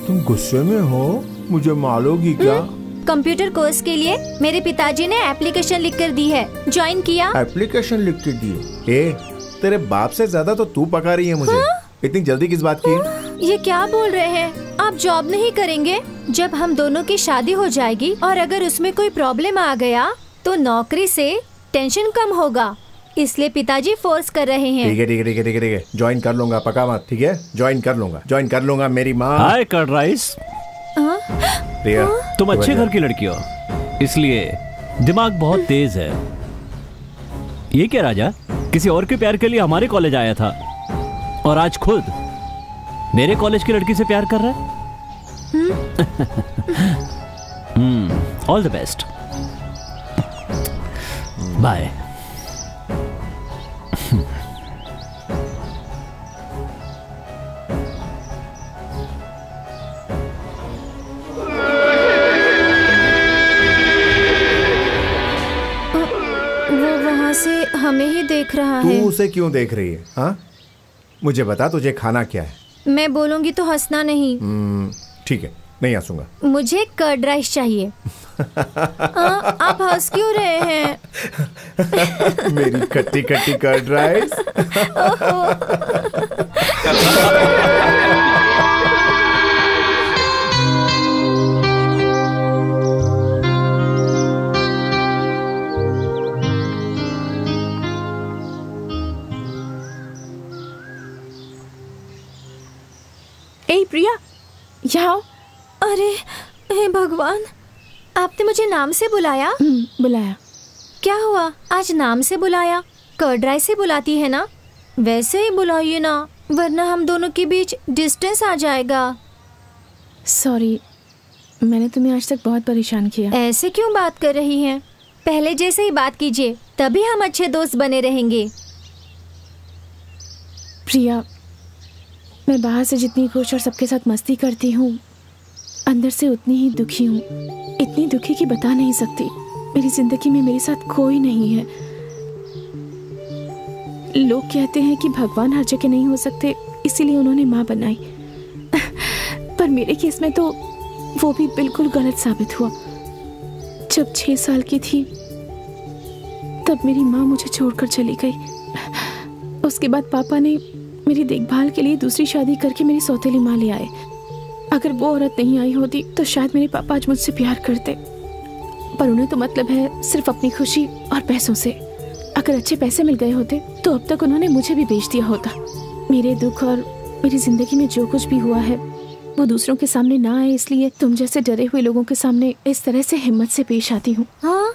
Speaker 10: तुम गुस्से में हो? मुझे मारोगी क्या?
Speaker 3: कंप्यूटर कोर्स के लिए मेरे पिताजी ने एप्लीकेशन लिख कर दी है। ज्वाइन किया?
Speaker 10: एप्लीकेशन लिख के दी? तेरे बाप से ज्यादा तो तू पका रही है मुझे। इतनी जल्दी किस बात की?
Speaker 3: ये क्या बोल रहे हैं? आप जॉब नहीं करेंगे? जब हम दोनों की शादी हो जाएगी और अगर उसमें कोई प्रॉब्लम आ गया तो नौकरी से टेंशन कम होगा, इसलिए पिताजी फोर्स कर रहे हैं।
Speaker 10: ठीक है ठीक है ठीक है ठीक है ठीक है, ज्वाइन कर लूंगा, पका मत, ठीक है? ज्वाइन कर लूंगा मेरी माँ।
Speaker 6: हाय कर्ड राइस।
Speaker 10: प्रिया,
Speaker 6: तुम अच्छे घर की लड़की हो, इसलिए दिमाग बहुत तेज है। ये क्या राजा, किसी और के प्यार के लिए हमारे कॉलेज आया था और आज खुद मेरे कॉलेज की लड़की से प्यार कर रहा है? All the best, bye.
Speaker 3: वो वहाँ से हमें ही देख रहा है।
Speaker 10: तू उसे क्यों देख रही है? हाँ, मुझे बता, तुझे खाना क्या है?
Speaker 3: मैं बोलूंगी तो हंसना नहीं।
Speaker 10: ठीक है, नहीं हंसूंगा।
Speaker 3: मुझे कर्ड राइस चाहिए। आप हंस क्यों रहे हैं?
Speaker 10: मेरी खट्टी खट्टी कर्ड राइस।
Speaker 11: ए प्रिया, यहाँ।
Speaker 3: अरे हे भगवान, आपने मुझे नाम से बुलाया?
Speaker 11: बुलाया।
Speaker 3: क्या हुआ, आज नाम से बुलाया? कर्ड राइस से बुलाती है ना, वैसे ही बुलाइए ना, वरना हम दोनों के बीच डिस्टेंस आ जाएगा।
Speaker 11: सॉरी, मैंने तुम्हें आज तक बहुत परेशान किया।
Speaker 3: ऐसे क्यों बात कर रही हैं? पहले जैसे ही बात कीजिए, तभी हम अच्छे दोस्त बने रहेंगे।
Speaker 11: प्रिया, मैं बाहर से जितनी खुश और सबके साथ मस्ती करती हूँ, अंदर से उतनी ही दुखी हूँ। इतनी दुखी कि बता नहीं सकती। मेरी जिंदगी में मेरे साथ कोई नहीं है। लोग कहते हैं कि भगवान हर जगह नहीं हो सकते, इसीलिए उन्होंने माँ बनाई। पर मेरे केस में तो वो भी बिल्कुल गलत साबित हुआ। जब 6 साल की थी तब मेरी माँ मुझे छोड़कर चली गई। उसके बाद पापा ने मेरी देखभाल के लिए दूसरी शादी करके मेरी सौतेली माँ ले आए। अगर वो औरत नहीं आई होती तो शायद मेरे पापा आज मुझसे प्यार करते, पर उन्हें तो मतलब है सिर्फ अपनी खुशी और पैसों से। अगर अच्छे पैसे मिल गए होते तो अब तक उन्होंने मुझे भी बेच दिया होता। मेरे दुख और मेरी जिंदगी में जो कुछ भी हुआ है वो दूसरों के सामने ना आए, इसलिए तुम जैसे डरे हुए लोगों के सामने इस तरह से हिम्मत से पेश आती हूँ।
Speaker 3: हाँ?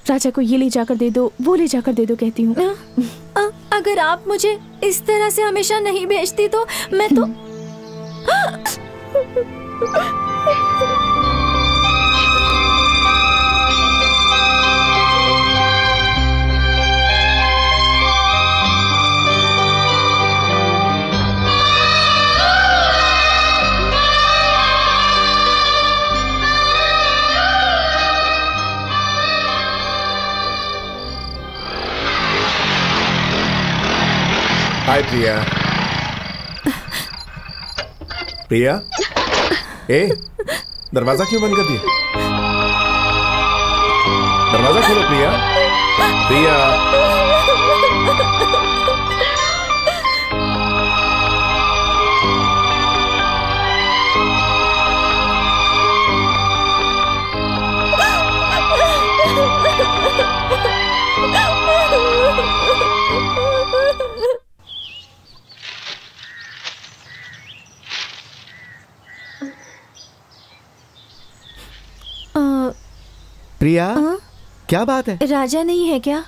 Speaker 11: राजा को ये ले जाकर दे दो, वो ले जाकर दे दो कहती हूँ।
Speaker 3: अगर आप मुझे इस तरह से हमेशा नहीं भेजती तो मैं तो
Speaker 10: हाय प्रिया। प्रिया, ए, दरवाजा क्यों बंद कर दिया? दरवाजा खोलो प्रिया। प्रिया,
Speaker 5: प्रिया, क्या बात है?
Speaker 3: राजा नहीं है क्या?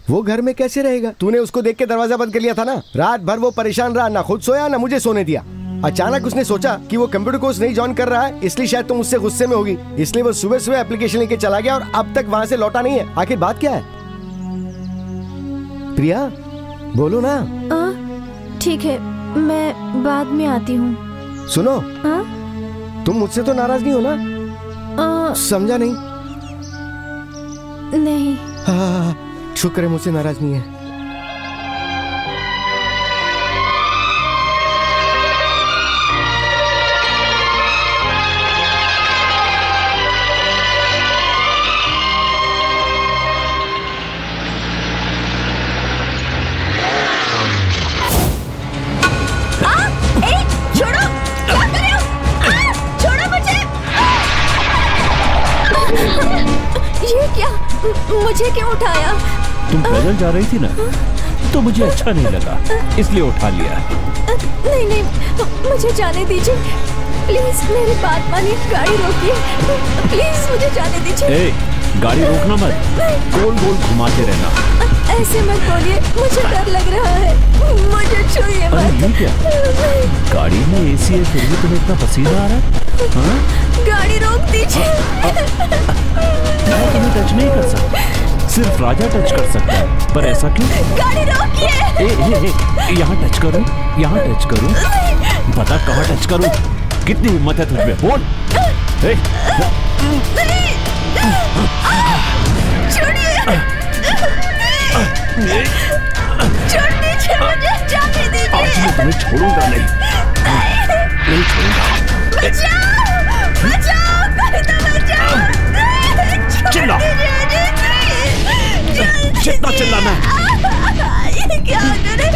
Speaker 5: वो घर में कैसे रहेगा? तूने उसको देख के दरवाजा बंद कर लिया था ना। रात भर वो परेशान रहा, ना खुद सोया ना मुझे सोने दिया। अचानक उसने सोचा कि वो कंप्यूटर कोर्स नहीं ज्वाइन कर रहा है, इसलिए शायद तुम उससे गुस्से में होगी, इसलिए वो सुबह सुबह एप्लीकेशन लेके चला गया और अब तक वहाँ से लौटा नहीं है। आखिर बात क्या है? प्रिया, बोलो ना।
Speaker 3: ठीक है, मैं बाद में आती हूँ।
Speaker 5: सुनो, तुम मुझसे तो नाराज नहीं हो ना? समझा नहीं?
Speaker 3: नहीं।
Speaker 5: हाँ, शुक्र है मुझसे नाराज नहीं है।
Speaker 3: ये क्या? मुझे क्यों उठाया?
Speaker 4: तुम पैदल जा रही थी ना, तो मुझे अच्छा नहीं लगा, इसलिए उठा लिया।
Speaker 3: नहीं नहीं, मुझे जाने दीजिए प्लीज, मेरी बात मानिए, गाड़ी रोकिए प्लीज, मुझे जाने दीजिए।
Speaker 4: गाड़ी रोकना मत, गोल गोल घुमाते रहना।
Speaker 3: ऐसे मत बोलिए, मुझे डर लग रहा है, मुझे छूइए मत।
Speaker 4: ये क्या? गाड़ी में एसी है फिर भी तुम्हें इतना पसीना आ रहा है? हाँ?
Speaker 3: गाड़ी रोक दीजिए।
Speaker 4: मैं तुम्हें टच नहीं कर सकता, सिर्फ राजा टच कर सकता है, पर ऐसा क्यों?
Speaker 3: गाड़ी रोकिए।
Speaker 4: यहाँ टच करूं, यहाँ टच करूं, बता कहाँ टच करूं? कितनी हिम्मत है तुझमें, बोल।
Speaker 3: छोड़िए, छोड़ दीजिए मुझे, जाने दीजिए।
Speaker 4: आज मैं तुम्हें छोड़ूंगा नहीं, नहीं छोड़ूंगा।
Speaker 3: बचाओ, बचाओ, कोई तो बचाओ।
Speaker 4: चिल्ला, जितना चिल्लाना है।
Speaker 3: ये क्या करे?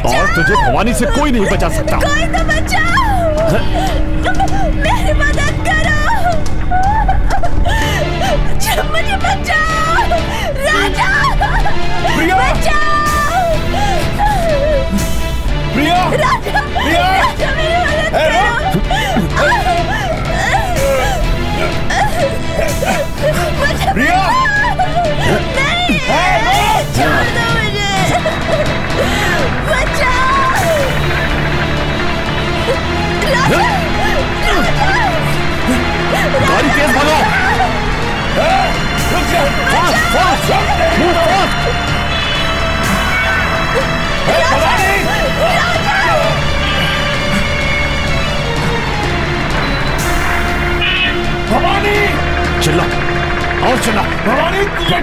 Speaker 4: और तुझे भवानी से कोई नहीं बचा सकता।
Speaker 3: कोई तो बचाओ, मेरी मदद करो, मुझे बचाओ, राजा बचाओ,
Speaker 10: प्रिया,
Speaker 3: राजा,
Speaker 10: प्रिया,
Speaker 3: राजा मेरी मदद करो।
Speaker 10: प्रिया,
Speaker 3: नहीं, छोड़ दो मुझे, बचाओ, राजा,
Speaker 4: गाड़ी तेज भगाओ।
Speaker 10: रुक जा, भवानी,
Speaker 4: चिल्ला और चिल्ला।
Speaker 10: भवानी, प्रिया,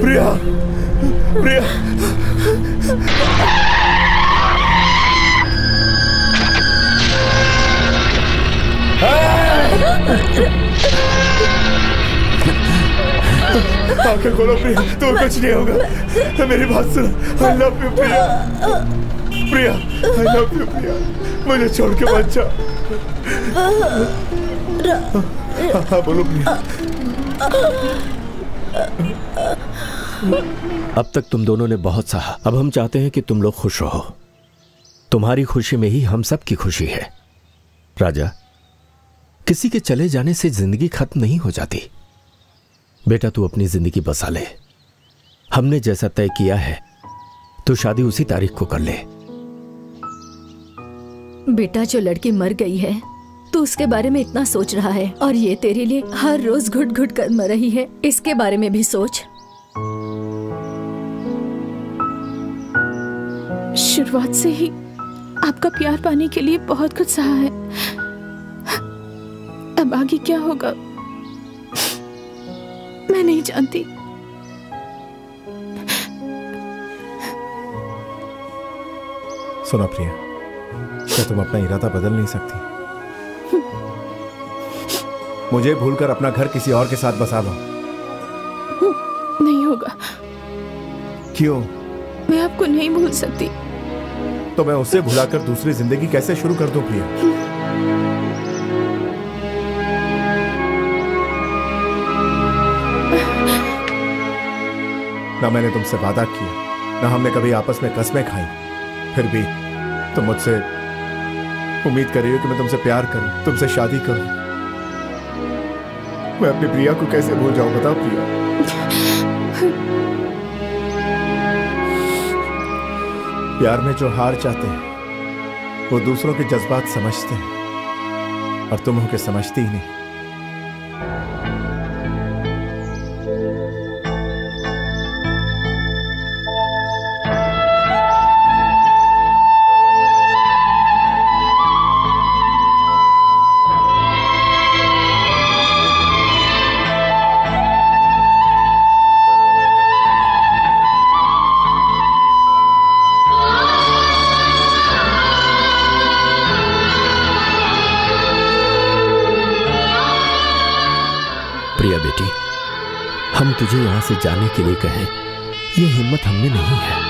Speaker 10: प्रिया, प्रिया, आंखें खोलो प्रिया, तो कुछ नहीं होगा, मेरी बात सुनो। I love you Priya, Priya, I love you Priya, मुझे छोड़ के मत जाओ। हाँ बोलो प्रिया।
Speaker 7: अब तक तुम दोनों ने बहुत सहा, अब हम चाहते हैं कि तुम लोग खुश रहो। तुम्हारी खुशी में ही हम सब की खुशी है। राजा, किसी के चले जाने से जिंदगी खत्म नहीं हो जाती। बेटा तू अपनी जिंदगी बसा ले, हमने जैसा तय किया है तो शादी उसी तारीख को कर ले।
Speaker 3: बेटा, जो लड़की मर गई है तू उसके बारे में इतना सोच रहा है, और ये तेरे लिए हर रोज घुट घुट कर मर रही है, इसके बारे में भी सोच।
Speaker 11: शुरुआत से ही आपका प्यार पाने के लिए बहुत कुछ सहा है, अब आगे क्या होगा मैं नहीं जानती।
Speaker 10: सुनो प्रिया, क्या तुम अपना इरादा बदल नहीं सकती? मुझे भूलकर अपना घर किसी और के साथ बसा लो।
Speaker 11: नहीं होगा।
Speaker 10: क्यों?
Speaker 11: मैं आपको नहीं भूल सकती।
Speaker 10: तो मैं उसे भुलाकर दूसरी जिंदगी कैसे शुरू कर दूं प्रिया? ना मैंने तुमसे वादा किया, ना हमने कभी आपस में कसमें खाई, फिर भी तुम मुझसे उम्मीद कर रही हो कि मैं तुमसे प्यार करूं, तुमसे शादी करूं। मैं अपनी प्रिया को कैसे भूल जाऊं, बताओ प्रिया। प्यार में जो हार चाहते हैं वो दूसरों के जज्बात समझते हैं और तुम उनके समझती ही नहीं।
Speaker 7: प्रिया बेटी, हम तुझे यहां से जाने के लिए कहें, ये हिम्मत हमने नहीं है।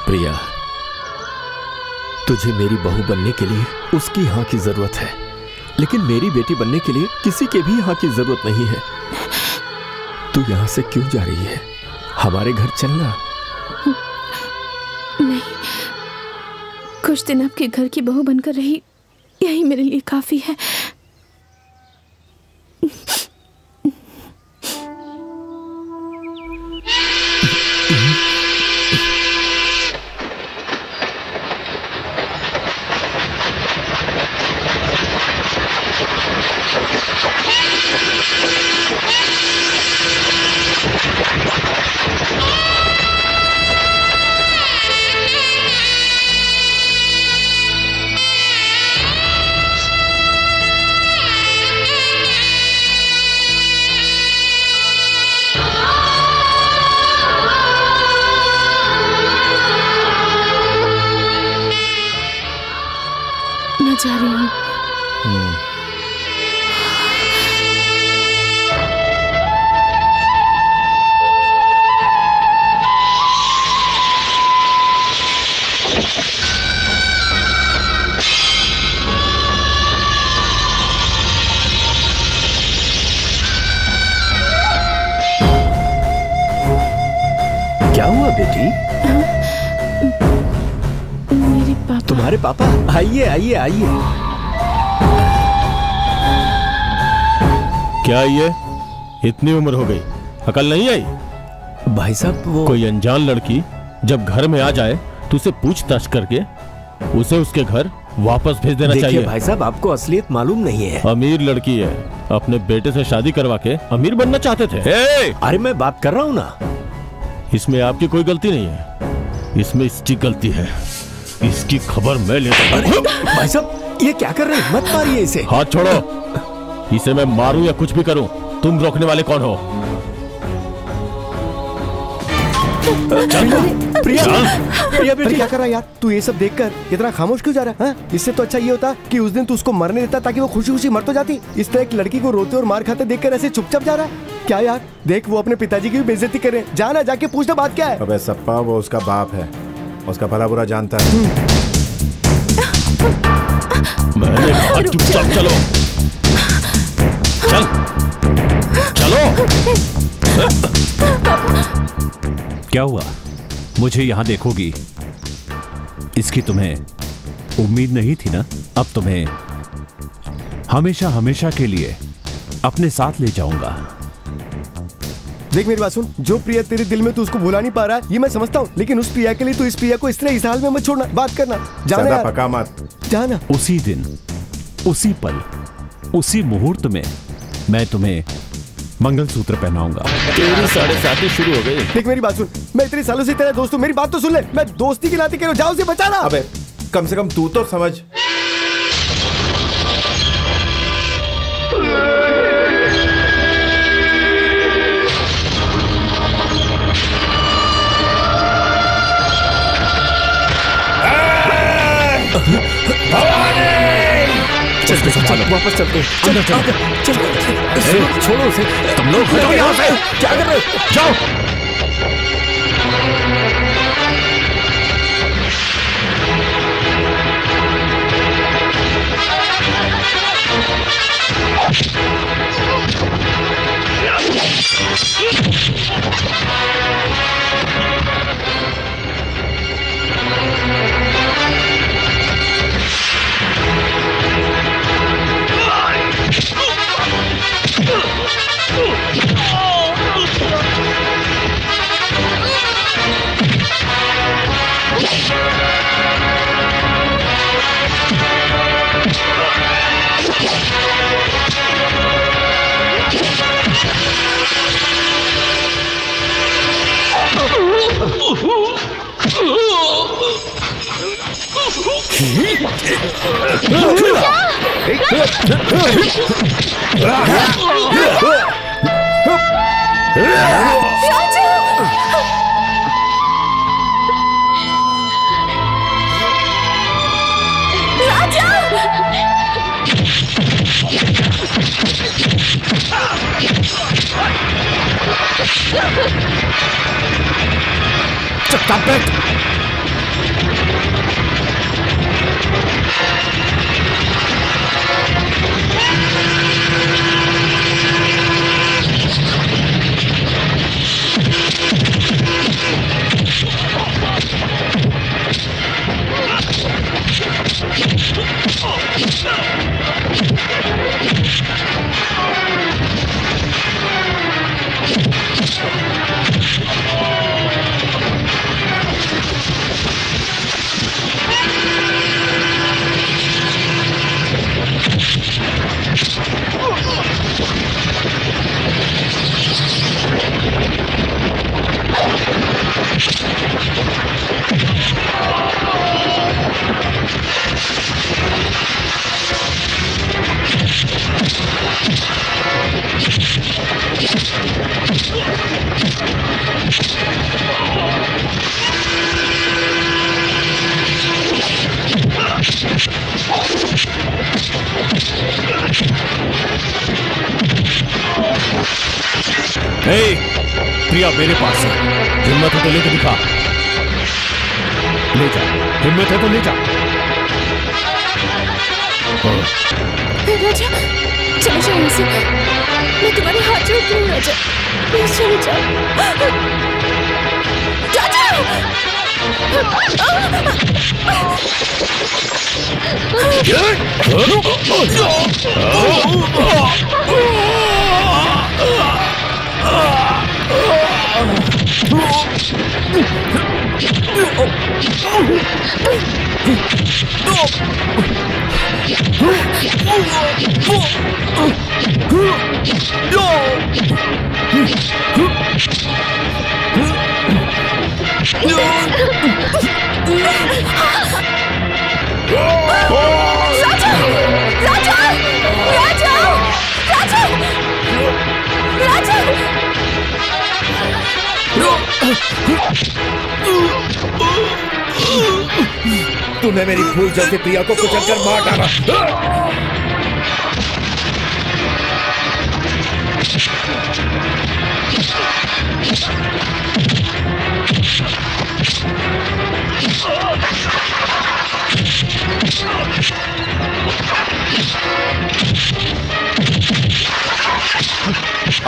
Speaker 7: प्रिया, तुझे मेरी बहू बनने के लिए उसकी हाँ की जरूरत है, लेकिन मेरी बेटी बनने के लिए किसी के भी हाँ की जरूरत नहीं है। तू यहां से क्यों जा रही है? हमारे घर चलना।
Speaker 11: नहीं, कुछ दिन आपके घर की बहू बनकर रही, यही मेरे लिए काफी है। मैं जा रही हूँ।
Speaker 7: क्या हुआ बेटी?
Speaker 11: मेरे पापा।
Speaker 7: तुम्हारे पापा? आइए आइए आइए।
Speaker 4: क्या ये? इतनी उम्र हो गई, अकल नहीं आई?
Speaker 7: भाई साहब वो
Speaker 4: कोई अनजान लड़की जब घर में आ जाए तो उसे पूछताछ करके उसे उसके घर वापस भेज देना चाहिए।
Speaker 7: भाई साहब, आपको असलियत मालूम नहीं है।
Speaker 4: अमीर लड़की है, अपने बेटे से शादी करवा के अमीर बनना चाहते थे।
Speaker 7: अरे मैं बात कर रहा हूँ ना।
Speaker 4: इसमें आपकी कोई गलती नहीं है, इसमें इसकी गलती है। इसकी खबर मैं लेता हूं।
Speaker 7: भाई साहब, ये क्या कर रहे हैं? मत मारिए इसे।
Speaker 4: हाथ छोड़ो। इसे मैं मारूं या कुछ भी करूं, तुम रोकने वाले कौन हो?
Speaker 5: प्रिया, प्रिया बेटी क्या कर रहा है यार? तू ये सब देखकर इतना खामोश क्यों जा रहा है? इससे तो अच्छा ये होता कि उस दिन तू उसको मरने देता, ताकि वो खुशी खुशी मर तो जाती। इस तरह एक लड़की को रोते और मार खाते देखकर ऐसे चुपचाप जा रहा है क्या यार? देख, वो अपने पिताजी की भी बेइज्जती कर रहे हैं। जाना, जाके पूछना बात क्या है।
Speaker 10: अबे सप्पा, वो उसका बाप है, उसका भला बुरा जानता है।
Speaker 4: मैंने कहा चुपचाप चलो। चल चलो।
Speaker 6: क्या हुआ? मुझे यहां देखोगी, इसकी तुम्हें उम्मीद नहीं थी ना? अब तुम्हें हमेशा हमेशा के लिए अपने साथ ले जाऊंगा।
Speaker 5: देख मेरी बात सुन, जो प्रिया तेरे दिल में तू उसको भुला नहीं पा रहा है, ये मैं समझता हूँ, लेकिन उस प्रिया के लिए तू इस प्रिया को इस तरह इस हाल में मत छोड़ना। बात करना, जाना यार।
Speaker 10: पका मत
Speaker 5: जाना।
Speaker 6: उसी दिन, उसी पल, उसी मुहूर्त में मैं तुम्हें मंगलसूत्र पहनाऊंगा।
Speaker 4: तेरी 7:30 शुरू हो गई।
Speaker 5: देख मेरी बात सुन, मैं इतने सालों से तेरा दोस्त हूँ, मेरी बात तो सुन ले। मैं दोस्ती के नाते कह रहा हूँ, जाओ उसे बचाना।
Speaker 10: अबे कम से कम तू तो समझ।
Speaker 7: चल वापस चलते हैं। चल छोड़ो उसे।
Speaker 4: तुम लोग हटो यहाँ से।
Speaker 7: क्या कर रहे हो?
Speaker 4: जाओ। प्रिया मेरे पास है, हिम्मत है तो लेकर दिखा। ले जा, हिम्मत है तो ले जा।
Speaker 11: राजा चले जाओ यहाँ से, मैं तुम्हारे हाथ जोड़ती हूँ राजा, प्लीज चले जाओ।
Speaker 7: तूने मेरी फूल जैसी प्रिया को कुचलकर मार डाला।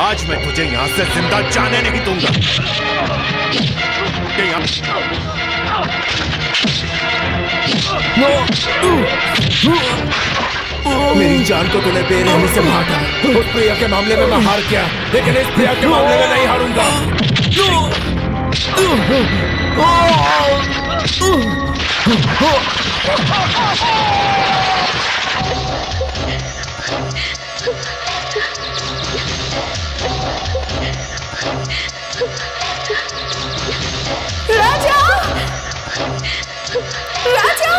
Speaker 7: आज मैं तुझे यहां से जिंदा जाने नहीं दूंगा। मेरी जान को तूने बेरहमी से मार डाला। उस प्रिया के मामले में मैं हार गया, लेकिन इस प्रिया के मामले में नहीं हारूंगा।
Speaker 12: राजा! राजा!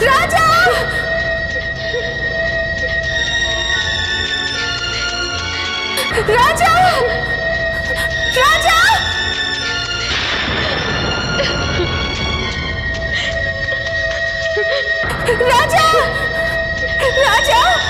Speaker 12: राजा! राजा! राजा! राजा! राजा!